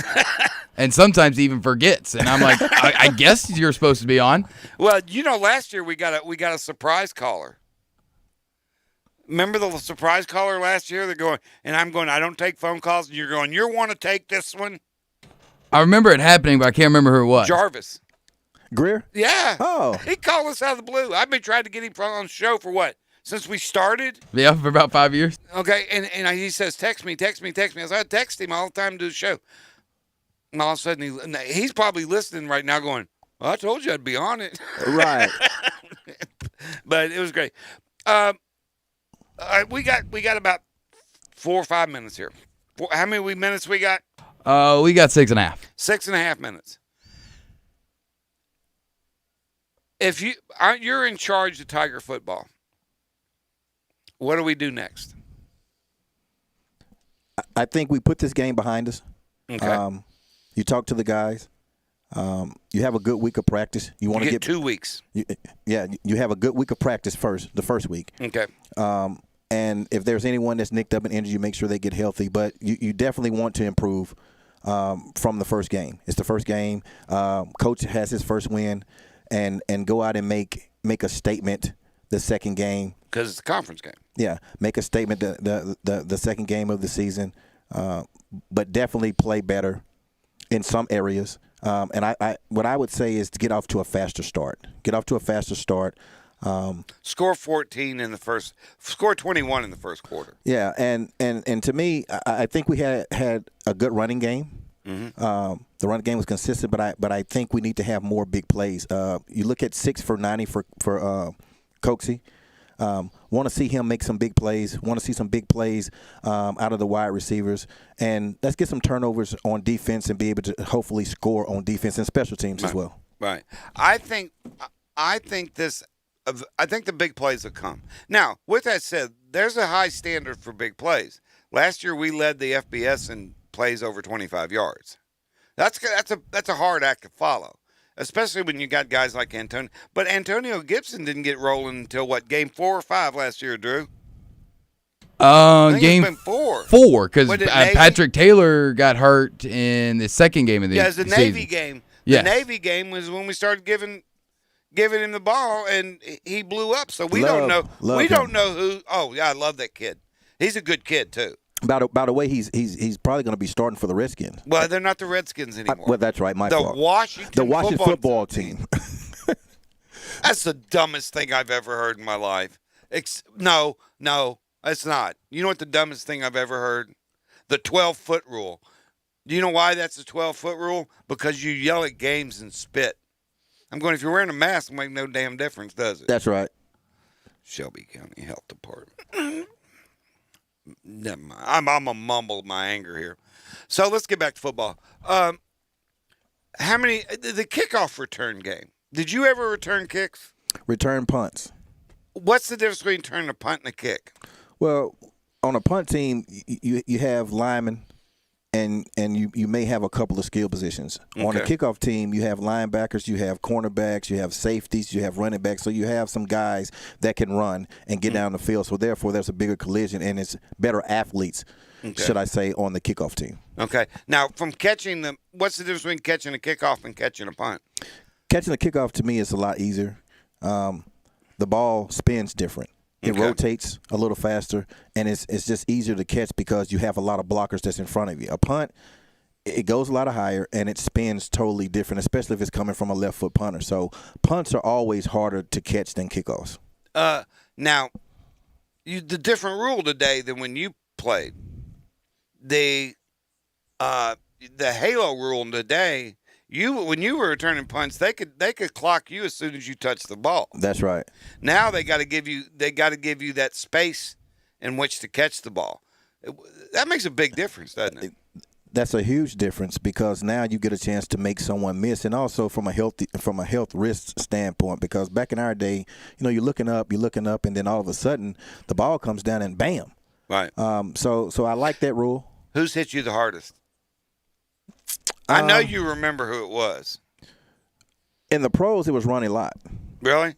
F: And sometimes he even forgets. And I'm like, I guess you're supposed to be on.
G: Well, last year we got a surprise caller. Remember the surprise caller last year? They're going, and I'm going, I don't take phone calls. And you're going, you want to take this one?
F: I remember it happening, but I can't remember who it was.
G: Jarvis.
H: Greer?
G: Yeah.
H: Oh.
G: He called us out of the blue. I've been trying to get him on the show for what? Since we started?
F: Yeah, for about 5 years.
G: Okay, and he says, text me. I said, I text him all the time to do the show. And all of a sudden, he's probably listening right now going, well, I told you I'd be on it.
H: Right.
G: But it was great. We got about 4 or 5 minutes here. How many minutes we got?
F: We got 6.5.
G: 6.5 minutes. If you're in charge of Tiger football, what do we do next?
H: I think we put this game behind us.
G: Okay.
H: You talk to the guys. You have a good week of practice. You want to get
G: 2 weeks.
H: You have a good week of practice the first week.
G: Okay.
H: And if there's anyone that's nicked up and injured, you make sure they get healthy. But you definitely want to improve from the first game. It's the first game. Coach has his first win, and go out and make a statement the second game.
G: Because it's a conference game.
H: Yeah, make a statement the second game of the season, but definitely play better in some areas. And what I would say is to get off to a faster start.
G: Score 14 in the first. Score 21 in the first quarter.
H: Yeah, and to me, I think we had a good running game.
G: Mm-hmm.
H: The running game was consistent, but I think we need to have more big plays. You look at 6 for 90 for Coxey. Want to see him make some big plays. Want to see some big plays out of the wide receivers. And let's get some turnovers on defense and be able to hopefully score on defense and special teams as well.
G: Right. I think the big plays will come. Now, with that said, there's a high standard for big plays. Last year we led the FBS in plays over 25 yards. That's a hard act to follow, especially when you got guys like Antonio. But Antonio Gibson didn't get rolling until game 4 or 5 last year, Drew?
F: Game
G: it's been 4.
F: 4, because Patrick Taylor got hurt in the second game of the
G: season. Yeah, it was the Navy game.
F: Yes.
G: The Navy game was when we started giving him the ball, and he blew up. So we don't know. We don't know who. Oh, yeah, I love that kid. He's a good kid, too.
H: By the way, he's probably going to be starting for the Redskins.
G: Well, they're not the Redskins anymore.
H: Well, that's right. My fault.
G: The Washington
H: football team.
G: That's the dumbest thing I've ever heard in my life. No, it's not. You know what the dumbest thing I've ever heard? The 12-foot rule. Do you know why that's the 12-foot rule? Because you yell at games and spit. I'm going, if you're wearing a mask, it makes no damn difference, does it?
H: That's right.
G: Shelby County Health Department. Never mind. I'm going to mumble my anger here. So let's get back to football. The kickoff return game. Did you ever return kicks?
H: Return punts.
G: What's the difference between returning a punt and a kick?
H: Well, on a punt team, you have linemen, and you may have a couple of skill positions.
G: Okay.
H: On a kickoff team, you have linebackers, you have cornerbacks, you have safeties, you have running backs. So you have some guys that can run and get down the field. So therefore, there's a bigger collision, and it's better athletes, should I say, on the kickoff team.
G: Okay. Now, from catching what's the difference between catching a kickoff and catching a punt?
H: Catching a kickoff to me is a lot easier. The ball spins different. It rotates a little faster, and it's just easier to catch because you have a lot of blockers that's in front of you. A punt, it goes a lot higher, and it spins totally different, especially if it's coming from a left-foot punter. So punts are always harder to catch than kickoffs.
G: Now, the different rule today than when you played. The halo rule today, when you were returning punts, they could clock you as soon as you touch the ball.
H: That's right.
G: Now they got to give you that space in which to catch the ball. That makes a big difference, doesn't it?
H: That's a huge difference because now you get a chance to make someone miss, and also from a health risk standpoint. Because back in our day, you're looking up, and then all of a sudden the ball comes down and bam.
G: Right.
H: So I like that rule.
G: Who's hit you the hardest? I know you remember who it was.
H: In the pros, it was Ronnie Lott.
G: Really?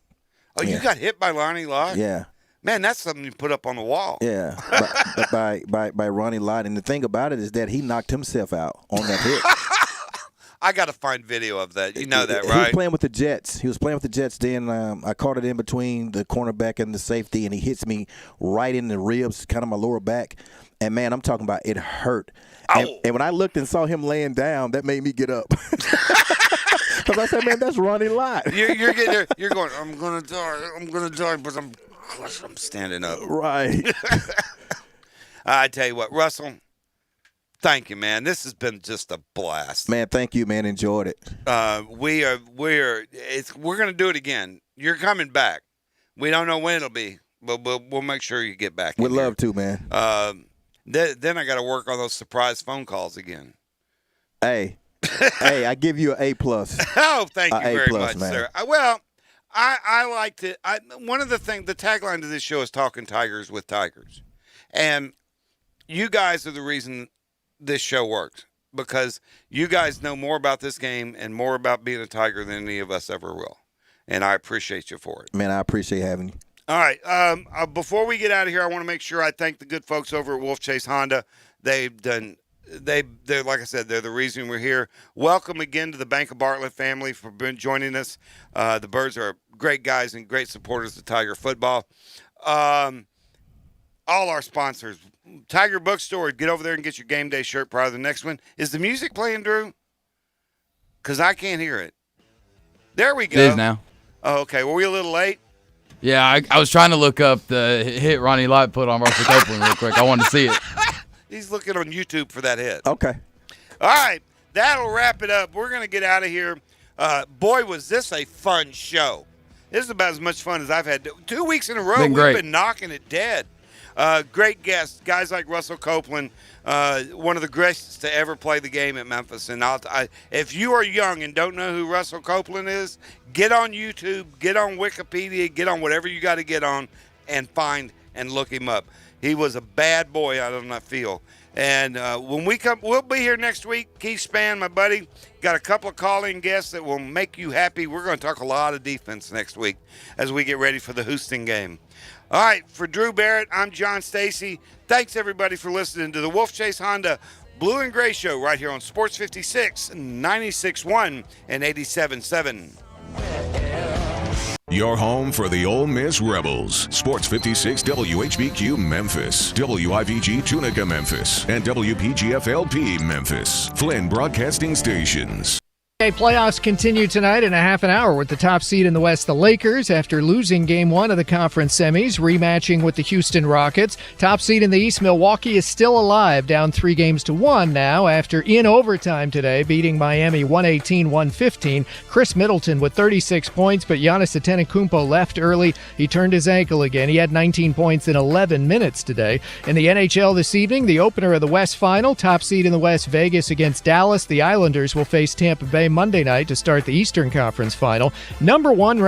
G: Oh,
H: Yeah.
G: You got hit by Ronnie Lott?
H: Yeah.
G: Man, that's something you put up on the wall.
H: Yeah, by Ronnie Lott. And the thing about it is that he knocked himself out on that hit.
G: I got to find video of that. You know that,
H: He
G: right?
H: was playing with the Jets. Then I caught it in between the cornerback and the safety, and he hits me right in the ribs, kind of my lower back. And, man, I'm talking about it hurt. And when I looked and saw him laying down, that made me get up. Because I said, man, that's Ronnie Lott.
G: You're getting there. You're going, I'm going to die, but I'm standing up.
H: Right.
G: I tell you what, Russell, thank you, man. This has been just a blast.
H: Man, thank you, man. Enjoyed it.
G: We're going to do it again. You're coming back. We don't know when it'll be, but we'll make sure you get back.
H: We'd love to, man.
G: Then I got to work on those surprise phone calls again.
H: Hey, I give you an A+.
G: Oh, thank you very much,
H: man.
G: sir. Well, I liked it. One of the things, the tagline to this show is Talking Tigers with Tigers. And you guys are the reason this show works, because you guys know more about this game and more about being a Tiger than any of us ever will. And I appreciate you for it.
H: Man, I appreciate having you.
G: All right. Before we get out of here, I want to make sure I thank the good folks over at Wolfchase Honda. They're like I said, they're the reason we're here. Welcome again to the Bank of Bartlett family for joining us. The Birds are great guys and great supporters of Tiger football. All our sponsors, Tiger Bookstore. Get over there and get your game day shirt prior to the next one. Is the music playing, Drew? Because I can't hear it. There we go.
F: It is now.
G: Oh, okay. Were we a little late?
F: Yeah, I was trying to look up the hit Ronnie Lott put on Russell Copeland real quick. I wanted to see it.
G: He's looking on YouTube for that hit.
H: Okay.
G: All right. That'll wrap it up. We're going to get out of here. Boy, was this a fun show. This is about as much fun as I've had. 2 weeks in a row, we've been knocking it dead. Great guests, guys like Russell Copeland, one of the greatest to ever play the game at Memphis. And if you are young and don't know who Russell Copeland is, get on YouTube, get on Wikipedia, get on whatever you got to get on, and find and look him up. He was a bad boy out on that field. And when we come, we'll be here next week. Keith Spann, my buddy, got a couple of call-in guests that will make you happy. We're going to talk a lot of defense next week as we get ready for the Houston game. All right, for Drew Barrett, I'm John Stacy. Thanks, everybody, for listening to the Wolfchase Honda Blue and Gray Show right here on Sports 56, 96.1, and 87.7.
I: Your home for the Ole Miss Rebels. Sports 56 WHBQ Memphis, WIVG Tunica Memphis, and WPGF-LP Memphis. Flynn Broadcasting Stations.
Q: Playoffs continue tonight in a half an hour with the top seed in the West, the Lakers, after losing Game 1 of the conference semis, rematching with the Houston Rockets. Top seed in the East, Milwaukee, is still alive, down 3-1 now after in overtime today, beating Miami 118-115. Chris Middleton with 36 points, but Giannis Antetokounmpo left early. He turned his ankle again. He had 19 points in 11 minutes today. In the NHL this evening, the opener of the West Final, top seed in the West, Vegas against Dallas. The Islanders will face Tampa Bay Monday night to start the Eastern Conference Final. Number 1 ranked